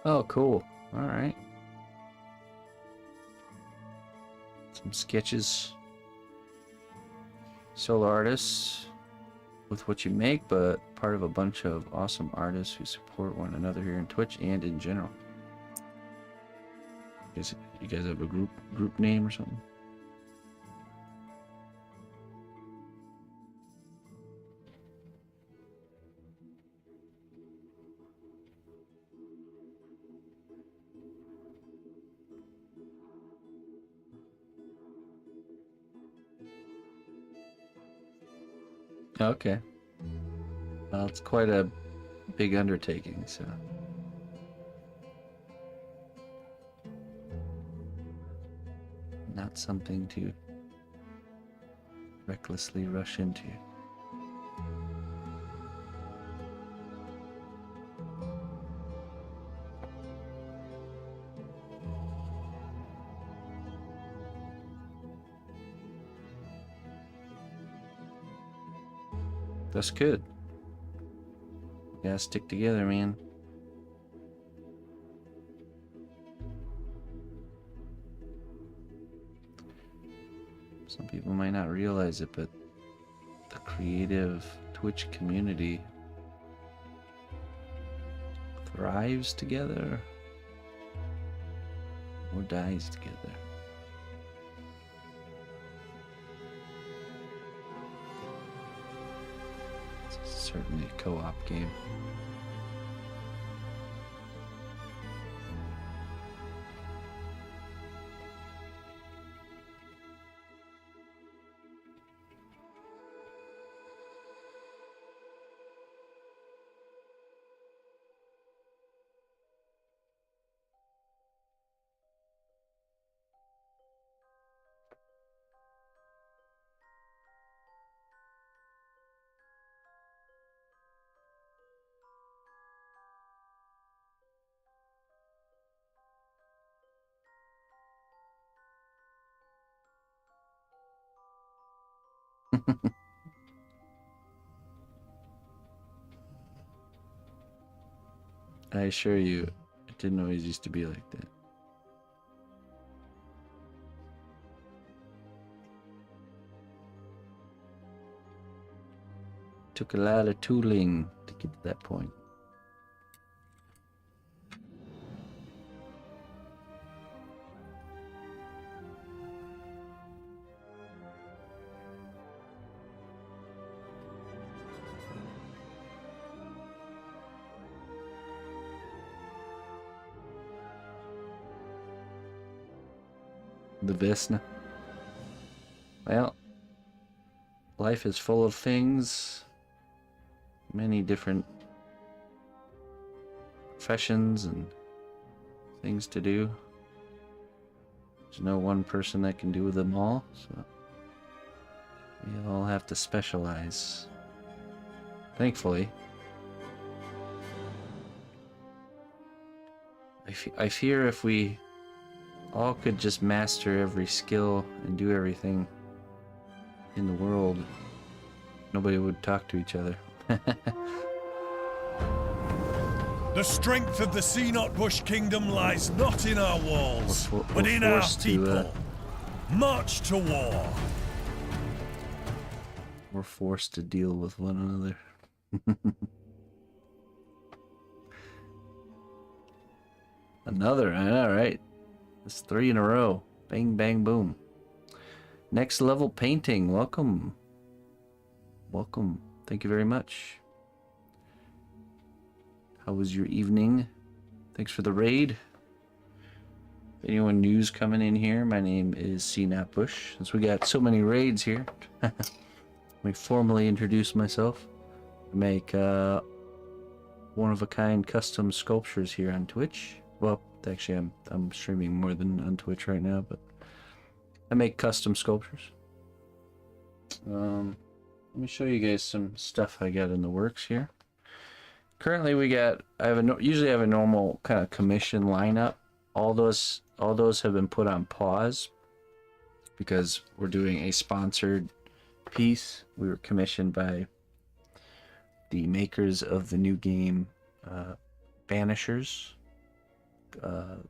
Oh, cool. All right. Some sketches. Solo artists with what you make, but part of a bunch of awesome artists who support one another here in Twitch and in general. You guys have a group name or something? Okay. Well, it's quite a big undertaking, so. not something to recklessly rush into. That's good. We gotta stick together, man. Some people might not realize it, but the creative Twitch community thrives together or dies together. It's certainly a co-op game. I assure you, it didn't always used to be like that. Took a lot of tooling to get to that point. The Vesna. Well, life is full of things, many different professions and things to do. There's no one person that can do them all, so we all have to specialize. Thankfully. I fear if we all could just master every skill and do everything in the world, nobody would talk to each other. The strength of the cnotbusch kingdom lies not in our walls, but in our people. March to war. We're forced to deal with one another. Another, all right. It's 3 in a row. Bang, bang, boom. Next level painting. Welcome. Welcome. Thank you very much. How was your evening? Thanks for the raid. If anyone new's coming in here, my name is cnotbusch. Since we got so many raids here, let me formally introduce myself. I make one-of-a-kind custom sculptures here on Twitch. Well, actually, I'm streaming more than on Twitch right now, but I make custom sculptures. Let me show you guys some stuff I got in the works here. Currently, usually have a normal kind of commission lineup. All those have been put on pause because we're doing a sponsored piece. We were commissioned by the makers of the new game, Banishers.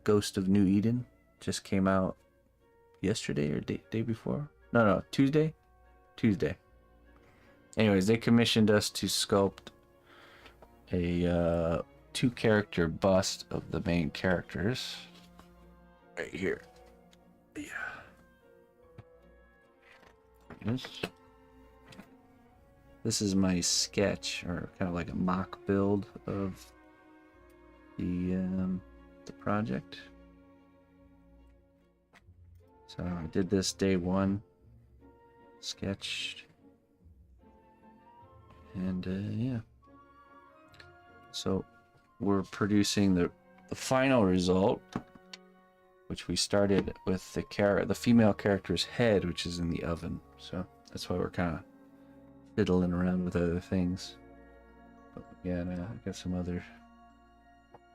Ghost of New Eden just came out yesterday or day before. No, Tuesday. Anyways, they commissioned us to sculpt a 2-character bust of the main characters right here. Yeah. This is my sketch, or kind of like a mock build of the project. So I did this day 1, sketched, and yeah. So we're producing the final result which we started with the female character's head, which is in the oven. So that's why we're kind of fiddling around with other things. But yeah, I got some other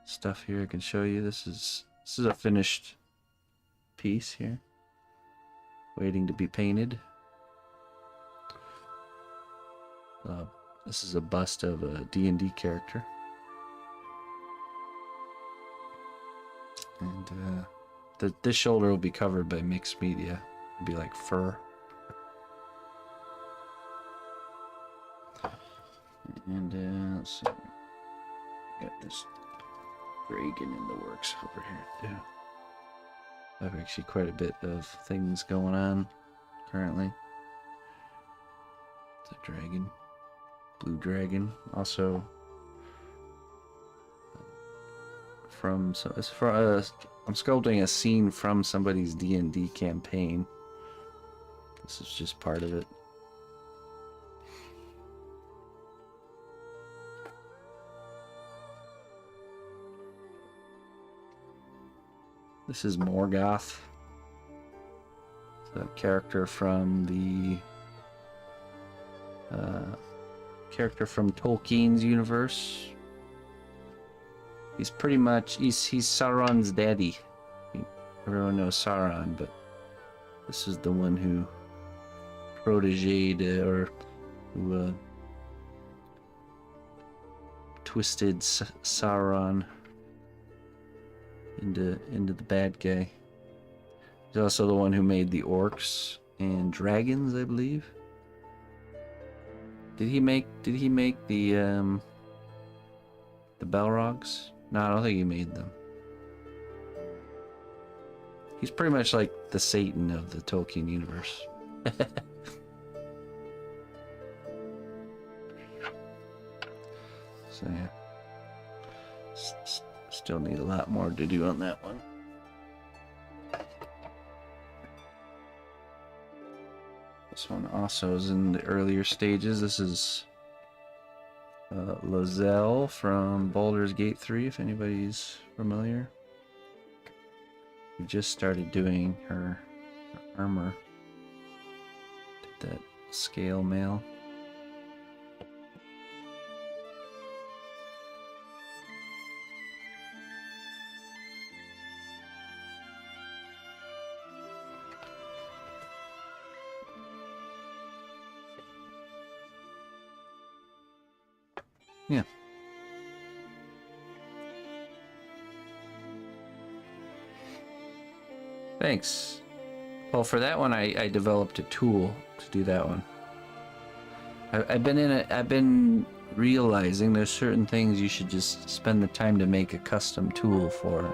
stuff here I can show you. This is a finished piece here, waiting to be painted. This is a bust of a D&D character. And this shoulder will be covered by mixed media. It'll be like fur. And let's see. Got this dragon in the works over here too. I have actually quite a bit of things going on currently. The dragon, blue dragon, also I'm sculpting a scene from somebody's D&D campaign. This is just part of it. This is Morgoth. It's a character from Tolkien's universe. He's pretty much he's Sauron's daddy. Everyone knows Sauron, but this is the one who protéged or who twisted Sauron into the bad guy. He's also the one who made the orcs and dragons, I believe. Did he make the Balrogs? No, I don't think he made them. He's pretty much like the Satan of the Tolkien universe. So yeah. Still need a lot more to do on that one. This one also is in the earlier stages. This is Lozelle from Baldur's Gate 3, if anybody's familiar. We just started doing her armor. Did that scale mail. Yeah. Thanks. Well, for that one, I developed a tool to do that one. I've been realizing there's certain things you should just spend the time to make a custom tool for.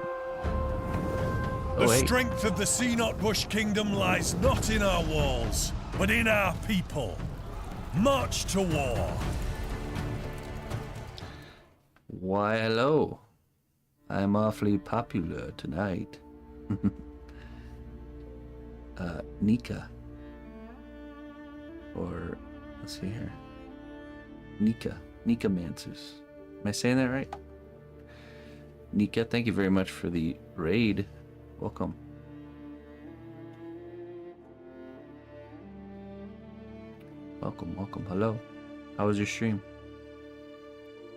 The strength of the cnotbusch kingdom lies not in our walls, but in our people. March to war. Why, hello. I'm awfully popular tonight. Nika. Or, let's see here. Nika Mancers. Am I saying that right? Nika, thank you very much for the raid. Welcome. Welcome. Hello. How was your stream?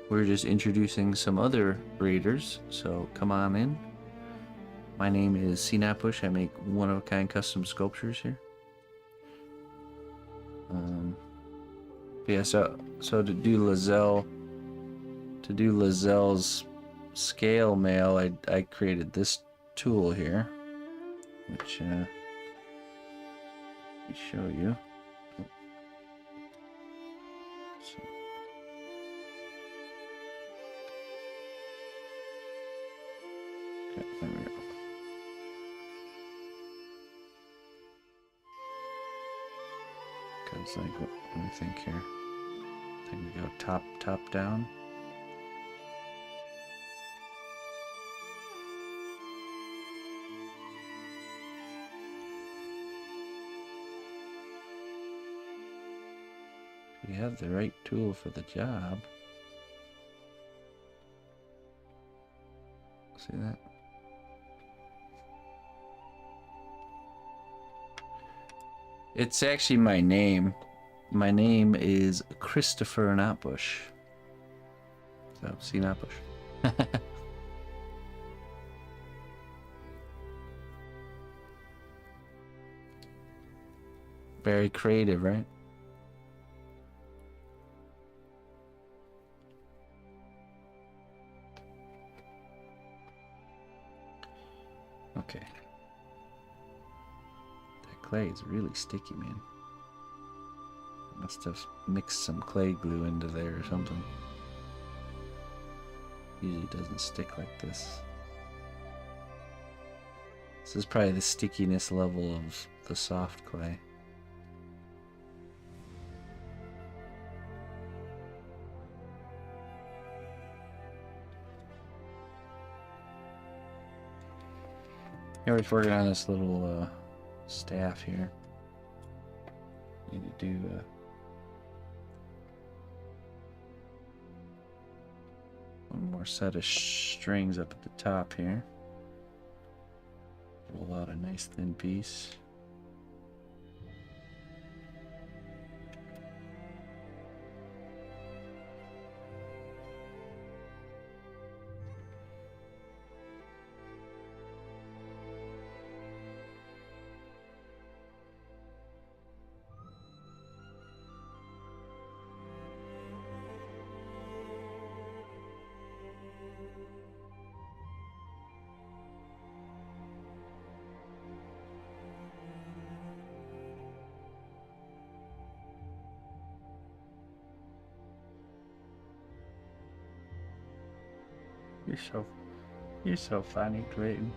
We're just introducing some other raiders, so come on in. My name is cnotbusch. I make one-of-a-kind custom sculptures here. Yeah, so to do Lazelle's scale mail, I created this tool here, which let me show you. Okay, there we go. Cause like, what do we think here? I think we go top down. If you have the right tool for the job. See that? It's actually my name. My name is Christopher Notbusch. So, cnotbusch. Very creative, right? Okay. That clay is really sticky, man. Must have mixed some clay glue into there or something. Usually doesn't stick like this. This is probably the stickiness level of the soft clay. Here we're working on this little staff here. Need to do one more set of strings up at the top here. Roll out a nice thin piece. You're so funny, Clayton.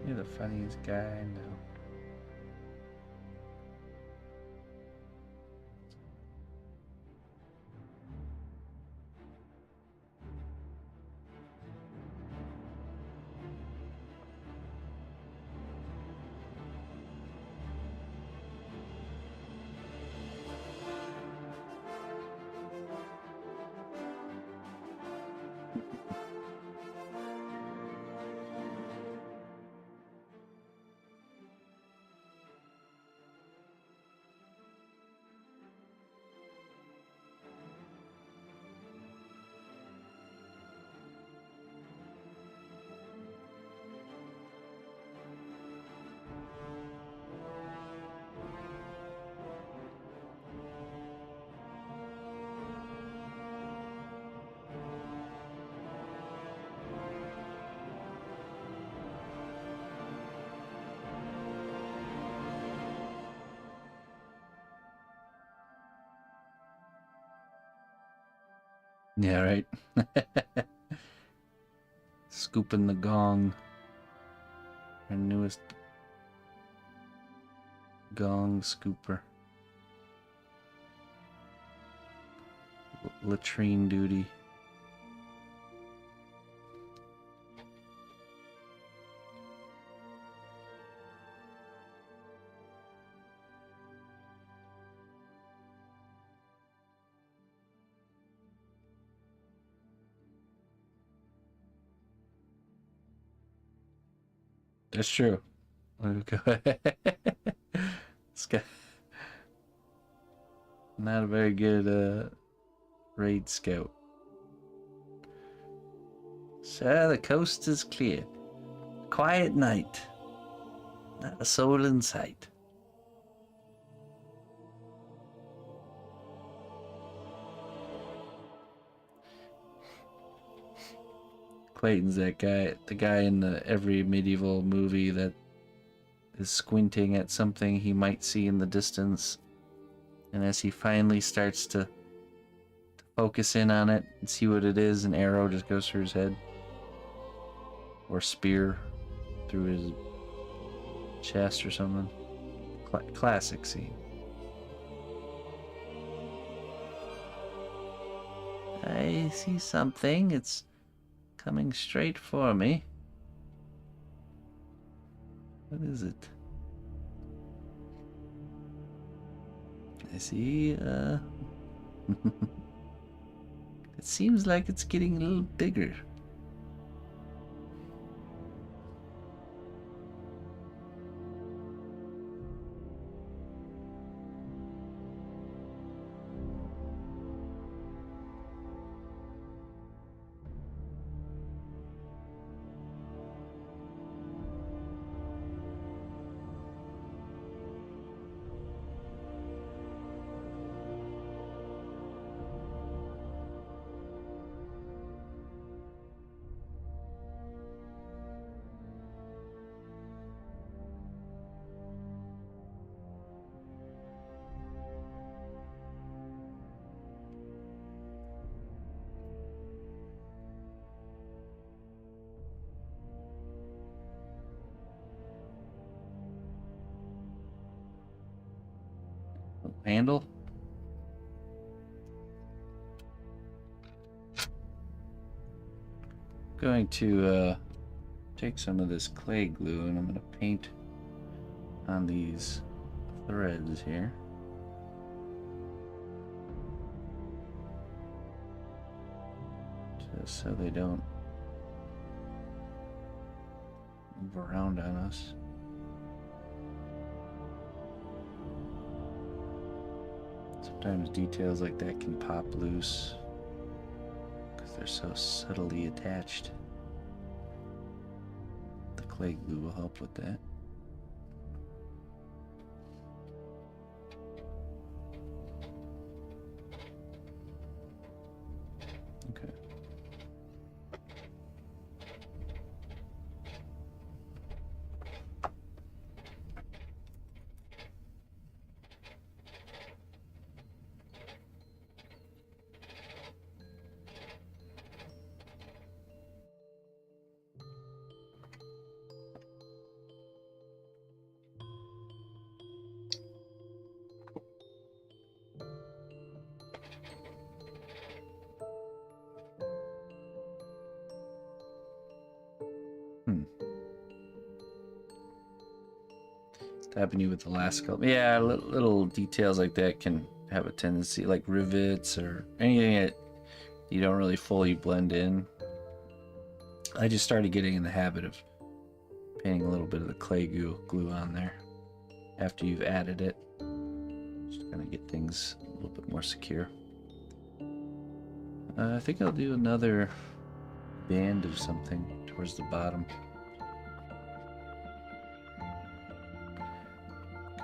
You're the funniest guy I know. Yeah, right. Scooping the gong. Our newest gong scooper. Latrine duty. That's true. This guy, not a very good raid scout. Sir, the coast is clear. Quiet night. Not a soul in sight. Clayton's that guy, the guy in every medieval movie that is squinting at something he might see in the distance. And as he finally starts to focus in on it and see what it is, an arrow just goes through his head. Or spear through his chest or something. Classic scene. I see something. It's coming straight for me. What is it? I see, it seems like it's getting a little bigger. handle. Going to take some of this clay glue and I'm going to paint on these threads here. Just so they don't move around on us. Sometimes details like that can pop loose because they're so subtly attached. The clay glue will help with that. Okay. Happened to you with the last couple. Yeah, little details like that can have a tendency, like rivets or anything that you don't really fully blend in. I just started getting in the habit of painting a little bit of the clay glue on there after you've added it. Just gonna get things a little bit more secure. I think I'll do another band of something towards the bottom.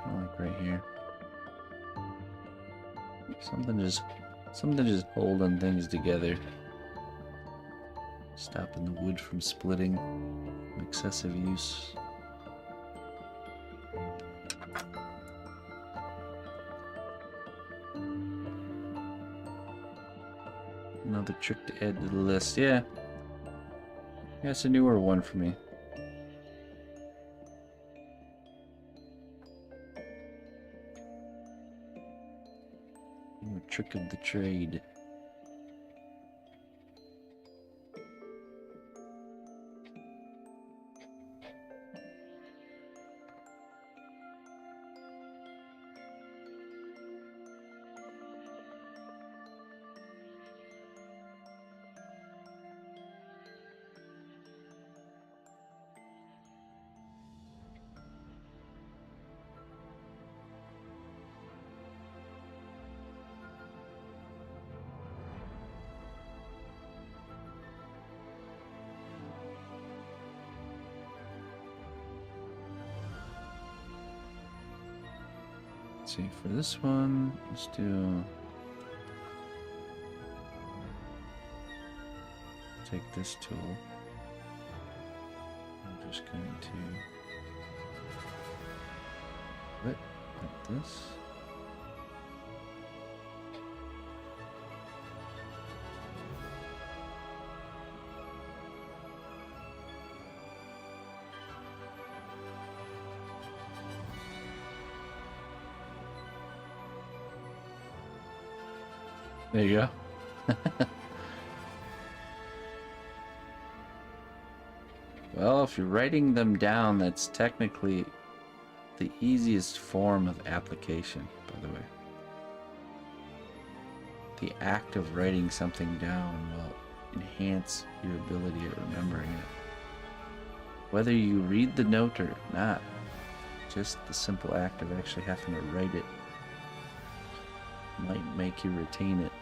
Like right here. Something just holding things together. Stopping the wood from splitting from excessive use. Another trick to add to the list. Yeah. It's a newer one for me. Trick of the trade. Let's see, for this one, let's do... Take this tool. I'm just going to put it like this. There you go. Well, if you're writing them down, that's technically the easiest form of application, by the way. The act of writing something down will enhance your ability at remembering it. Whether you read the note or not, just the simple act of actually having to write it might make you retain it.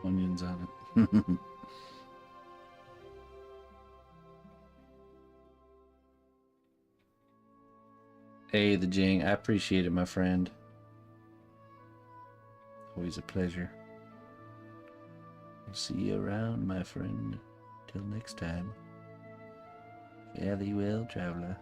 onions on it. Hey, the Jing. I appreciate it, my friend. Always a pleasure. I'll see you around, my friend. Till next time. Fare thee well, traveler.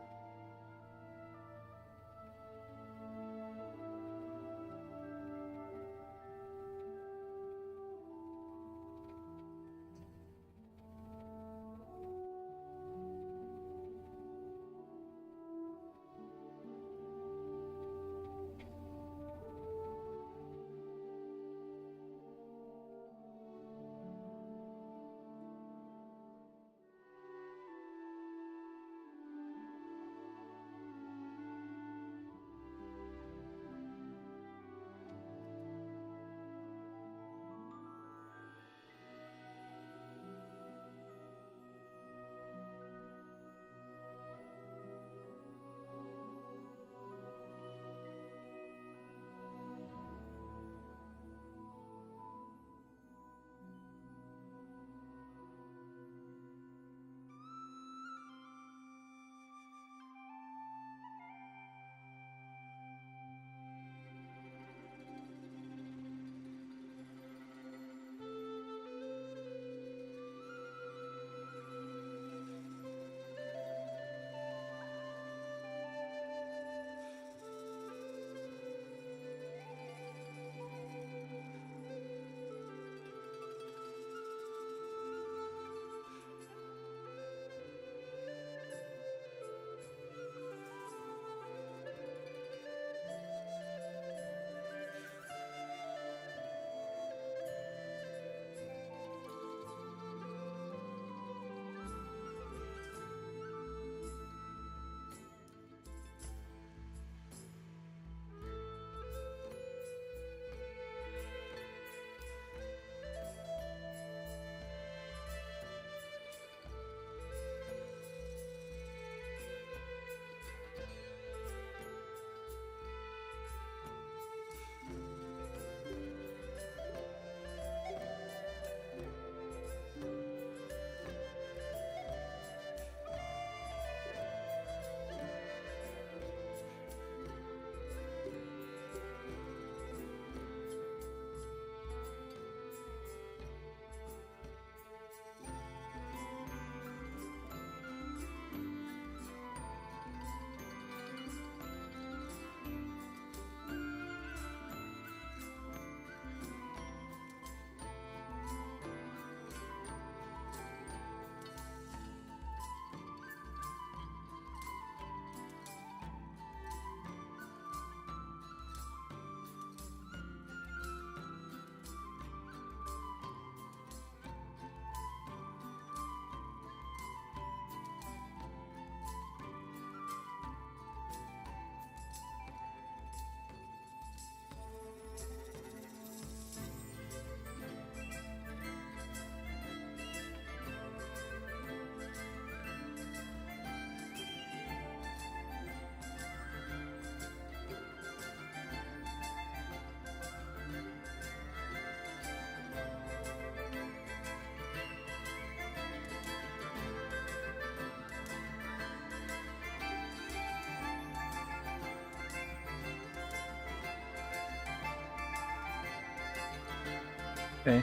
Okay.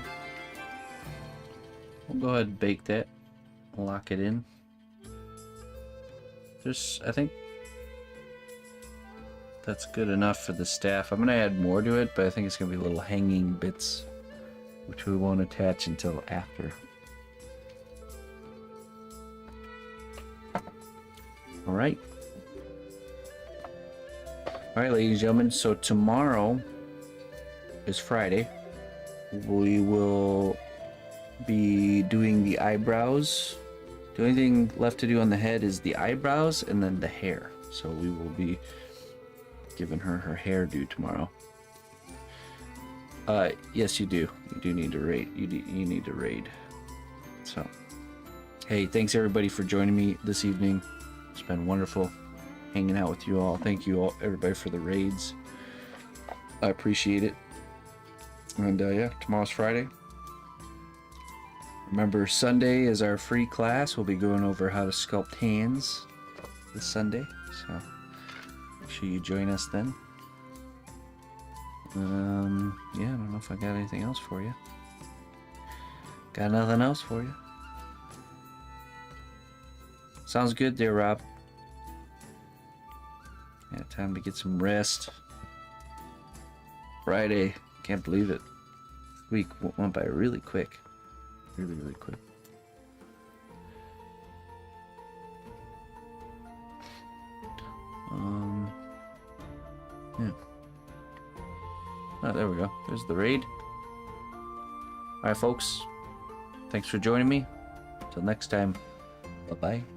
We'll go ahead and bake that. Lock it in. I think that's good enough for the staff. I'm going to add more to it, but I think it's going to be little hanging bits, which we won't attach until after. Alright. Alright, ladies and gentlemen, so tomorrow is Friday. We will be doing the eyebrows. The only thing left to do on the head is the eyebrows and then the hair. So we will be giving her her hairdo tomorrow. Yes, you do. You do need to raid. You need to raid. So, hey, thanks everybody for joining me this evening. It's been wonderful hanging out with you all. Thank you all, everybody, for the raids. I appreciate it. And yeah, tomorrow's Friday. Remember, Sunday is our free class. We'll be going over how to sculpt hands this Sunday, so make sure you join us then. Yeah, I don't know if I got anything else for you. Got nothing else for you. Sounds good there, Rob. Yeah, time to get some rest. Friday, can't believe it. Week went by really quick. Really, really quick. Yeah. Oh, there we go. There's the raid. Alright, folks. Thanks for joining me. Till next time. Bye-bye.